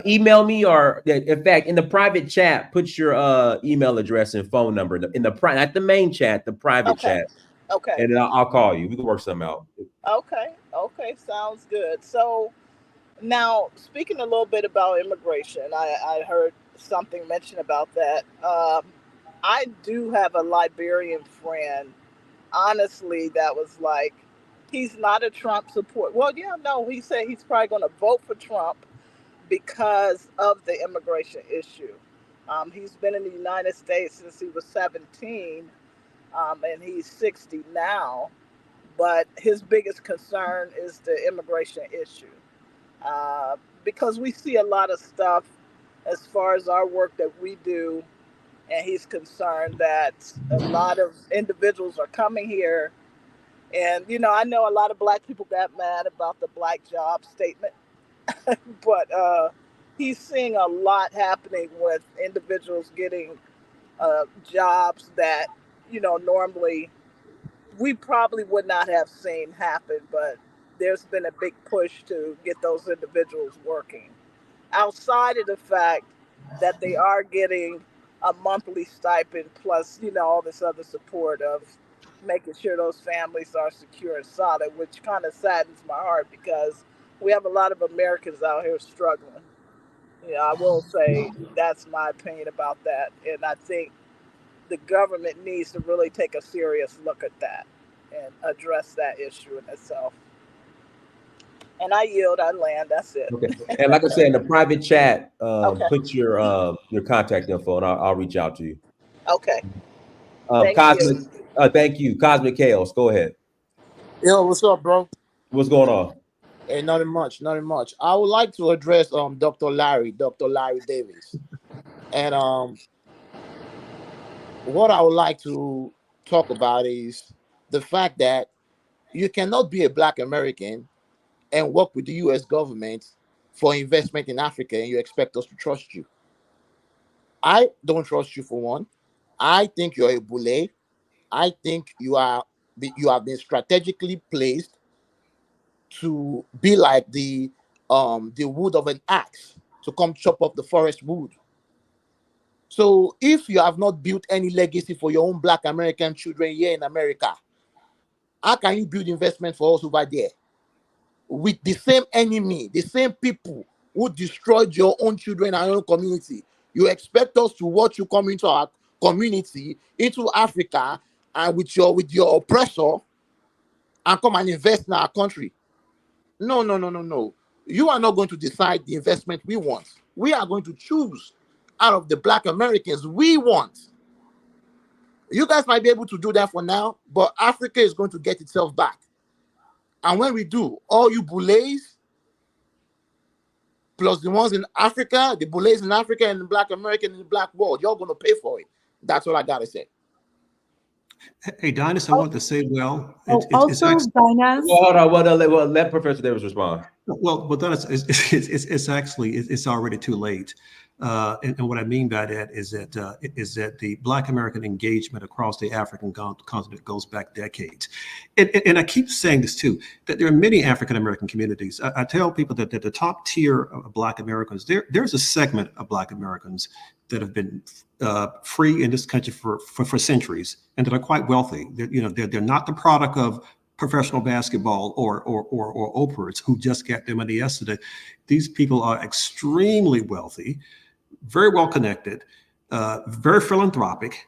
D: email me, or in fact, in the private chat, put your email address and phone number in the private, not the main chat, the private
R: Okay.
D: chat,
R: Okay.
D: and then I'll call you. We can work something out.
R: Okay. Okay. Sounds good. So now, speaking a little bit about immigration, I heard something mentioned about that. I do have a Liberian friend, honestly, that was like, he's not a Trump support. Well, yeah, no, he said he's probably going to vote for Trump because of the immigration issue. He's been in the United States since he was 17, and he's 60 now. But his biggest concern is the immigration issue, uh, because we see a lot of stuff as far as our work that we do, and he's concerned that a lot of individuals are coming here. And I know a lot of black people got mad about the black job statement, but he's seeing a lot happening with individuals getting jobs that normally we probably would not have seen happen, but there's been a big push to get those individuals working outside of the fact that they are getting a monthly stipend plus all this other support of making sure those families are secure and solid, which kind of saddens my heart because we have a lot of Americans out here struggling. I will say that's my opinion about that, and I think the government needs to really take a serious look at that and address that issue in itself. And I yield, I land. That's it.
D: Okay. And like I said, in the private chat,
R: Okay.
D: put your contact info, and I'll reach out to you.
R: Okay. Thank you.
D: Cosmic, thank you, Cosmic Chaos. Go ahead.
L: Yo, what's up, bro?
D: What's going on?
L: Hey, nothing much, nothing much. I would like to address Dr. Larry Davis. And what I would like to talk about is the fact that you cannot be a black American and work with the US government for investment in Africa and you expect us to trust you. I don't trust you for one. I think you're a bully. I think you have been strategically placed to be like the wood of an axe to come chop up the forest wood. So if you have not built any legacy for your own black American children here in America, how can you build investment for us over there with the same enemy, the same people who destroyed your own children and your own community? You expect us to watch you come into our community, into Africa, and with your oppressor, and come and invest in our country? No, no, no, no, no. You are not going to decide the investment we want. We are going to choose out of the black Americans we want. You guys might be able to do that for now, but Africa is going to get itself back. And when we do, all you boules, plus the ones in Africa, the boules in Africa and the Black American in the Black world, you're going to pay for it. That's what I got to say.
F: Hey, Dinus, I want to say, well, it's
O: Also,
F: actually,
O: Dinus.
D: Well, hold on. Well, let Professor Davis respond.
F: well, Dinus, it's actually it's already too late. And what I mean by that is that the Black American engagement across the African continent goes back decades. And I keep saying this too, that there are many African American communities. I tell people that the top tier of Black Americans, there's a segment of Black Americans that have been free in this country for centuries and that are quite wealthy. They're not the product of professional basketball or Oprahs who just got their money yesterday. These people are extremely wealthy, very well connected, very philanthropic,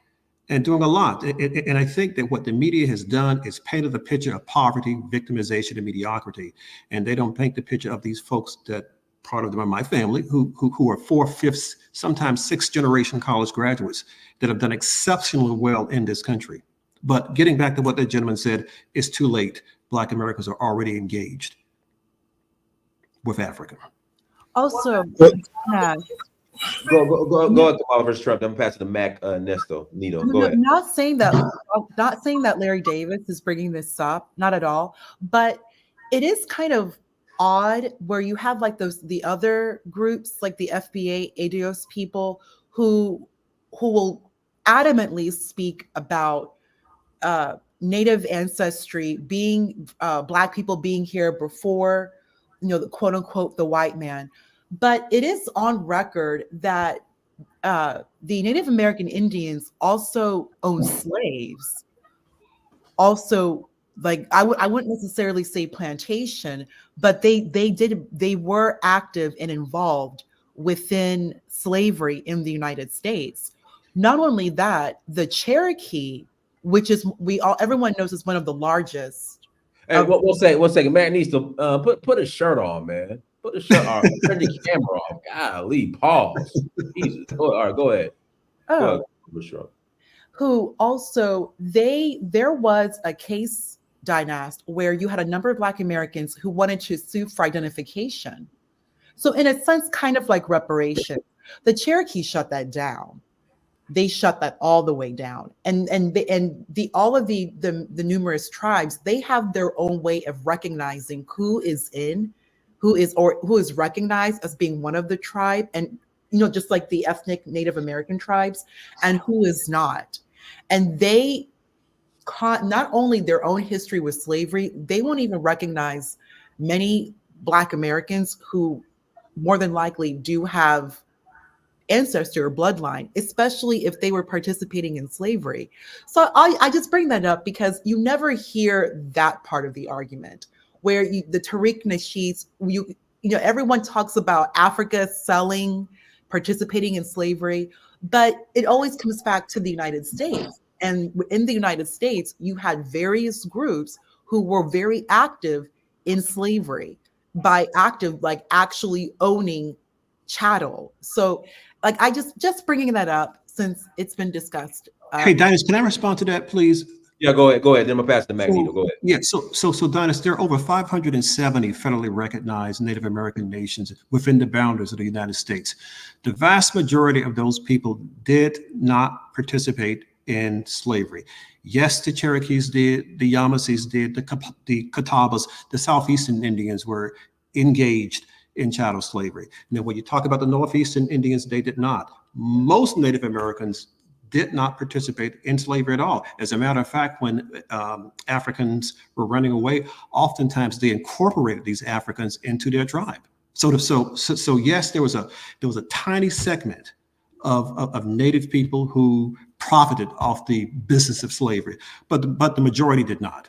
F: and doing a lot. And I think that what the media has done is painted the picture of poverty, victimization, and mediocrity. And they don't paint the picture of these folks that part of them are my family, who are fourth, fifth, sometimes sixth generation college graduates that have done exceptionally well in this country. But getting back to what that gentleman said, it's too late. Black Americans are already engaged with Africa.
O: Also,
D: Go ahead, Kamala versus Trump. I'm passing the Mac Nito. Go ahead.
O: Not saying that Larry Davis is bringing this up, not at all. But it is kind of odd where you have like the other groups like the FBA, ADOS people who will adamantly speak about Native ancestry, being Black people being here before, the quote unquote the white man. But it is on record that the Native American Indians also owned slaves. Also, like I wouldn't necessarily say plantation, but they were active and involved within slavery in the United States. Not only that, the Cherokee, which is everyone knows is one of the largest.
D: Hey, one second. Matt needs to put a shirt on, man. Put a shirt on. Turn the camera off. Golly, pause. Jesus. All right, go ahead.
O: Oh. Who also there was a case, Dynast, where you had a number of Black Americans who wanted to sue for identification. So in a sense, kind of like reparation. The Cherokee shut that down. They shut that all the way down. And all of the numerous tribes, they have their own way of recognizing who is recognized as being one of the tribe, and just like the ethnic Native American tribes, and who is not. And they not only their own history with slavery, they won't even recognize many Black Americans who more than likely do have ancestor or bloodline, especially if they were participating in slavery. So I just bring that up because you never hear that part of the argument where the Tariq Nasheeds, everyone talks about Africa selling, participating in slavery, but it always comes back to the United States. And in the United States, you had various groups who were very active in slavery, by active, like actually owning chattel. So like I just bringing that up since it's been discussed.
F: Hey, Dinus, can I respond to that, please?
D: Yeah, go ahead. Then I'm gonna pass the Magneto. Go ahead.
F: Yeah, so Dinus, there are over 570 federally recognized Native American nations within the boundaries of the United States. The vast majority of those people did not participate in slavery. Yes, the Cherokees did, the Yamasees did, the Catawbas, the Southeastern Indians were engaged in chattel slavery. Now, when you talk about the Northeastern Indians, they did not. Most Native Americans did not participate in slavery at all. As a matter of fact, when Africans were running away, oftentimes they incorporated these Africans into their tribe. So yes, there was a tiny segment of Native people who profited off the business of slavery, but the majority did not.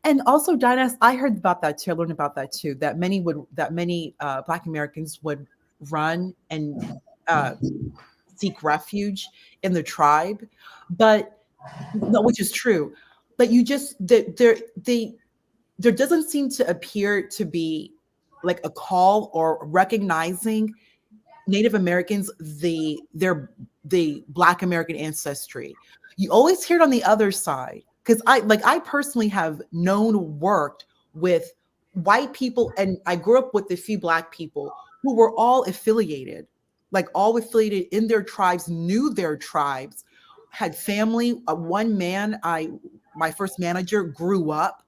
O: And also, Dinah, I heard about that too. I learned about that too. That many Black Americans would run and seek refuge in the tribe, but no, which is true. But there doesn't seem to appear to be like a call or recognizing Native Americans, their the Black American ancestry. You always hear it on the other side. Because I personally have worked with white people, and I grew up with a few Black people who were all affiliated, like all affiliated in their tribes, knew their tribes, had family. One man, my first manager, grew up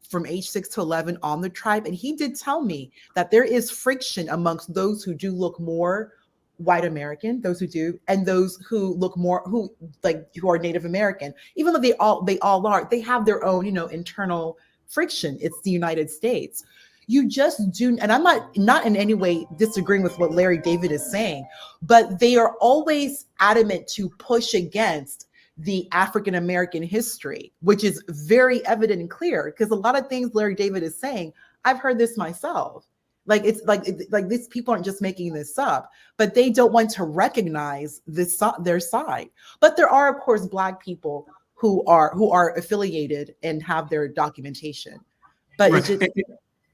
O: from age 6 to 11 on the tribe. And he did tell me that there is friction amongst those who do look more white American, those who do, and those who look more who are Native American. Even though they all are, they have their own, internal friction. It's the United States. You just do, and I'm not in any way disagreeing with what Larry David is saying, but they are always adamant to push against the African American history, which is very evident and clear, because a lot of things Larry David is saying, I've heard this myself. Like it's like these people aren't just making this up, but they don't want to recognize their side. But there are, of course, Black people who are affiliated and have their documentation. But
F: Right.
O: it's just,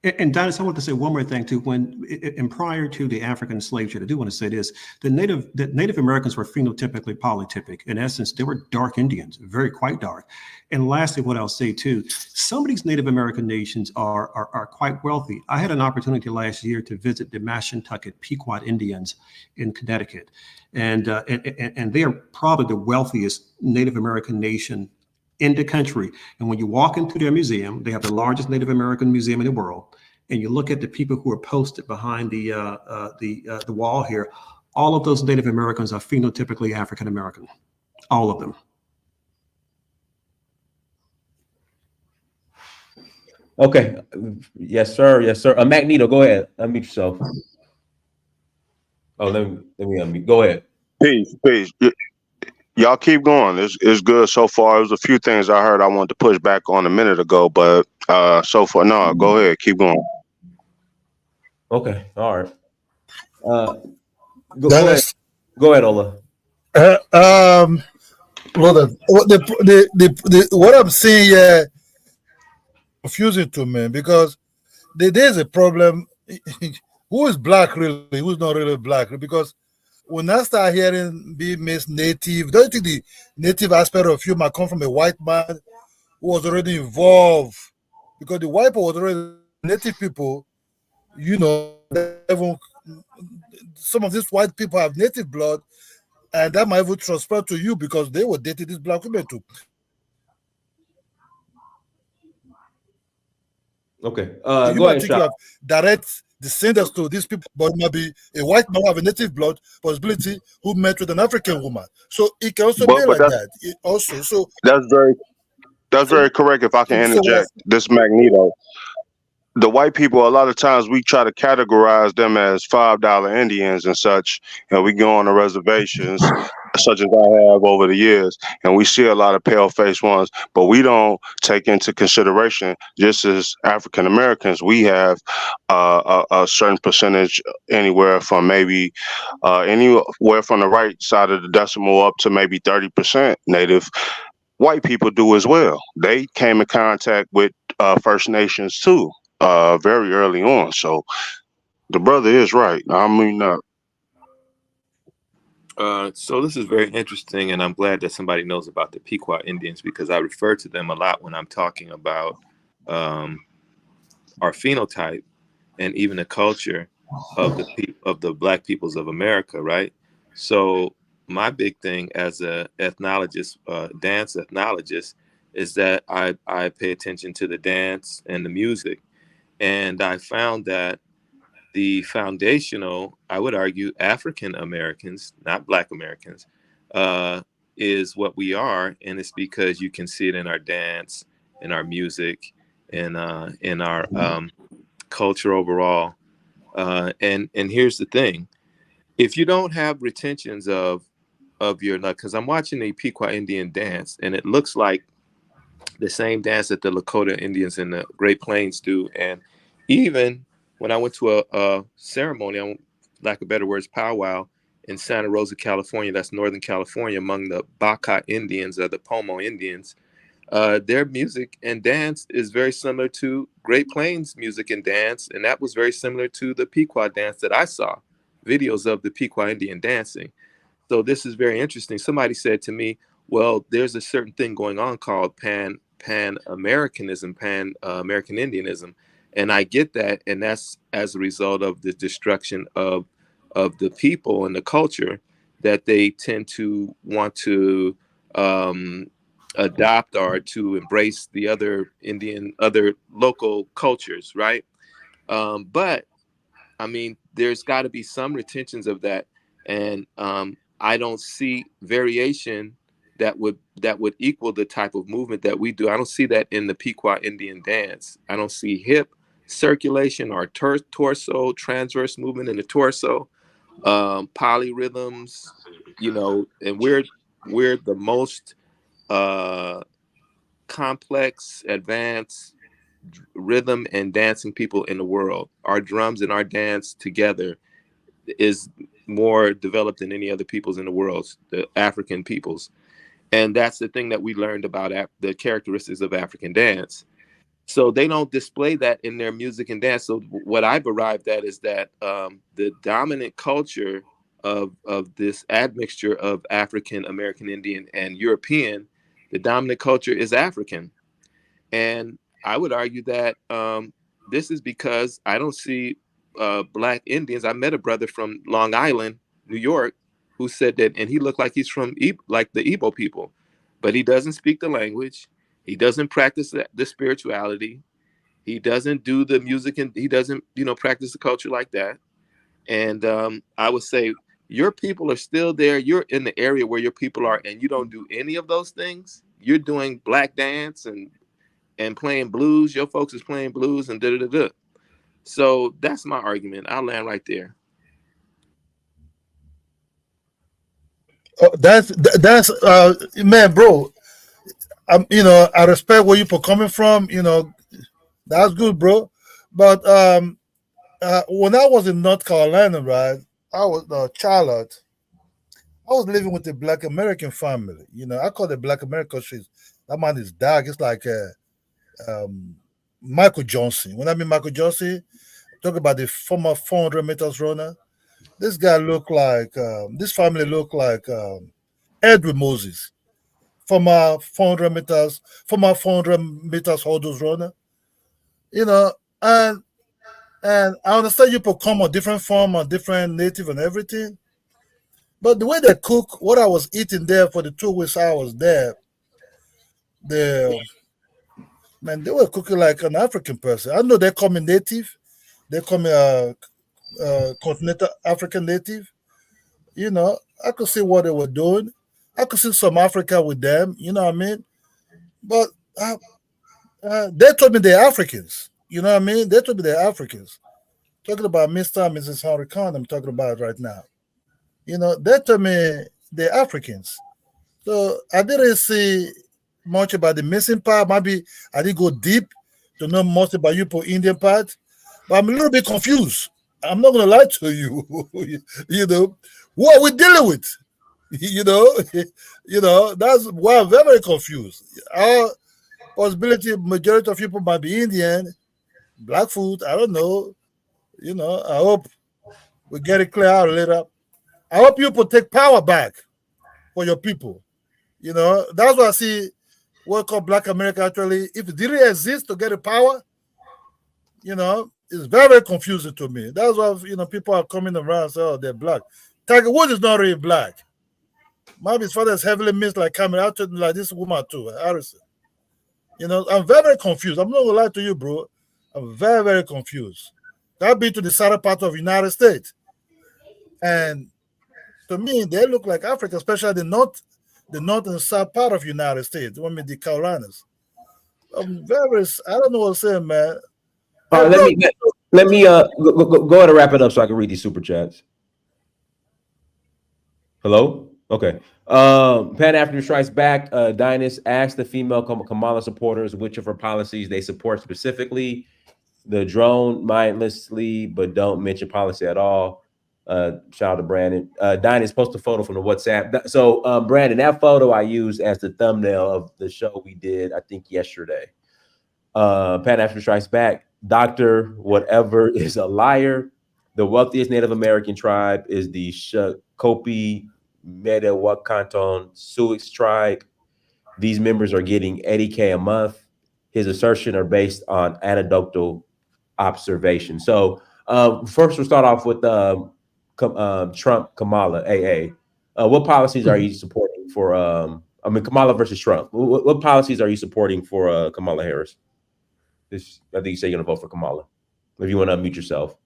F: And Dennis, I want to say one more thing too. And prior to the African slave trade, I do want to say this: the Native Americans were phenotypically polytypic. In essence, they were dark Indians, quite dark. And lastly, what I'll say too, some of these Native American nations are quite wealthy. I had an opportunity last year to visit the Mashantucket Pequot Indians in Connecticut, and they are probably the wealthiest Native American nation in the country. And when you walk into their museum, they have the largest Native American museum in the world. And you look at the people who are posted behind the wall here. All of those Native Americans are phenotypically African American, all of them.
D: Okay. Yes, sir. Yes, sir. Magneto, go ahead. Unmute yourself. Oh, let me unmute. Go ahead.
S: Peace. Y'all keep going. It's good so far. There's a few things I heard I wanted to push back on a minute ago, but so far, no, go ahead. Keep going.
D: Okay. All right. Go ahead. Go ahead, Ola.
K: Brother, what I'm seeing here confusing to me, because there's a problem. Who is Black really? Who's not really Black? Because when I start hearing being Miss Native, don't you think the Native aspect of you might come from a white man who was already involved? Because the white people was already Native people, even some of these white people have Native blood, and that might even transfer to you because they were dating these Black women too.
D: Okay.
K: You
D: go
K: might
D: ahead,
K: think you
D: Shop.
K: have direct descendants to these people, but it might be a white man who have a Native blood possibility who met with an African woman. So it can also be
S: But
K: like that.
S: that's very correct. If I can interject, this Magneto. The white people, a lot of times we try to categorize them as $5 Indians and such, and we go on the reservations, such as I have over the years, and we see a lot of pale-faced ones, but we don't take into consideration, just as African Americans, we have a certain percentage, anywhere from maybe anywhere from the right side of the decimal up to maybe 30% Native. White people do as well. They came in contact with First Nations too, very early on. So the brother is right. I mean,
T: So this is very interesting, and I'm glad that somebody knows about the Pequot Indians, because I refer to them a lot when I'm talking about our phenotype and even the culture of the Black peoples of America, right? So my big thing as a ethnologist, dance ethnologist, is that I pay attention to the dance and the music, and I found that the foundational, I would argue, African Americans, not Black Americans, is what we are, and it's because you can see it in our dance, in our music, in our culture overall. And here's the thing: if you don't have retentions of your, because I'm watching the Pequot Indian dance, and it looks like the same dance that the Lakota Indians in the Great Plains do. And even when I went to a ceremony, lack of better words, powwow in Santa Rosa, California, that's Northern California, among the Baca Indians or the Pomo Indians, their music and dance is very similar to Great Plains music and dance. And that was very similar to the Pequot dance that I saw, videos of the Pequot Indian dancing. So this is very interesting. Somebody said to me, well, there's a certain thing going on called Pan-Americanism, Pan-American Indianism. And I get that. And that's as a result of the destruction of the people and the culture, that they tend to want to adopt or to embrace the other local cultures, right? But I mean, there's got to be some retentions of that, and I don't see variation that would equal the type of movement that we do. I don't see that in the Pequot Indian dance. I don't see hip circulation or torso transverse movement in the torso, polyrhythms, and we're the most complex, advanced rhythm and dancing people in the world. Our drums and our dance together is more developed than any other peoples in the world, the African peoples. And that's the thing that we learned about the characteristics of African dance. So they don't display that in their music and dance. So what I've arrived at is that the dominant culture of this admixture of African American Indian and European, the dominant culture is African. And I would argue that this is because I don't see Black Indians. I met a brother from Long Island, New York, who said that, and he looked like he's from like the Igbo people, but he doesn't speak the language. He doesn't practice the spirituality. He doesn't do the music, and he doesn't, practice the culture like that. And I would say your people are still there. You're in the area where your people are, and you don't do any of those things. You're doing Black dance and playing blues. Your folks is playing blues and da-da-da-da. So that's my argument. I'll land right there.
K: Oh, that's man, bro. I respect where you're coming from. That's good, bro. But when I was in North Carolina, right, I was Charlotte. I was living with a Black American family. I call it Black American street. That man is dark. It's like Michael Johnson. When I mean Michael Johnson, talk about the former 400 meters runner. This guy looked like this family looked like Edwin Moses, former 400 meters hurdles runner. You know, and I understand you put come on different form, on different native and everything. But the way they cook, what I was eating there for the 2 weeks I was there, the man, they were cooking like an African person. I know they call me native, they call me continental African native. I could see what they were doing. I could see some Africa with them. You know what I mean? But they told me they're Africans. You know what I mean? They told me they're Africans. Talking about Mr. and Mrs. Henry Khan, I'm talking about right now. They told me they're Africans. So I didn't see much about the missing part. Maybe I didn't go deep to know much about you for Indian part. But I'm a little bit confused. I'm not gonna lie to you. Who are we dealing with? That's why I'm very, very confused. Our possibility majority of people might be Indian, Blackfoot, I don't know. I hope we get it clear out later. I hope people take power back for your people. That's why I see what called Black America actually, if it didn't exist to get the power, it's very, very confusing to me. That's why people are coming around and say, oh, they're black. Tiger Woods is not really black. Maybe his father is heavily mixed like Kamala. I told him like this woman too, Harrison. I'm very, very confused. I'm not gonna lie to you, bro. I'm very, very confused. I've been to the southern part of the United States. And to me, they look like Africa, especially the north and south part of the United States. I mean the Carolinas. I'm very, I don't know what to say, man.
D: All right, let me go ahead and wrap it up so I can read these super chats. Hello? Okay. Pan African Strikes Back. Dynas asked the female Kamala supporters which of her policies they support specifically. The drone mindlessly, but don't mention policy at all. Shout out to Brandon. Dynas posted a photo from the WhatsApp. So, Brandon, that photo I used as the thumbnail of the show we did, I think, yesterday. Pan African Strikes Back. Dr. Whatever is a liar. The wealthiest Native American tribe is the Shakopee Metawakanton Sioux tribe. These members are getting 80K a month. His assertion are based on anecdotal observation. So first we'll start off with Trump, Kamala, AA. What policies are you supporting for, Kamala versus Trump? What policies are you supporting for Kamala Harris? I think you say you're going to vote for Kamala. If you want to unmute yourself.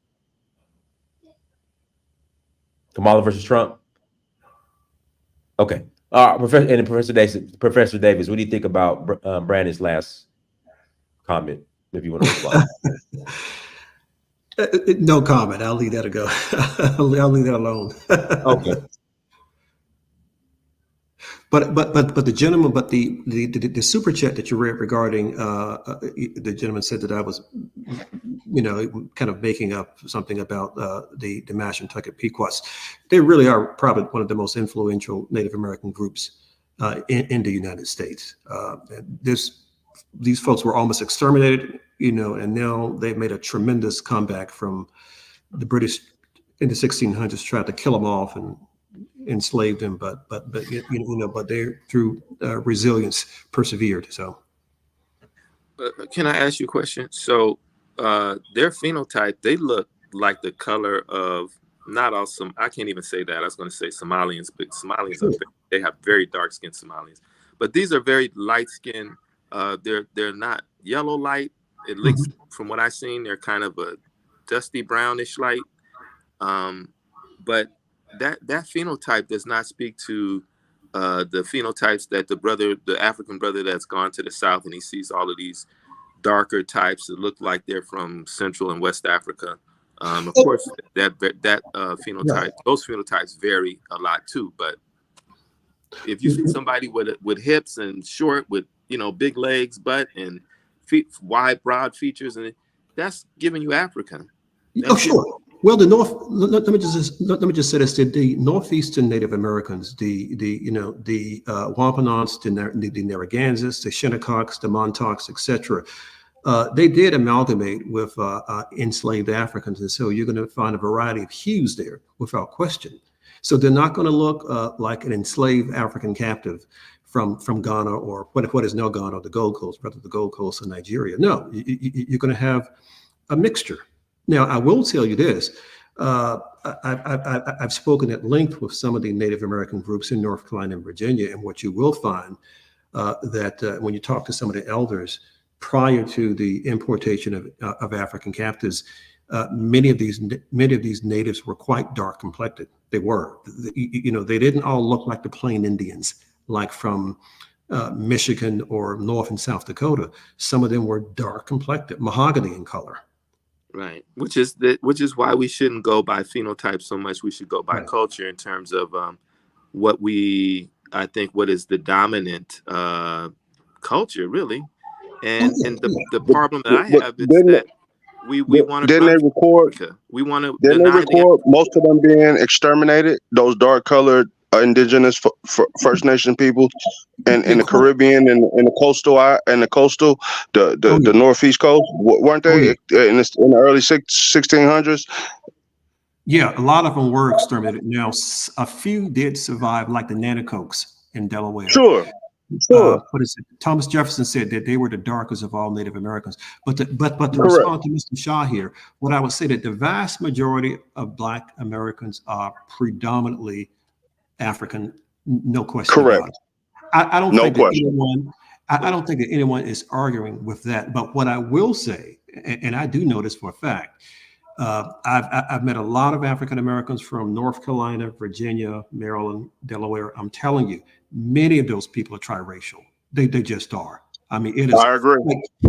D: Kamala versus Trump? Okay. Professor Davis, what do you think about Brandon's last comment, if you want to respond?
F: No comment. I'll leave that to go. I'll leave that alone.
D: Okay.
F: But the gentleman, the super chat that you read regarding the gentleman said that I was, kind of making up something about the Mashantucket Pequots. They really are probably one of the most influential Native American groups in the United States. These folks were almost exterminated, and now they've made a tremendous comeback from the British in the 1600s, tried to kill them off and enslaved them, but they through resilience persevered. So,
T: can I ask you a question? So, their phenotype, they look like the color of not all some. I can't even say that. I was going to say Somalians, but Somalians they have very dark skinned Somalians, but these are very light skinned. They're not yellow light. At least from what I've seen, they're kind of a dusty brownish light. But that phenotype does not speak to the phenotypes that the African brother that's gone to the South and he sees all of these darker types that look like they're from Central and West Africa. Of course, that phenotype, those phenotypes vary a lot too. But if you see somebody with hips and short, with big legs, butt, and feet, wide, broad features, and that's giving you African.
F: Sure. Well, the North. Let me just say this: the northeastern Native Americans, the Wampanoags, the Narragansetts, the Shinnecocks, the Montaukes, etc. They did amalgamate with enslaved Africans, and so you're going to find a variety of hues there, without question. So they're not going to look like an enslaved African captive from Ghana or what is now Ghana, or the Gold Coast, rather the Gold Coast of Nigeria. No, you're going to have a mixture. Now, I will tell you this. I've spoken at length with some of the Native American groups in North Carolina and Virginia, and what you will find that when you talk to some of the elders prior to the importation of African captives, many of these natives were quite dark complected. They were, they didn't all look like the Plain Indians, like from Michigan or North and South Dakota. Some of them were dark complected, mahogany in color.
T: Right, which is why we shouldn't go by phenotype so much. We should go by culture in terms of what is the dominant culture, really. And the problem that I have is that we want to
S: didn't they record
T: Africa. We want to
S: didn't they record most of them being exterminated, those dark colored indigenous First Nation people in the Caribbean and in the northeast coast, weren't they in the early 1600s?
F: Yeah, a lot of them were exterminated. Now, a few did survive, like the Nanticokes in Delaware.
S: Sure.
F: Thomas Jefferson said that they were the darkest of all Native Americans. But to respond to Mr. Shaw here, what I would say that the vast majority of Black Americans are predominantly African, no question about it. I don't think that anyone is arguing with that. But what I will say, and I do know this for a fact, I've met a lot of African Americans from North Carolina, Virginia, Maryland, Delaware. I'm telling you, many of those people are triracial. They just are. I mean,
S: I agree.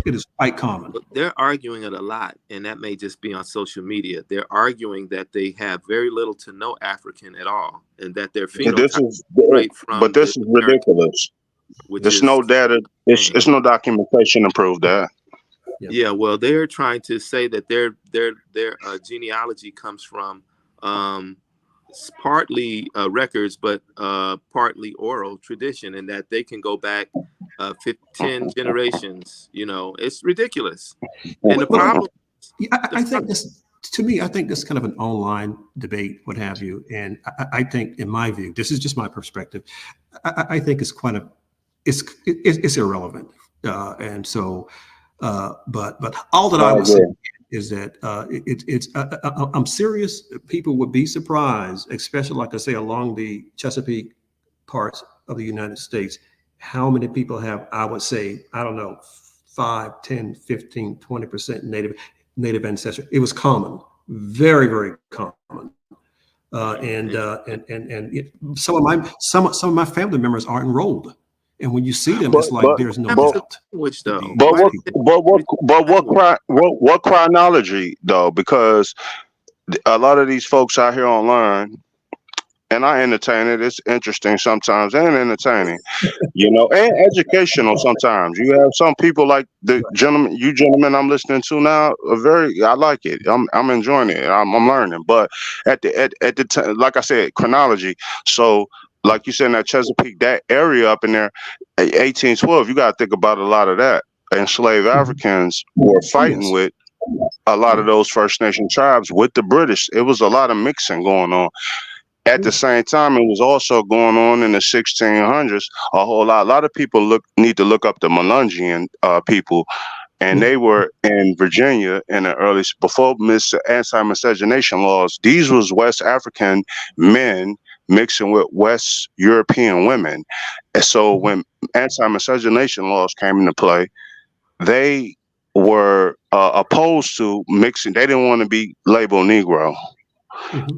F: It is quite common.
T: But they're arguing it a lot, and that may just be on social media. They're arguing that they have very little to no African at all, and that their phenotype is right from.
S: But this is ridiculous. There's no data. It's no documentation to prove that.
T: Yeah, well, they're trying to say that their genealogy comes from partly records, but partly oral tradition, and that they can go back 10 generations. It's ridiculous. And the problem,
F: I think this. to me, I think this is kind of an online debate, what have you. And I think, in my view, this is just my perspective. I think it's it's irrelevant. And so, but all that I would say is that I'm serious. People would be surprised, especially, like I say, along the Chesapeake parts of the United States, how many people have, I would say, I don't know, 5, 10, 15, 20% native ancestry. It was common, very, very common. Some of my family members are enrolled, and when you see them, it's like there's no doubt.
S: What chronology though? Because a lot of these folks out here online, and I entertain it. It's interesting sometimes and entertaining, and educational sometimes. You have some people like the gentlemen I'm listening to now. I like it. I'm enjoying it. I'm learning. But at the time, like I said, chronology. So, like you said, in that Chesapeake, that area up in there, 1812. You got to think about a lot of that. Enslaved Africans were fighting with a lot of those First Nation tribes with the British. It was a lot of mixing going on. At the same time, it was also going on in the 1600s. A whole lot. A lot of people need to look up the Melungeon people, and they were in Virginia in the early before anti-miscegenation laws. These was West African men mixing with West European women, and so when anti-miscegenation laws came into play, they were opposed to mixing. They didn't want to be labeled Negro,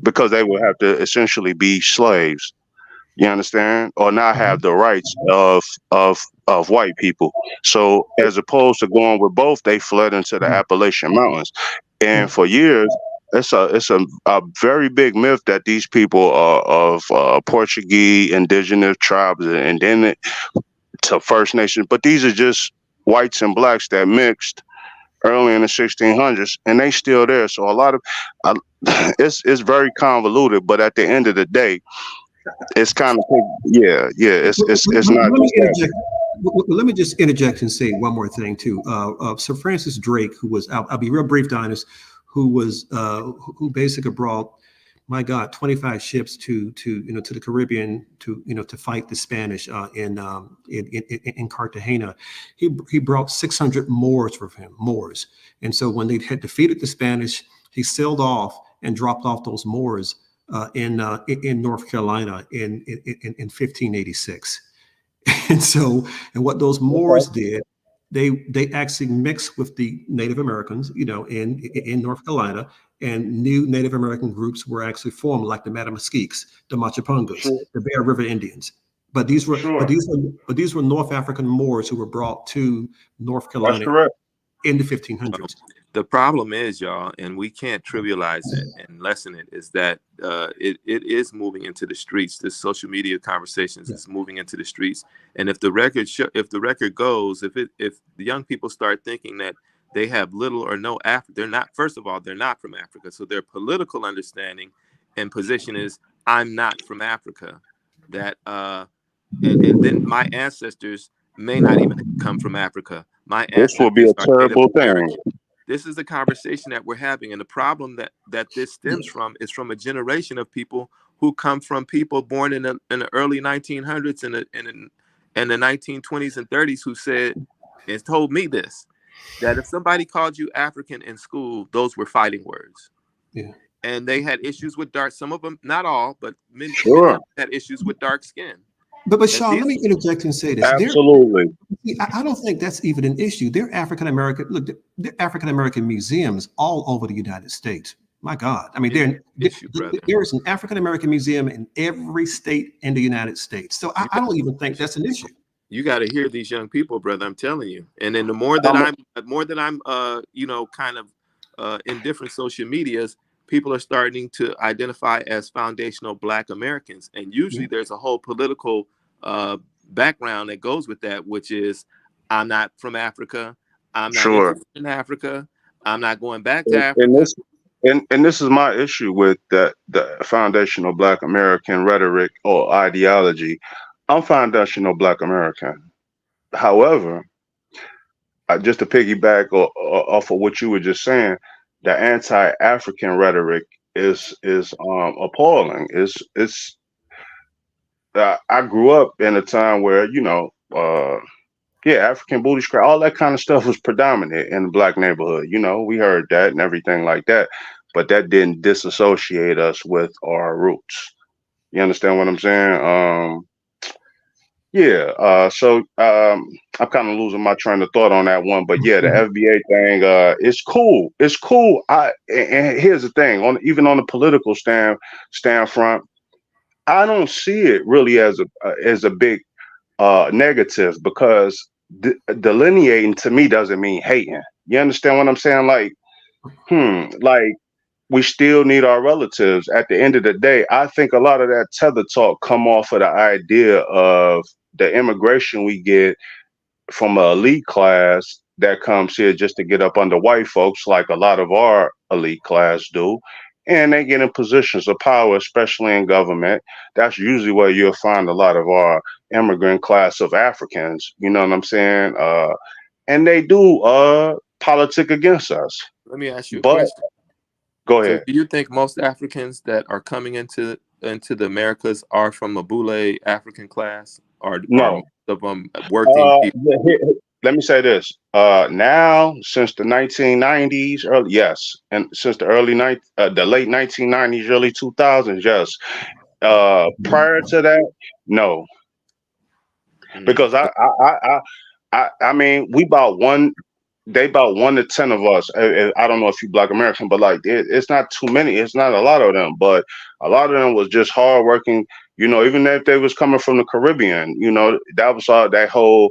S: because they would have to essentially be slaves. You understand, or not have the rights of white people. So as opposed to going with both, they fled into the Appalachian Mountains, and for years. It's a very big myth that these people are of Portuguese indigenous tribes, and then to First Nations, but these are just whites and blacks that mixed early in the 1600s, and they still there. So a lot of it's very convoluted, but at the end of the day, it's kind of it's not just that.
F: Let me just interject and say one more thing too. Sir Francis Drake, who was, I'll be real brief, Dinus, who basically brought, my God, 25 ships to the Caribbean to fight the Spanish in Cartagena. He brought 600 Moors with him, and so when they had defeated the Spanish, he sailed off and dropped off those Moors in North Carolina in 1586. And what those Moors did, they actually mixed with the Native Americans, in North Carolina, and new Native American groups were actually formed, like the Matamaskeeks, the Machapungas, the Bear River Indians. But these were North African Moors who were brought to North Carolina in the 1500s.
T: The problem is, y'all, and we can't trivialize it and lessen it, is that it is moving into the streets. This social media conversations is moving into the streets. And if the record goes, if the young people start thinking that they have little or no Africa, they're not. First of all, they're not from Africa. So their political understanding and position is, I'm not from Africa. That and then my ancestors may not even come from Africa. My
S: This will be a terrible thing.
T: This is the conversation that we're having, and the problem that this stems from is from a generation of people who come from people born in the early 1900s and the 1920s and 30s who said and told me this, that if somebody called you African in school, those were fighting words.
F: Yeah.
T: And they had issues with dark. Some of them, not all, but many of them had issues with dark skin.
F: But Sean, let me interject and say this.
S: Absolutely.
F: I don't think that's even an issue. There are African American museums all over the United States. My God. I mean, there is an African American museum in every state in the United States. So I don't even think that's an issue.
T: You got to hear these young people, brother. I'm telling you. And then the more that I'm kind of in different social medias, people are starting to identify as foundational Black Americans. And usually there's a whole political background that goes with that, which is, I'm not from Africa. I'm not interested in Africa. I'm not going back to Africa.
S: And this is my issue with the foundational Black American rhetoric or ideology. I'm foundational Black American. However, just to piggyback off of what you were just saying, the anti-African rhetoric is appalling. It's I grew up in a time where yeah, African booty scratch, all that kind of stuff was predominant in the black neighborhood. We heard that and everything like that, but that didn't disassociate us with our roots. You understand what I'm saying? Yeah. I'm kind of losing my train of thought on that one, but yeah, the FBA thing, it's cool. It's cool. And here's the thing: even on the political standfront, I don't see it really as a big negative, because delineating to me doesn't mean hating. You understand what I'm saying? Like we still need our relatives. At the end of the day, I think a lot of that tether talk come off of the idea of the immigration we get from an elite class that comes here just to get up under white folks, like a lot of our elite class do. And they get in positions of power, especially in government. That's usually where you'll find a lot of our immigrant class of Africans. You know what I'm saying? And they do politic against us.
T: Let me ask you a
S: But
T: question.
S: go
T: So
S: ahead.
T: do you think most Africans that are coming into the Americas are from a Boule African class, or are
S: No.
T: most of them working people?
S: Let me say this. Now, since the 1990s, yes, and since the the late 1990s, early 2000s, yes. Prior to that, no, because I mean, they about 1 to 10 of us. I don't know if you Black American, but like it's not too many. It's not a lot of them, but a lot of them was just hardworking. Even if they was coming from the Caribbean, that was all that whole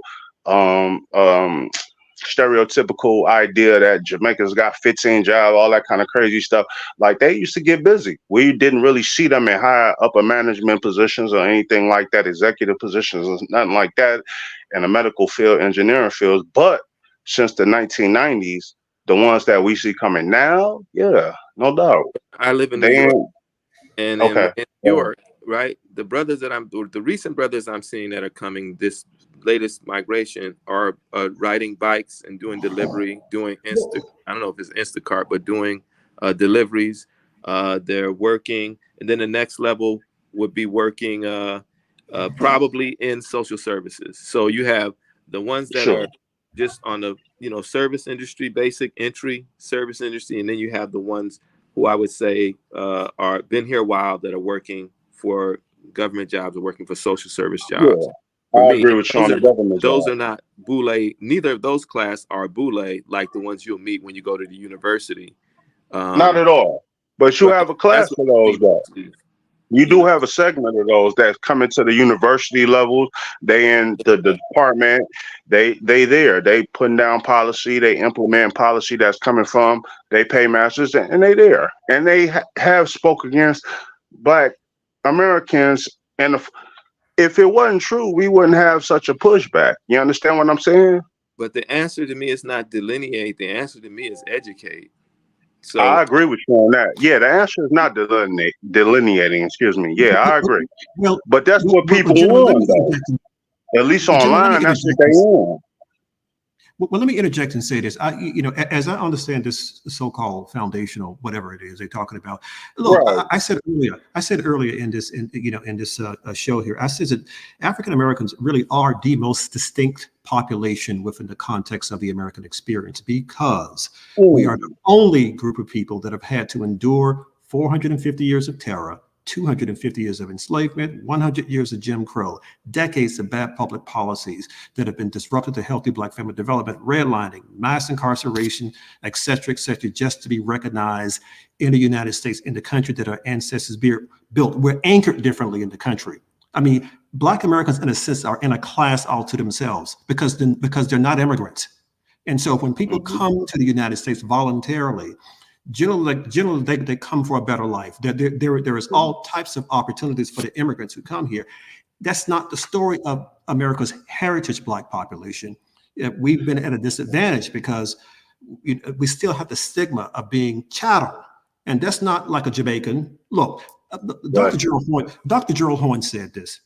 S: stereotypical idea that Jamaicans got 15 jobs, all that kind of crazy stuff. Like they used to get busy. We didn't really see them in high upper management positions or anything like that, executive positions or nothing like that in the medical field, engineering fields. But since the 1990s, the ones that we see coming now, yeah, no doubt.
T: I live in New
S: They
T: York,
S: ain't
T: and
S: okay.
T: in New York, right? The recent brothers I'm seeing that are coming this latest migration are riding bikes and doing delivery, doing I don't know if it's Instacart, but doing deliveries. They're working, and then the next level would be working probably in social services. So you have the ones that
S: Sure.
T: are just on the service industry, basic entry service industry, and then you have the ones who I would say are been here a while that are working for government jobs or working for social service jobs.
S: Yeah,
T: For
S: I
T: me,
S: agree with you on the government
T: those
S: job.
T: are not boule. Neither of those class are boule like the ones you'll meet when you go to the university.
S: Not at all. But you have a class
T: That's what
S: of
T: I
S: those
T: see
S: though.
T: mostly,
S: You do have a segment of those that come into the university levels. They in the department. They there. They putting down policy. They implement policy that's coming from they paymasters, and they there. And they have spoke against Black Americans. And if it wasn't true, we wouldn't have such a pushback. You understand what I'm saying?
T: But the answer to me is not delineate. The answer to me is educate. So
S: I agree with you on that. Yeah, the answer is not delineating. Excuse me. Yeah, I agree.
F: Well,
S: But that's what people
F: gentlemen, let me
S: want, though.
F: interject.
S: At least
F: Gentlemen, let me
S: online, that's what
F: interject
S: they
F: this.
S: want.
F: Well, let me interject and say this. As I understand this so-called foundational, whatever it is they're talking about. Look,
S: Right.
F: I said earlier in this, show here, I said that African Americans really are the most distinct population within the context of the American experience, because we are the only group of people that have had to endure 450 years of terror, 250 years of enslavement, 100 years of Jim Crow, decades of bad public policies that have been disrupted to healthy Black family development, redlining, mass incarceration, et cetera, just to be recognized in the United States, in the country that our ancestors built. We're anchored differently in the country. I mean, Black Americans, in a sense, are in a class all to themselves because they're not immigrants. And so when people come to the United States voluntarily, generally they come for a better life. There is all types of opportunities for the immigrants who come here. That's not the story of America's heritage Black population. We've been at a disadvantage because we still have the stigma of being chattel, and that's not like a Jamaican. Look, Dr. Gerald Horne said this.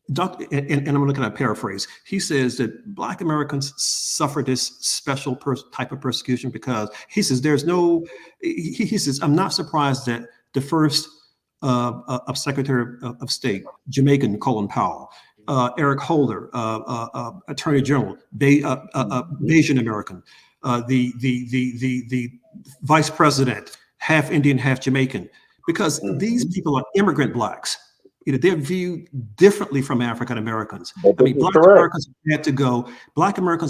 F: and I'm looking at paraphrase. He says that Black Americans suffer this special type of persecution because he says there's no. He says I'm not surprised that the first of Secretary of State, Jamaican Colin Powell, Eric Holder, Attorney General, Bayesian American, the Vice President, half Indian, half Jamaican, because these people are immigrant Blacks. They're viewed differently from African Americans. I mean, Black Americans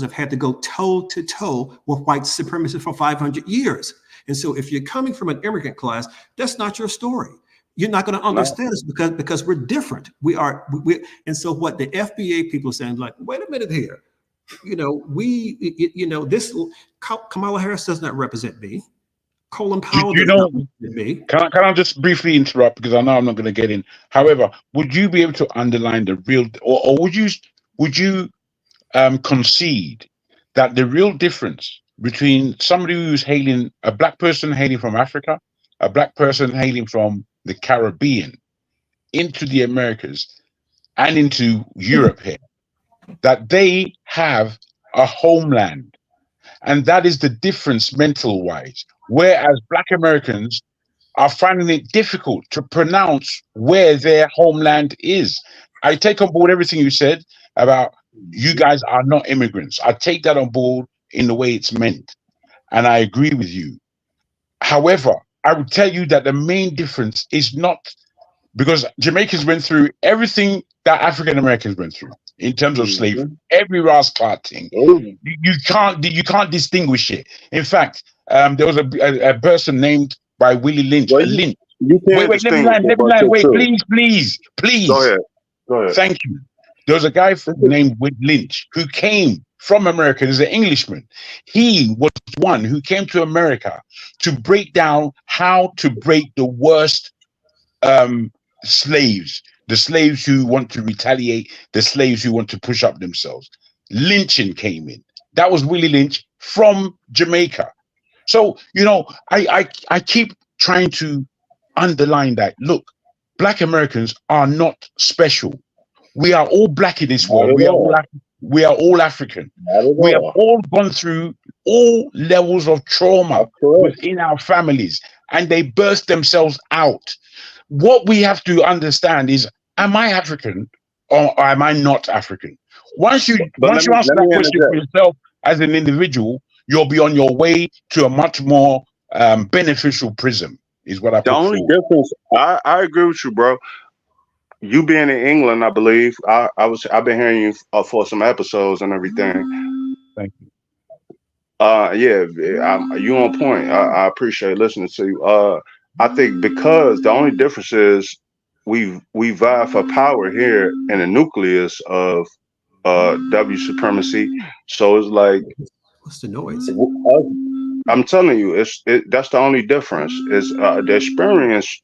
F: have had to go toe to toe with white supremacy for 500 years. And so if you're coming from an immigrant class, that's not your story. You're not going to understand us because we're different. And so what the FBA people are saying, like, wait a minute here. This Kamala Harris does not represent me. Colin Powell does not represent me.
E: Can I just briefly interrupt because I know I'm not going to get in. However, would you be able to underline the real, or would you concede that the real difference between somebody who's a Black person hailing from Africa, a Black person hailing from the Caribbean, into the Americas and into Europe here, that they have a homeland, and that is the difference mental-wise. Whereas Black Americans are finding it difficult to pronounce where their homeland is. I take on board everything you said about you guys are not immigrants. I take that on board in the way it's meant, and I agree with you. However, I would tell you that the main difference is not because Jamaicans went through everything that African Americans went through in terms of slavery, every rascal thing. You can't distinguish it. In fact, there was a person named by Willie Lynch. Lynch.
S: You can't
E: Wait, let me line. Wait, please.
S: Go ahead.
E: Thank you. There was a guy named Willie Lynch who came from America. He's an Englishman. He was one who came to America to break down how to break the worst slaves, the slaves who want to retaliate, the slaves who want to push up themselves. Lynching came in. That was Willie Lynch from Jamaica. So, I keep trying to underline that. Look, Black Americans are not special. We are all Black in this world. We are all African. We have all gone through all levels of trauma within our families, and they burst themselves out. What we have to understand is, am I African or am I not African? Once you answer that question for yourself as an individual, you'll be on your way to a much more beneficial prism, is what I put
S: The only difference, I agree with you, bro. You being in England, I believe, I've been hearing you for some episodes and everything.
E: Thank you.
S: You on point. I appreciate listening to you. I think because the only difference is we vie for power here in the nucleus of W supremacy. So it's like,
F: what's the noise?
S: I'm telling you, that's the only difference. Is the experience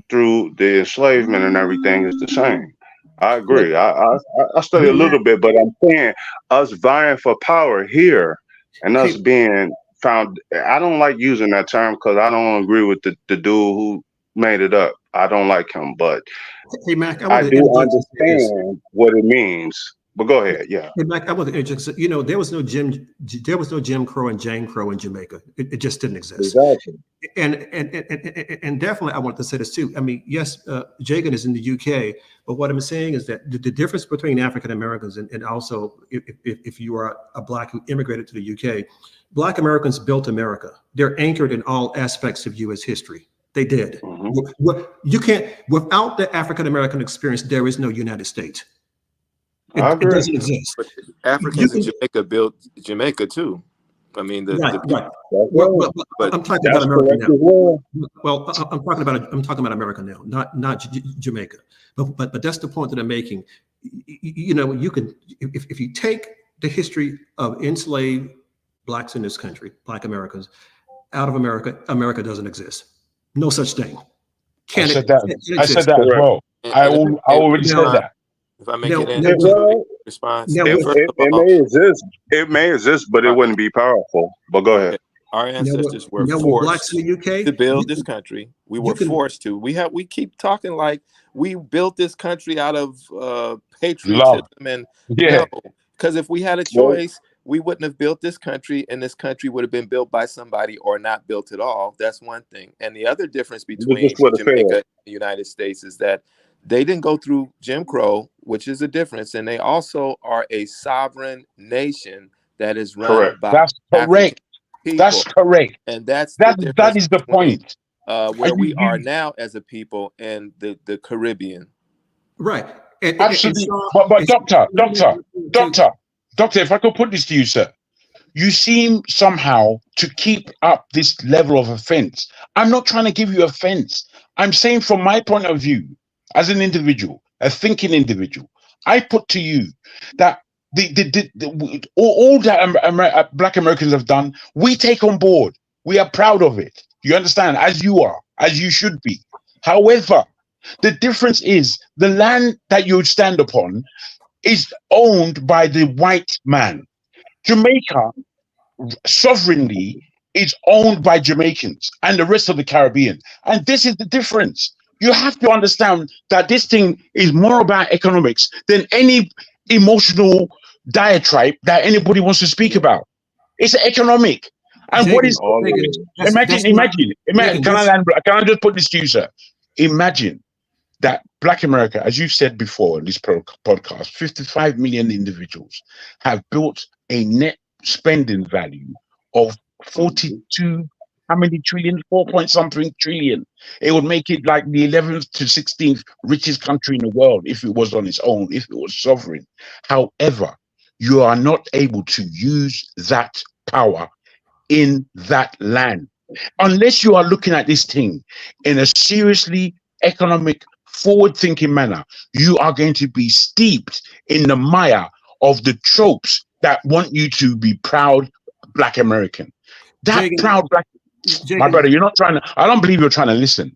S: through the enslavement and everything is the same. I agree. I study a little bit, but I'm saying us vying for power here and us being found. I don't like using that term because I don't agree with the dude who made it up. I don't like him, but
F: hey, Mac,
S: I do understand what it means. But go ahead, yeah.
F: Hey, Mac, I want to interject. There was no Jim Crow and Jane Crow in Jamaica. It just didn't exist.
S: Exactly.
F: And definitely, I want to say this too. I mean, yes, Jagan is in the UK, but what I'm saying is that the difference between African Americans and also if you are a Black who immigrated to the UK, Black Americans built America. They're anchored in all aspects of U.S. history. They did. You can't, without the African American experience, there is no United States. It doesn't exist.
T: But Africans in Jamaica built Jamaica too. I mean,
F: right. Well, I'm talking about America now. Well, I'm talking about America now, not Jamaica. But that's the point that I'm making. You can, if you take the history of enslaved Blacks in this country, Black Americans, out of America, America doesn't exist. No such thing.
E: I said that as well. I already said that.
T: If I make it response,
S: it may exist, but it wouldn't be powerful. But go ahead.
T: Our ancestors were
F: blacks
T: forced
F: in the UK,
T: to build this country. We were forced to. We keep talking like we built this country out of patriotism, and no, because if we had a choice, we wouldn't have built this country, and this country would have been built by somebody or not built at all. That's one thing. And the other difference between Jamaica and the United States is that they didn't go through Jim Crow, which is a difference, and they also are a sovereign nation that is run by
E: That's correct.
T: people.
E: That's correct.
T: And that's
E: that is the
T: between,
E: point.
T: Where we are now as a people and the Caribbean.
F: Right.
E: Absolutely. But doctor, if I could put this to you, sir. You seem somehow to keep up this level of offense. I'm not trying to give you offense. I'm saying from my point of view, as an individual, a thinking individual, I put to you that all that Black Americans have done, we take on board. We are proud of it. You understand? As you are, as you should be. However, the difference is the land that you stand upon is owned by the white man. Jamaica sovereignly is owned by Jamaicans and the rest of the Caribbean. And this is the difference. You have to understand that this thing is more about economics than any emotional diatribe that anybody wants to speak about. It's economic. And
F: Jacob,
E: what is imagine, can I just put this to you, sir? Imagine that Black America, as you've said before in this podcast, 55 million individuals have built a net spending value of 42, how many trillion? 4 point something trillion. It would make it like the 11th to 16th richest country in the world if it was on its own, if it was sovereign. However, you are not able to use that power in that land unless you are looking at this thing in a seriously economic, forward-thinking manner. You are going to be steeped in the mire of the tropes that want you to be proud Black American. That proud Black, my brother, you're not trying to, I don't believe you're trying to listen.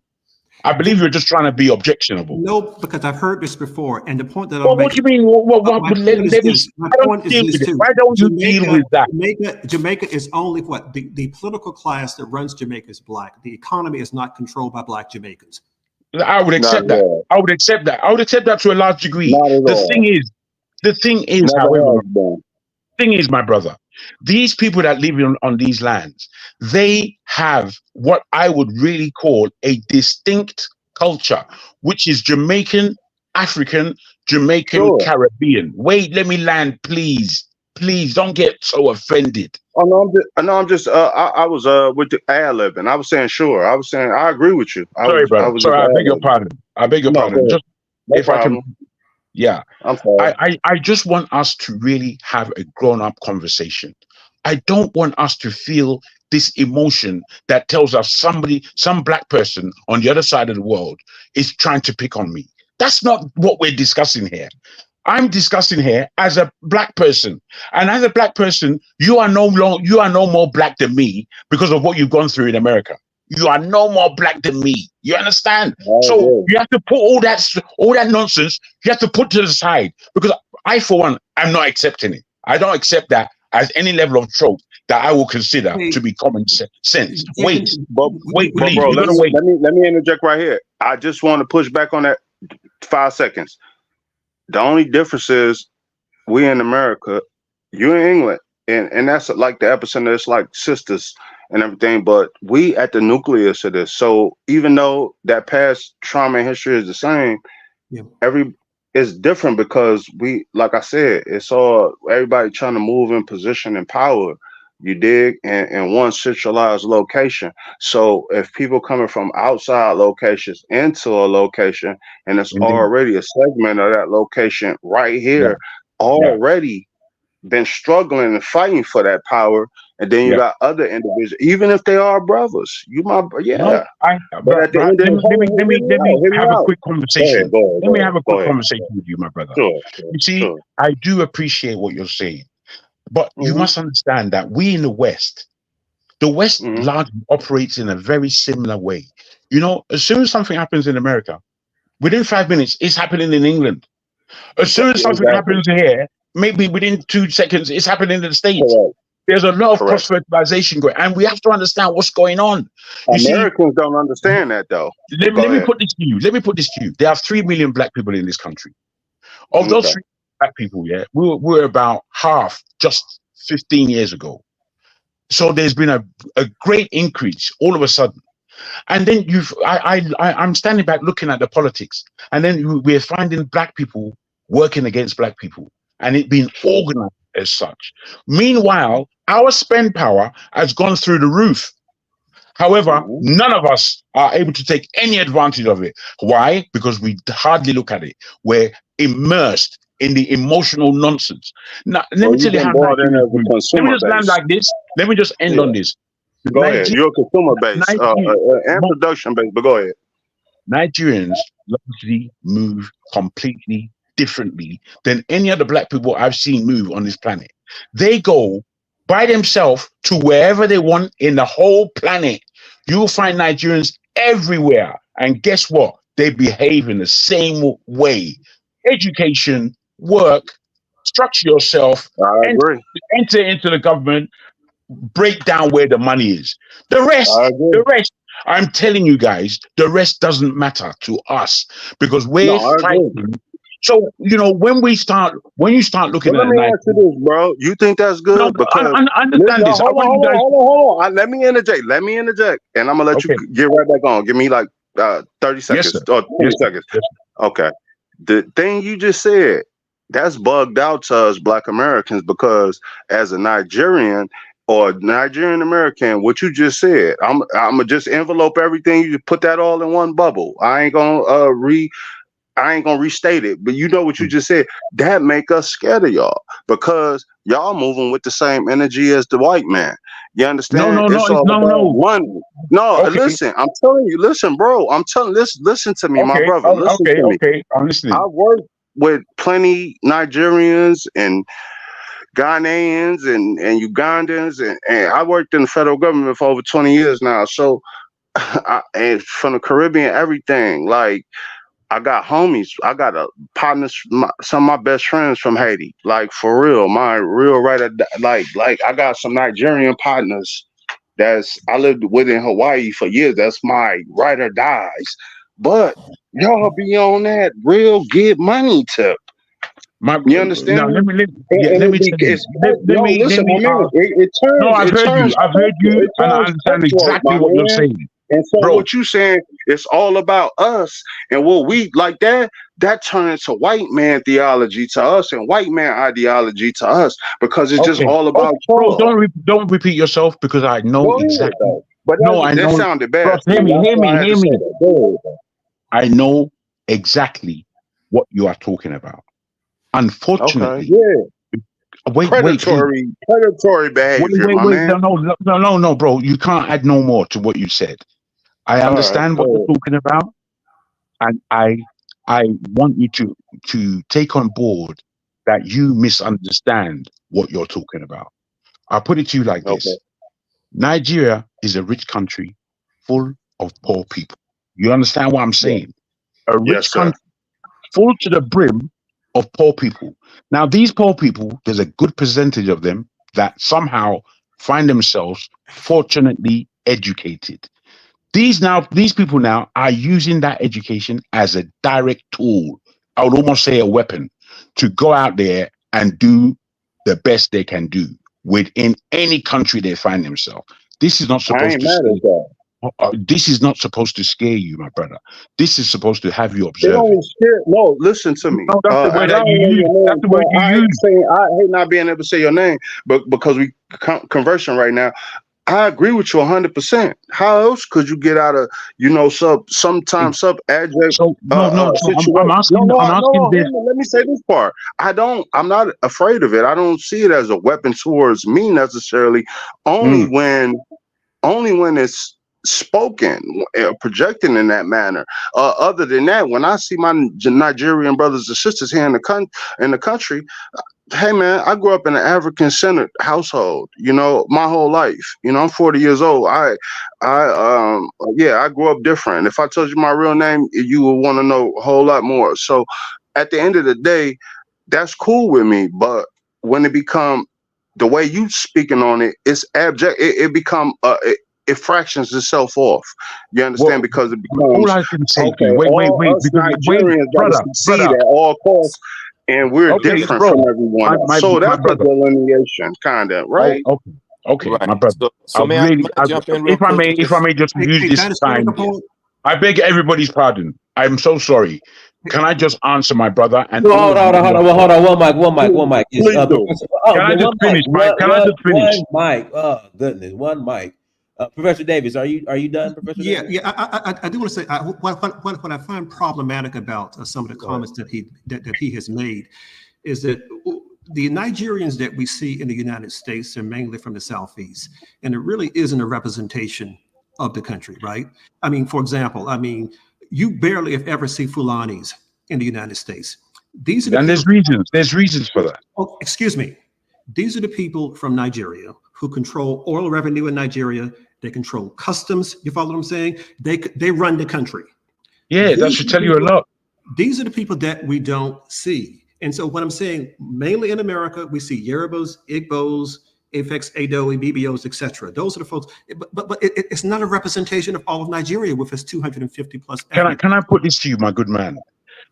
E: I believe you're just trying to be objectionable.
F: No, because I've heard this before, and the point that
E: I'm making. What do you mean? Why don't you deal with that?
F: Jamaica is only what the political class that runs Jamaica is Black. The economy is not controlled by Black Jamaicans.
E: I would accept that. I would accept that. I would accept that to a large degree. The thing is, however, my brother, these people that live on these lands, they have what I would really call a distinct culture, which is Jamaican, African, Jamaican, Caribbean. Wait, let me land, please. Please don't get so offended.
S: Oh no, I'm just I was with the ad-libbing. I was saying sure. I was saying I agree with you.
E: Sorry, brother. Sorry, I beg your pardon. I beg your pardon. Just if I can. Yeah,
S: I'm sorry.
E: I just want us to really have a grown-up conversation. I don't want us to feel this emotion that tells us some Black person on the other side of the world is trying to pick on me. That's not what we're discussing here. I'm discussing here as a Black person, and as a Black person, you are no more Black than me because of what you've gone through in America. You are no more Black than me. You understand? So you have to put all that nonsense. You have to put to the side, because I, for one, I'm not accepting it. I don't accept that as any level of trope that I will consider to be common sense. Wait, please.
S: Bro, let me interject right here. I just want to push back on that 5 seconds. The only difference is we in America, you in England, and that's like the epicenter. It's like sisters and everything, but we at the nucleus of this. So even though that past trauma and history is the same, it's different because we, like I said, it's all everybody trying to move in position and power. You dig? And one centralized location. So if people coming from outside locations into a location, and it's already a segment of that location right here, already been struggling and fighting for that power, and then you got other individuals, even if they are brothers. But at the end of
E: let me have a quick conversation. Let me have a quick conversation with you, my brother. You see, I do appreciate what you're saying, but you must understand that we in the West largely operates in a very similar way. You know, as soon as something happens in America, within 5 minutes, it's happening in England. As soon as something happens here, maybe within 2 seconds, it's happening in the States. There's a lot of
S: Correct.
E: cross-fertilization going, and we have to understand what's going on. You see,
S: Americans don't understand that though.
E: let
S: Go
E: me
S: ahead.
E: put this to you. Let me put this to you. There are 3 million black people in this country. Of those
S: Okay.
E: 3 black people, yeah, we're about half just 15 years ago. So there's been a great increase all of a sudden. And then I'm standing back looking at the politics, and then we're finding black people working against black people, and it being organized as such. Meanwhile, our spend power has gone through the roof. However, none of us are able to take any advantage of it. Why? Because we hardly look at it. We're immersed in the emotional nonsense. Now, let me
S: Well,
E: tell
S: you've
E: you
S: been
E: how
S: brought in
E: Nigerians
S: as a
E: move. Let me
S: consumer
E: just land
S: base.
E: like this. Let me just end
S: Yeah.
E: on this.
S: Go ahead. You're a consumer base.
E: Nigeria,
S: Introduction base, but go ahead.
E: Nigerians largely move completely differently than any other black people I've seen move on this planet. They go by themselves to wherever they want in the whole planet. You'll find Nigerians everywhere. And guess what? They behave in the same way. Education, work, structure yourself,
S: I agree.
E: enter into the government, break down where the money is. The
S: I agree.
E: rest, I'm telling you guys, the rest doesn't matter to us because we're
S: No, I agree.
E: fighting. So, when you start
S: But
E: looking
S: let
E: at
S: me
E: it,
S: ask you this, bro. You think that's
E: no,
S: good? Because
E: I understand this. I
S: hold on,
E: want you
S: hold on,
E: guys.
S: hold on. Let me interject. Let me interject, and I'm gonna let you
E: Okay.
S: get right back on. Give me like 30
E: Yes,
S: seconds
E: sir.
S: or 20
E: Yes, sir.
S: seconds.
E: Yes, sir.
S: Okay. The thing you just said, that's bugged out to us Black Americans because as a Nigerian or Nigerian American, what you just said, I'm gonna just envelope everything. You just put that all in one bubble. I ain't gonna restate it, but you know what you just said. That make us scared of y'all because y'all moving with the same energy as the white man. You understand? It's all about
E: No.
S: money. No,
E: Okay.
S: listen. I'm telling you. Listen, bro. Listen to me, my brother. Listen to me.
E: Okay. I'm listening.
S: I worked with plenty Nigerians and Ghanaians and Ugandans, and I worked in the federal government for over 20 years now. So, and from the Caribbean, everything like. I got homies. I got a partners. Some of my best friends from Haiti. Like for real, my real like I got some Nigerian partners. I lived with in Hawaii for years. That's my ride or dies. But y'all be on that real get money tip. You understand?
E: Now let me tell you.
S: No, listen, my man.
E: No, I've
S: It
E: heard you.
S: turns
E: I've heard you,
S: it
E: and I
S: turns
E: understand
S: cutthroat,
E: exactly
S: my
E: what you're
S: man.
E: saying,
S: And so
E: bro.
S: what you saying, it's all about us and what we like that turns to white man theology to us and white man ideology to us because it's just
E: Okay.
S: all about
E: Bro,
S: y'all.
E: don't repeat yourself because I know
S: Go ahead
E: exactly.
S: though. But
E: No, I
S: that
E: know.
S: sounded
E: Bro,
S: bad to
E: hear
S: me.
E: me,
S: That's
E: hear
S: why
E: me,
S: I had to
E: hear
S: say
E: me.
S: that. Go ahead, though.
E: I know exactly what you are talking about.
S: Okay,
E: Unfortunately,
S: yeah.
E: wait, please.
S: Predatory behavior, my
E: Wait.
S: man.
E: No, bro. You can't add no more to what you said. I
S: All right,
E: understand what
S: go
E: you're
S: ahead.
E: talking about, and I want you to take on board that you misunderstand what you're talking about. I'll put it to you like
S: Okay.
E: this. Nigeria is a rich country full of poor people. You understand what I'm
S: Yeah.
E: saying? A
S: Yes,
E: rich
S: sir.
E: country full to the brim of poor people. Now, these poor people, there's a good percentage of them that somehow find themselves fortunately educated. These people now are using that education as a direct tool. I would almost say a weapon to go out there and do the best they can do within any country they find themselves. This is not
S: I
E: supposed
S: ain't
E: to
S: mad
E: scare.
S: at that.
E: This is not supposed to scare you, my brother. This is supposed to have you
S: It
E: observing.
S: only scared. No, listen to me.
E: No, that's the word
S: And I
E: that you
S: don't know
E: use.
S: your
E: That's
S: name,
E: the word
S: so
E: you use.
S: I hate not being able to say your name, but because we conversing right now, I agree with you 100%. How else could you get out of sometimes sub adject
E: So no. So I'm
S: situation?
E: asking. I'm asking
S: Hear
E: this.
S: me. Let me say this part. I'm not afraid of it. I don't see it as a weapon towards me necessarily. Only
E: Mm,
S: when it's spoken, projecting in that manner. Other than that, when I see my Nigerian brothers and sisters here in the country, hey man, I grew up in an African centered household, my whole life. I'm 40 years old. I grew up different. If I told you my real name, you would want to know a whole lot more. So at the end of the day, that's cool with me. But when it become the way you speaking on it, it's abject. It become it fractions itself off. You understand?
E: Well,
S: Because it
E: all
S: becomes
E: I can say to you,
S: okay. All us
E: because wait,
S: Nigerians got to
E: brother,
S: succeed at all costs, and we're
E: okay,
S: different from
E: bro,
S: everyone else.
E: my
S: So
E: my
S: that's a
E: brother.
S: delineation, kind of,
E: Oh,
S: right?
E: okay, okay, my
T: Right.
E: brother.
T: So may I jump in real quick?
E: If I may just use
F: Hey,
E: this
F: Dennis, can I make a
E: time,
F: point?
E: I beg everybody's pardon. I'm so sorry. Can I just answer my brother and
D: No,
E: all
D: hold
E: of
D: on,
E: you?
D: hold on, hold on. One mic. Is
S: Please do.
D: Professor? Oh,
E: Can I just
D: one mic.
E: finish, Mike? Can I just finish?
D: One mic. Oh goodness, one mic. Professor Davis, are you done, Professor
F: Yeah,
D: Davis?
F: I do want to say what I find problematic about some of the comments that he has made is that the Nigerians that we see in the United States are mainly from the Southeast, and it really isn't a representation of the country, right? I mean, for example, you barely if ever see Fulanis in the United States. These are the
E: And
F: people.
E: there's reasons for that.
F: Oh, excuse me. These are the people from Nigeria who control oil revenue in Nigeria. They control customs. You follow what I'm saying? They run the country.
E: Yeah, that should tell you a lot.
F: These are the people that we don't see. And so what I'm saying, mainly in America, we see Yorubas, Igbos, Afex, Adoe, BBOs, etc. Those are the folks. But it's not a representation of all of Nigeria with its 250 plus ethnic.
E: Can I put this to you, my good man?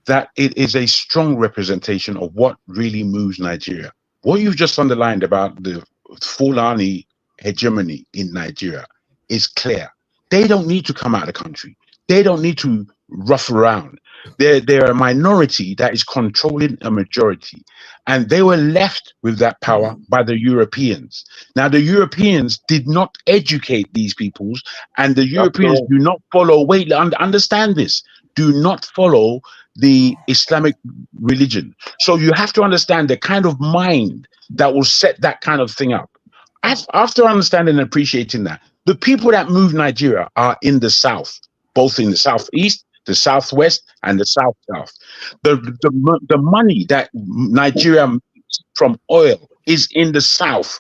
E: That it is a strong representation of what really moves Nigeria. What you've just underlined about the Fulani hegemony in Nigeria is clear. They don't need to come out of the country. They don't need to rough around. They're a minority that is controlling a majority. And they were left with that power by the Europeans. Now, the Europeans did not educate these peoples, and the Europeans do not follow. Wait, understand this. Do not follow the Islamic religion. So you have to understand the kind of mind that will set that kind of thing up. After understanding and appreciating that, the people that move Nigeria are in the south, both in the southeast, the southwest, and the south-south. The money that Nigeria makes from oil is in the south,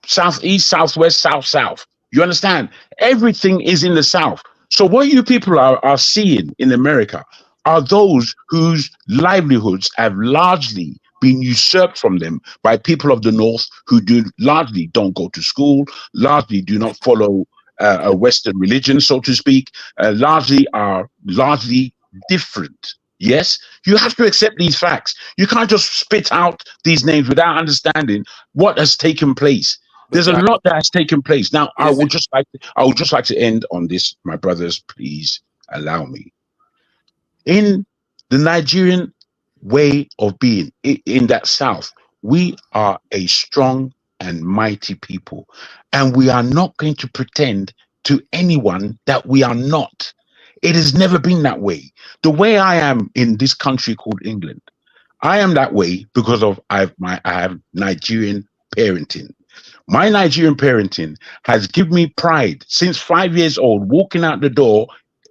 E: southeast, southwest, south-south. You understand? Everything is in the south. So what you people are seeing in America are those whose livelihoods have largely been usurped from them by people of the North who largely don't go to school, largely do not follow a Western religion, so to speak, are largely different. Yes, you have to accept these facts. You can't just spit out these names without understanding what has taken place. There's a lot that has taken place. Now, I would just like to end on this, my brothers. Please allow me. In the Nigerian way of being, in that South, we are a strong and mighty people, and we are not going to pretend to anyone that we are not. It has never been that way. The way I am in this country called England, I am that way because I have Nigerian parenting. My Nigerian parenting has given me pride since 5 years old, walking out the door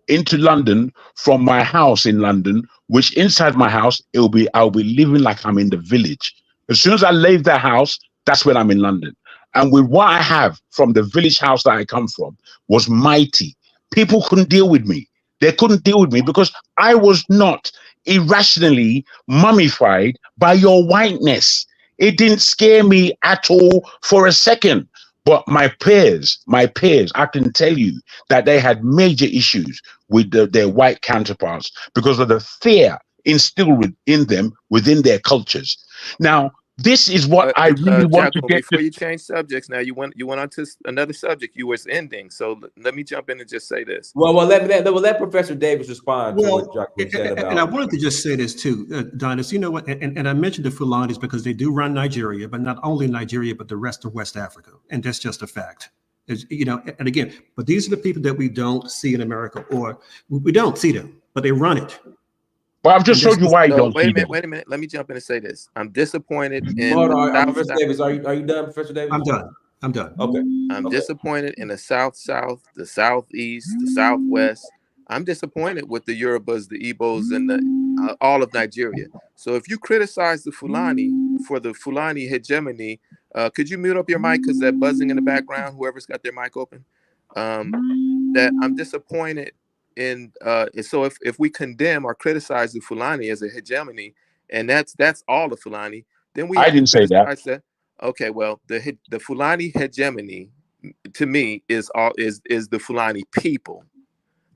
E: into London from my house in London, which inside my house, I'll be living like I'm in the village. As soon as I leave the house, that's when I'm in London. And with what I have from the village house that I come from was mighty. People couldn't deal with me. They couldn't deal with me because I was not irrationally mummified by your whiteness. It didn't scare me at all for a second. But my peers, I can tell you that they had major issues with their white counterparts because of the fear instilled in them within their cultures. Now, this is what I really want to
T: Jacko,
E: get
T: before
E: to.
T: you change subjects, now you went on to another subject. You was ending, so let me jump in and just say this.
D: Well, let Professor Davis respond to what Jacko said about.
F: And I wanted to just say this too, Donis. You know what? And I mentioned the Fulanis because they do run Nigeria, but not only Nigeria, but the rest of West Africa, and that's just a fact. And again, but these are the people that we don't see in America, or we don't see them, but they run it.
E: But I've just showed you why you don't see them.
T: Wait a minute. Let me jump in and say this. I'm disappointed in
D: Hold on, Professor Davis. Are you done, Professor Davis?
F: I'm done.
D: Okay.
T: I'm disappointed in the South, the Southeast, the Southwest. I'm disappointed with the Yorubas, the Igbos, and all of Nigeria. So if you criticize the Fulani for the Fulani hegemony, could you mute up your mic because that buzzing in the background, whoever's got their mic open, that I'm disappointed in. So if we condemn or criticize the Fulani as a hegemony, and that's all the Fulani, then we
E: I
T: have
E: didn't
T: to
E: say that.
T: criticize that. Okay, well, the Fulani hegemony to me is the Fulani people,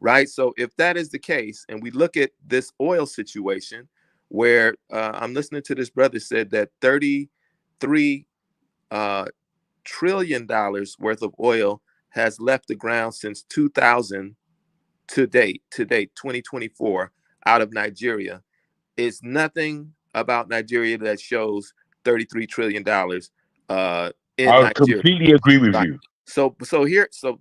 T: right? So if that is the case, and we look at this oil situation, where I'm listening to this brother said that $33 trillion worth of oil has left the ground since 2000 to date 2024 out of Nigeria. It's nothing about Nigeria that shows $33 trillion in
E: I
T: Nigeria.
E: completely agree with
T: Right.
E: you.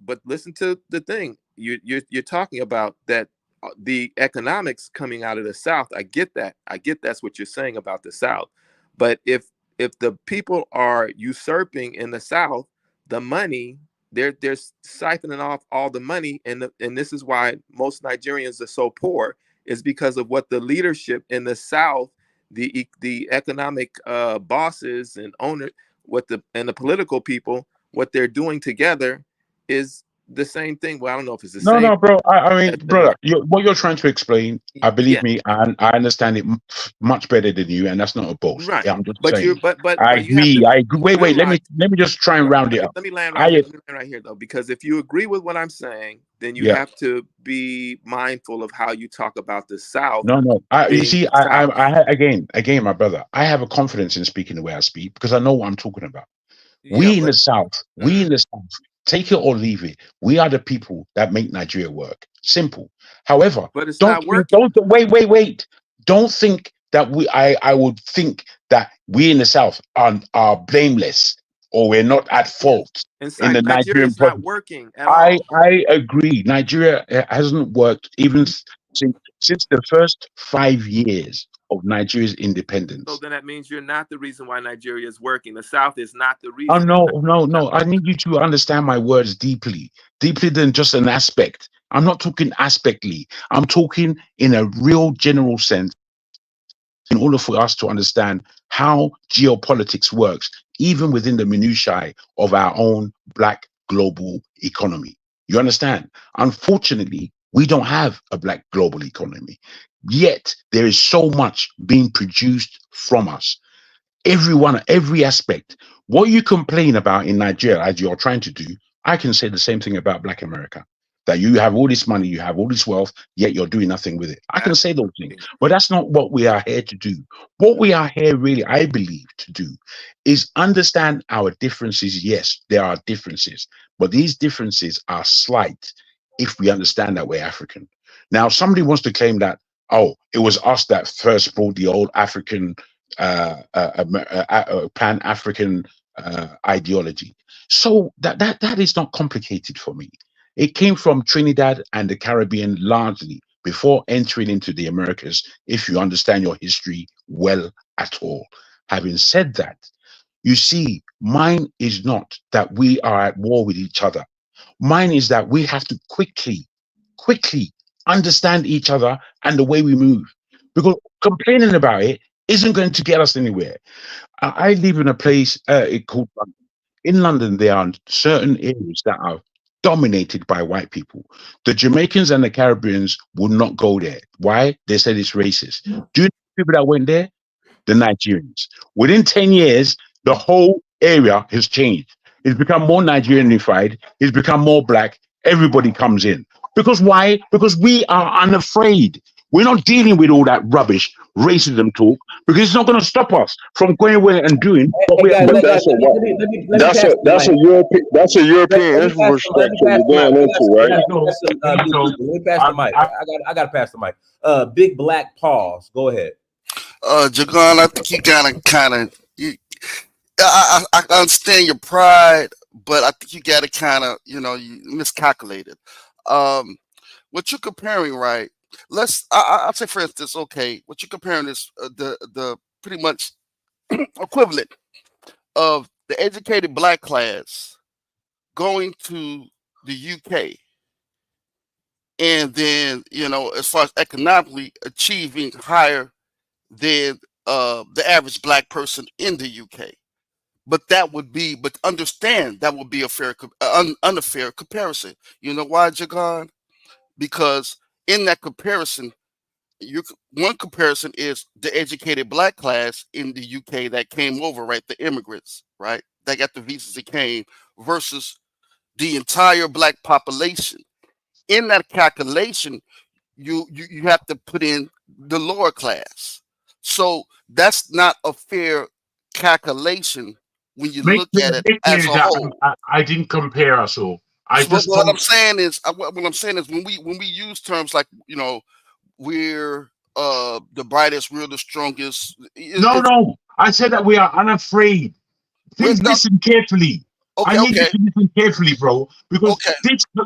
T: But listen to the thing. You're talking about that the economics coming out of the South. I get that. I get that's what you're saying about the South. But if the people are usurping in the South the money, they're siphoning off all the money, and this is why most Nigerians are so poor, is because of what the leadership in the South, the economic bosses and owners, the political people, what they're doing together is the same thing. Well, I don't know if it's the
E: No,
T: same.
E: no, bro. I mean,
T: The
E: brother, what you're trying to explain, I believe
T: yeah,
E: me, I understand it much better than you, and that's not a boast.
T: right.
E: Yeah, I'm just
T: But you
E: saying.
T: but
E: I
T: you have
E: agree.
T: to
E: I agree. Wait.
T: realize.
E: Let me just try and
T: Right.
E: round it up.
T: Let me land right
E: I
T: here. Let me land right here, though, because if you agree with what I'm saying, then you
E: yeah.
T: have to be mindful of how you talk about the South
E: No. You
T: being
E: see,
T: the South.
E: again, my brother. I have a confidence in speaking the way I speak because I know what I'm talking about.
T: Yeah,
E: We in the
T: but
E: South, take it or leave it. We are the people that make Nigeria work. Simple. However,
T: it's not working.
E: don't wait. Don't think that I would think that we in the South are blameless or we're not at fault in the
T: Inside Nigeria
E: Nigerian
T: is not
E: project.
T: working at all.
E: I agree. Nigeria hasn't worked even since the first 5 years of Nigeria's
T: So
E: independence.
T: then that means you're not the reason why Nigeria is working. The South is not the
E: Oh
T: reason.
E: no. I need you to understand my words deeply than just an aspect. I'm not talking aspectly. I'm talking in a real general sense in order for us to understand how geopolitics works, even within the minutiae of our own black global economy. You understand? Unfortunately, we don't have a black global economy. Yet there is so much being produced from us. Every aspect. What you complain about in Nigeria, as you're trying to do, I can say the same thing about Black America. That you have all this money, you have all this wealth, yet you're doing nothing with it. I can say those things, but that's not what we are here to do. What we are here, really, I believe, to do is understand our differences. Yes, there are differences, but these differences are slight if we understand that we're African. Now, somebody wants to claim that, oh, it was us that first brought the old African Pan-African ideology. So that is not complicated for me. It came from Trinidad and the Caribbean largely before entering into the Americas, if you understand your history well at all. Having said that, you see, mine is not that we are at war with each other. Mine is that we have to quickly understand each other and the way we move. Because complaining about it isn't going to get us anywhere. I live in a place called London. In London, there are certain areas that are dominated by white people. The Jamaicans and the Caribbeans would not go there. Why? They said it's racist. Do you know people that went there? The Nigerians. Within 10 years, the whole area has changed. It's become more Nigerianified. It's become more black. Everybody comes in. Because why? Because we are unafraid. We're not dealing with all that rubbish racism talk because it's not going to stop us from going away and doing what
D: Hey
E: we
D: guys,
E: are
S: But
E: doing.
D: let me pass the mic.
S: that's a European
D: Let me
S: infrastructure
D: pass
S: you're
D: the mic.
S: going into,
D: We
S: right?
D: got some new
E: So
D: people. Let me pass the mic. I got to pass the mic. Big Black Pause. Go ahead.
U: Jagan, I think you gotta kind of. I understand your pride, but I think you gotta kind of, you miscalculated. Um, what you're comparing, right? I'll say, for instance, okay, what you're comparing is the pretty much equivalent of the educated black class going to the UK, and then as far as economically achieving higher than the average black person in the UK. But understand that would be a unfair comparison. You know why, Jagan? Because in that comparison, One comparison is the educated black class in the UK that came over, right? The immigrants, right? That got the visas that came versus the entire black population. In that calculation, you have to put in the lower class. So that's not a fair calculation when you look at it
E: Make
U: as
E: clear
U: a
E: that
U: whole.
E: I didn't compare us all. I
U: So
E: just
U: what
E: told.
U: I'm saying is, what I'm saying is, when we use terms like, we're the brightest, we're the strongest.
E: No. I said that we are unafraid.
U: We're
E: Please
U: not
E: listen carefully. I need you
U: okay.
E: to listen carefully, bro, because
U: Okay.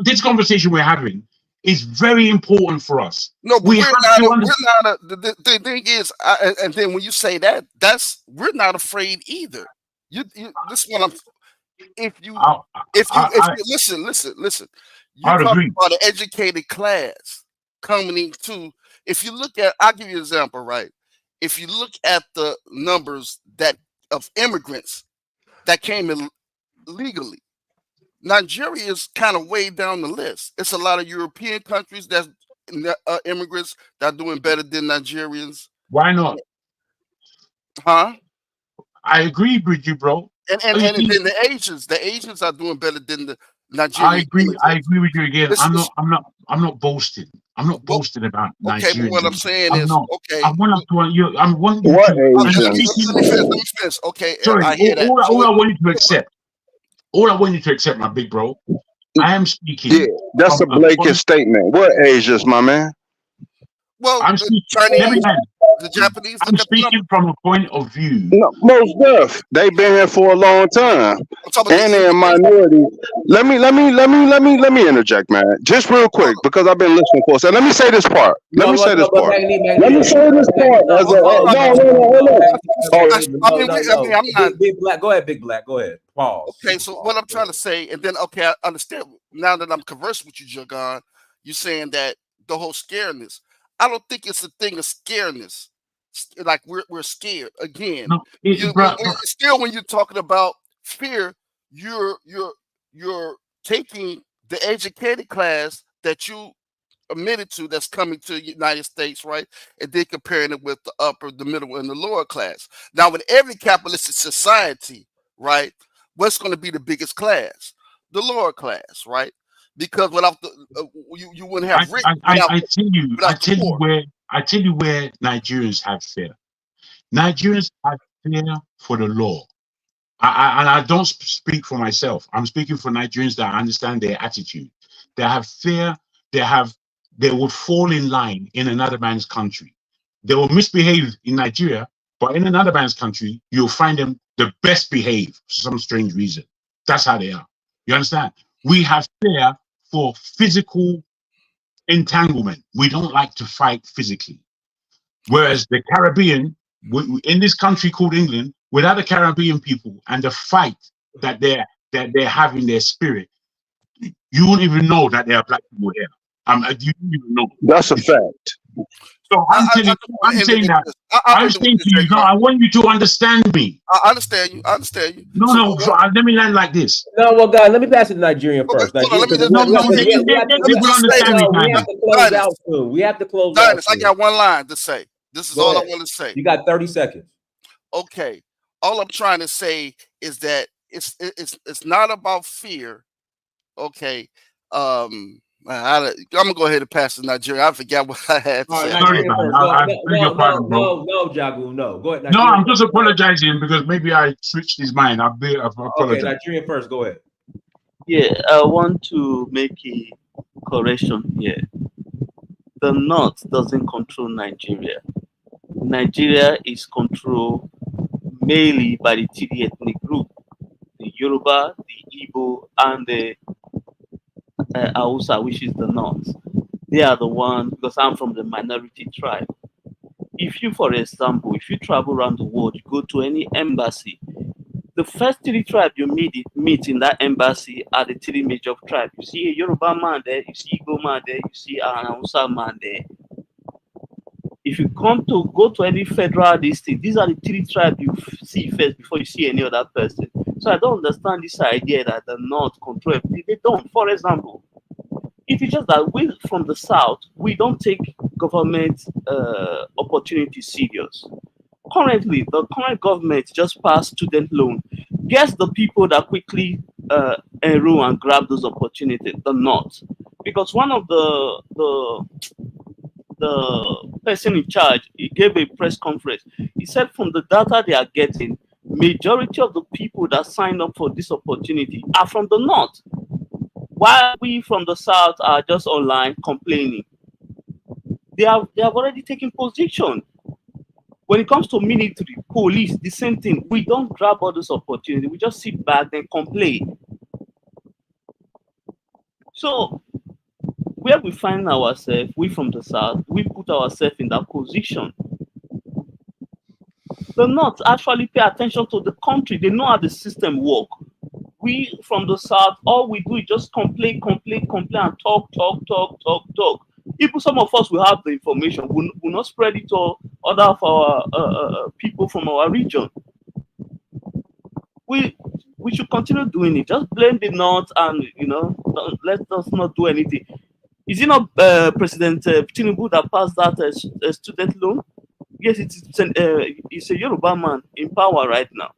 E: this conversation we're having is very important for us.
U: No, but
E: We have to understand.
U: the thing is, and then when you say that, we're not afraid either. This is what I'm. If you listen, you
E: I'd
U: talk
E: agree.
U: about an educated class coming into. If you look at, I'll give you an example, right? If you look at the numbers of immigrants that came in legally, Nigeria is kind of way down the list. It's a lot of European countries that's immigrants that are doing better than Nigerians.
E: Why not?
U: Huh?
E: I agree with you, bro.
U: And then the Asians are doing better than the
E: I
U: Nigerian
E: agree. I
U: immigrants.
E: agree with you again.
U: This was
E: I'm not boasting. I'm not boasting about
U: okay, but what I'm
E: Nigerians.
U: saying
E: I'm
U: is,
E: not.
U: okay.
E: I want you. I want you
S: What
E: to. I'm
U: Okay, let me
E: speaking.
U: finish. Let me finish. Okay,
E: Sorry.
U: I hear that.
E: All I want you to accept. All I want you to accept, my big bro. I am speaking
S: Yeah, that's
E: from
S: a
E: a
S: blanket
E: point.
S: statement. What Asians, my man?
U: Well,
E: I'm
U: the
E: speaking. Let me
U: Chinese,
E: land.
U: the Japanese,
E: I'm
U: look at the
E: speaking
U: numbers.
E: from a point of view.
S: No, most deaf. They been here for a long time,
U: I'm talking about the
S: and they're a
U: immigrants.
S: minority. Let me interject, man, just real quick because I've been listening for a second. Let me say this part. Let me say this
D: But
S: part. Let me
D: Magneto,
S: say this part as a
U: Hold on.
S: hold on. Oh,
U: I mean, I'm not.
D: Big Black. Go ahead, Big Black. Go ahead. Pause.
U: Okay, so what I'm trying to say, and then okay, I understand now that I'm conversing with you, Jagan. You're saying that the whole scaredness. I don't think it's a thing of scaredness. Like we're scared again.
E: No,
U: Still, when you're talking about fear, you're taking the educated class that you admitted to that's coming to the United States, right? And then comparing it with the upper, the middle, and the lower class. Now, in every capitalistic society, right, what's going to be the biggest class? The lower class, right? Because without the you wouldn't have rich
E: I
U: without the poor.
E: I tell you where Nigerians have fear. Nigerians have fear for the law. And I don't speak for myself. I'm speaking for Nigerians that understand their attitude. They have fear. They would fall in line in another man's country. They will misbehave in Nigeria, but in another man's country, you'll find them the best behaved for some strange reason. That's how they are. You understand? We have fear for physical entanglement. We don't like to fight physically. Whereas the Caribbean, in this country called England, with other Caribbean people and the fight that they have in their spirit, you won't even know that there are black people here. You don't even know.
S: that's a fact.
E: So I'm saying that. I'm saying to you, no, I want you to understand me.
U: I understand you. I understand you.
E: No. So let me land like this.
D: No, well, God, let me pass it to Nigerian first. Nigerian,
U: let me
E: people understand me,
D: we have to close out soon. We have to close out.
U: I got one line to say. This is
D: Go
U: all
D: ahead.
U: I want to say.
D: You got 30 seconds.
U: Okay. All I'm trying to say is that it's not about fear. Okay. I'm gonna go ahead and pass to Nigeria. I forgot what I had to say.
E: Sorry, man.
D: No, Jagu, no. Go ahead.
E: No,
D: Nigerian
E: I'm just apologizing because maybe I switched his mind. I apologize.
D: Okay, Nigerian first. Go ahead.
B: Yeah, I want to make a correction here. The North doesn't control Nigeria. Nigeria is controlled mainly by the three ethnic group: the Yoruba, the Igbo, and the Hausa, which is the North. They are the one, because I'm from the minority tribe. If you, for example, if you travel around the world, you go to any embassy, the first three tribes you meet in that embassy are the three major tribes. You see a Yoruba man there, you see Igbo man there, you see an Hausa man there. If you go to any federal district, these are the three tribes you see first before you see any other person. So I don't understand this idea that the North control everything. They don't. For example, it is just that we from the South, we don't take government opportunity serious. Currently, the current government just passed student loan. Guess the people that quickly enroll and grab those opportunities? The North, because one of the person in charge, he gave a press conference. He said from the data they are getting, majority of the people that signed up for this opportunity are from the North, while we from the South are just online complaining. They have already taken position. When it comes to military, police, the same thing. We don't grab all this opportunity. We just sit back and complain. So where we find ourselves, we from the South, we put ourselves in that position. The North actually pay attention to the country. They know how the system work. We from the South, all we do is just complain, complain, complain, and talk, talk, talk, talk, talk. Even some of us will have the information, will not spread it to other of our people from our region. We we should continue doing it. Just blame the North, and let us not do anything. Is it not President Tinubu that passed that student loan? Yes, it's a Yoruba man in power right now.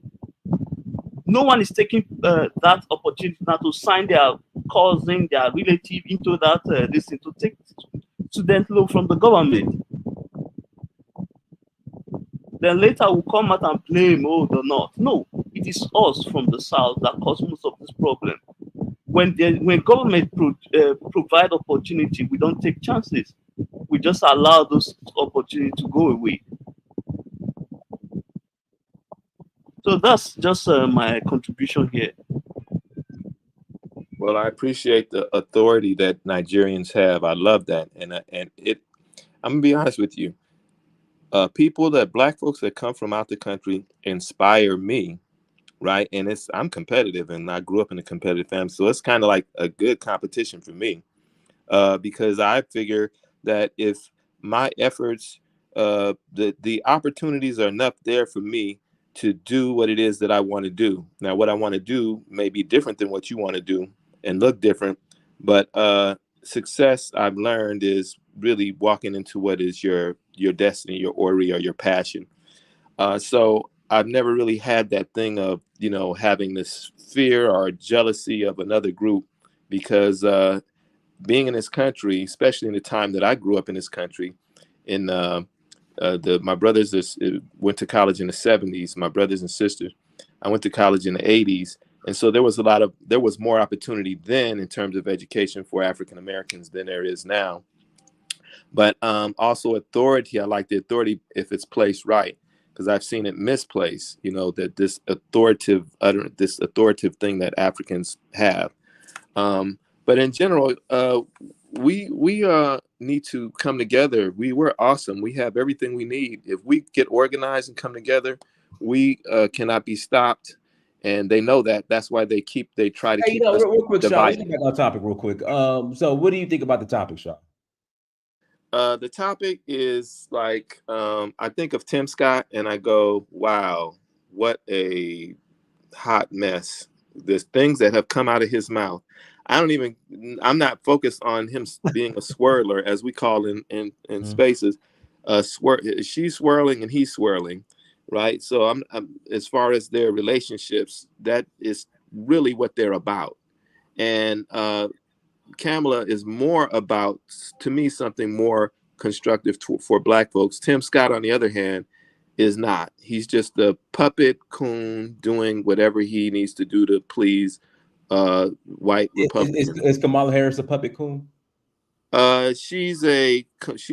B: No one is taking that opportunity now to sign their cousin, their relative into that this thing, to take student loan from the government. Then later we'll come out and blame the North. No, it is us from the South that cause most of this problem. When government provide opportunity, we don't take chances. We just allow those opportunities to go away. So that's just my contribution here.
T: Well, I appreciate the authority that Nigerians have. I love that, and it. I'm gonna be honest with you. Black folks that come from out the country inspire me, right? And I'm competitive, and I grew up in a competitive family, so it's kind of like a good competition for me, because I figure that if my efforts, the opportunities are enough there for me to do what it is that I want to do. Now, what I want to do may be different than what you want to do and look different, but success, I've learned, is really walking into what is your destiny, your ori, or your passion. So I've never really had that thing of having this fear or jealousy of another group, because being in this country, especially in the time that I grew up in this country, in my brothers went to college in the 70s, my brothers and sisters. I went to college in the 80s. And so there was more opportunity then in terms of education for African Americans than there is now. But also authority. I like the authority if it's placed right, because I've seen it misplaced, that this authoritative thing that Africans have. But in general, we need to come together. We're awesome. We have everything we need. If we get organized and come together, we cannot be stopped. And they know that. That's why they try to keep us
D: real quick, Sean, let's
T: divided.
D: get back on topic real quick. So what do you think about the topic, Sean?
T: The topic is like, I think of Tim Scott and I go, wow, what a hot mess. There's things that have come out of his mouth. I'm not focused on him being a swirler, as we call in spaces. She's swirling and he's swirling, right? So I'm as far as their relationships, that is really what they're about. And Kamala is more about, to me, something more constructive for Black folks. Tim Scott, on the other hand, is not. He's just a puppet coon doing whatever he needs to do to please white Republicans.
D: Is Kamala Harris a puppet coon?
T: She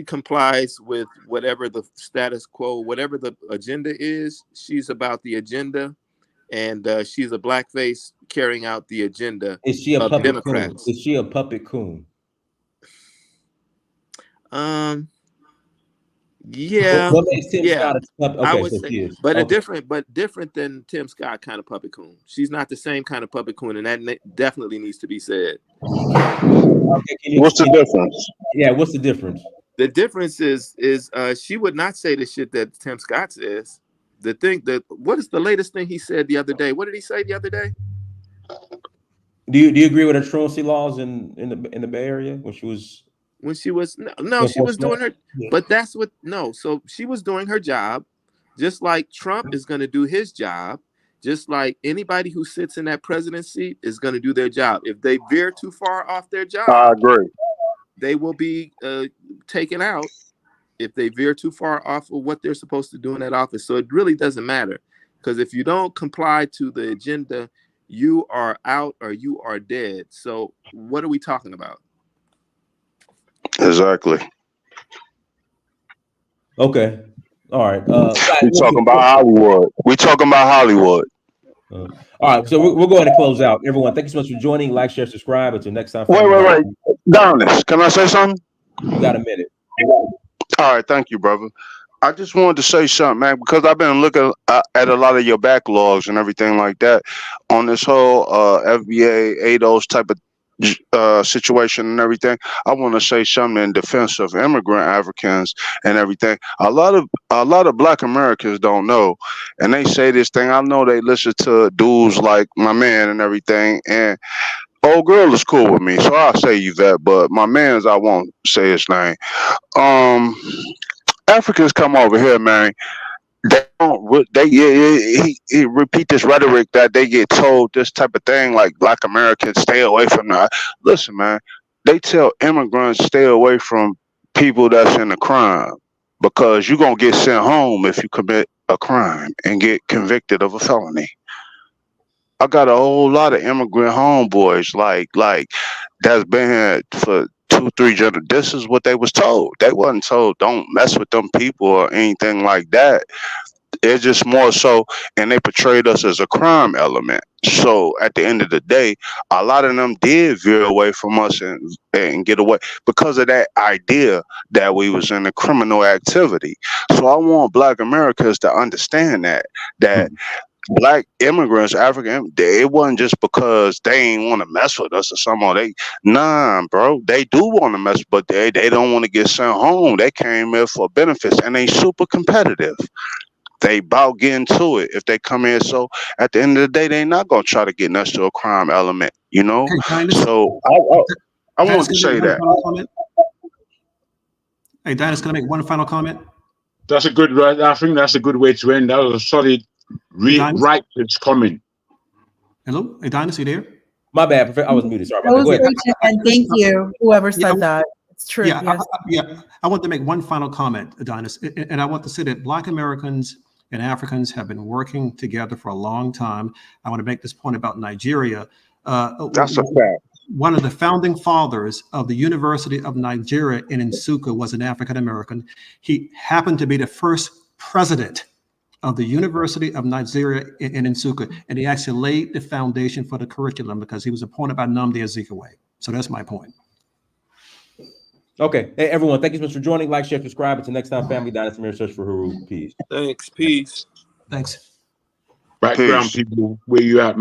T: complies with whatever the status quo, whatever the agenda is. She's about the agenda, and she's a blackface carrying out the agenda of Democrats.
D: Is she a puppet coon?
T: Yeah,
D: what makes Tim Scott
T: okay, I would say, but different than Tim Scott kind of puppet coon. She's not the same kind of puppet coon, and that definitely needs to be said.
S: What's the difference?
D: Yeah, what's the difference?
T: The difference is she would not say the shit that Tim Scott says. What is the latest thing he said the other day? What did he say the other day?
D: Do you agree with her truancy laws in the Bay Area when she was?
T: when she was no, she was doing her, but that's what so she was doing her job, just like Trump is going to do his job, just like anybody who sits in that presidency is going to do their job. If they veer too far off their
S: I
T: job,
S: agree.
T: they will be taken out if they veer too far off of what they're supposed to do in that office. So it really doesn't matter, because if you don't comply to the agenda, you are out or you are dead. So what are we talking about?
S: Exactly.
D: Okay. All right.
S: We talking about Hollywood. We talking about Hollywood.
D: All right. So we're going to close out. Everyone, thank you so much for joining. Like, share, subscribe. Until next time.
S: Wait. Donis, can I say something?
D: You got a minute.
S: All right. Thank you, brother. I just wanted to say something, man, because I've been looking at a lot of your backlogs and everything like that on this whole FBA, ADOS type of situation and everything. I want to say something in defense of immigrant Africans and everything. A lot of Black Americans don't know, and they say this thing. I know they listen to dudes like my man and everything, and old girl is cool with me, so I'll say you that. But my man's, I won't say his name. Africans come over here, man. They don't. He repeat this rhetoric that they get told this type of thing, like Black Americans stay away from that. Listen, man. They tell immigrants stay away from people that's in a crime because you're gonna get sent home if you commit a crime and get convicted of a felony. I got a whole lot of immigrant homeboys like that's been here for 2-3 generations. This is what they was told. They wasn't told don't mess with them people or anything like that. It's just more so, and they portrayed us as a crime element. So at the end of the day, a lot of them did veer away from us and get away because of that idea that we was in a criminal activity. So I want Black Americans to understand that Black immigrants, African, it wasn't just because they ain't want to mess with us or something. Nah, bro, they do want to mess, but they don't want to get sent home. They came here for benefits, and they super competitive. They about getting to it if they come in. So at the end of the day, they not gonna try to get us to a crime element, you know. So I want to say that.
F: Hey, Dennis, can I make one final comment?
E: That's a good. I think that's a good way to end. That was a solid, righteous comment.
F: Hello, hey, Dennis, you there?
D: My bad. I was muted. Sorry
O: That was great, and thank you, whoever said that. It's true.
F: Yeah, I want to make one final comment, Adonis, and I want to say that Black Americans and Africans have been working together for a long time. I want to make this point about Nigeria.
S: That's a fact.
F: One of the founding fathers of the University of Nigeria in Nsukka was an African American. He happened to be the first president of the University of Nigeria in Nsukka, and he actually laid the foundation for the curriculum because he was appointed by Nnamdi Azikiwe. So that's my point.
D: Okay. Hey, everyone, thank you so much for joining. Like, share, subscribe. Until next time, family. Dynasty Mirror Search for Huru. Peace.
T: Thanks. Peace.
F: Thanks.
E: Background people, where you at?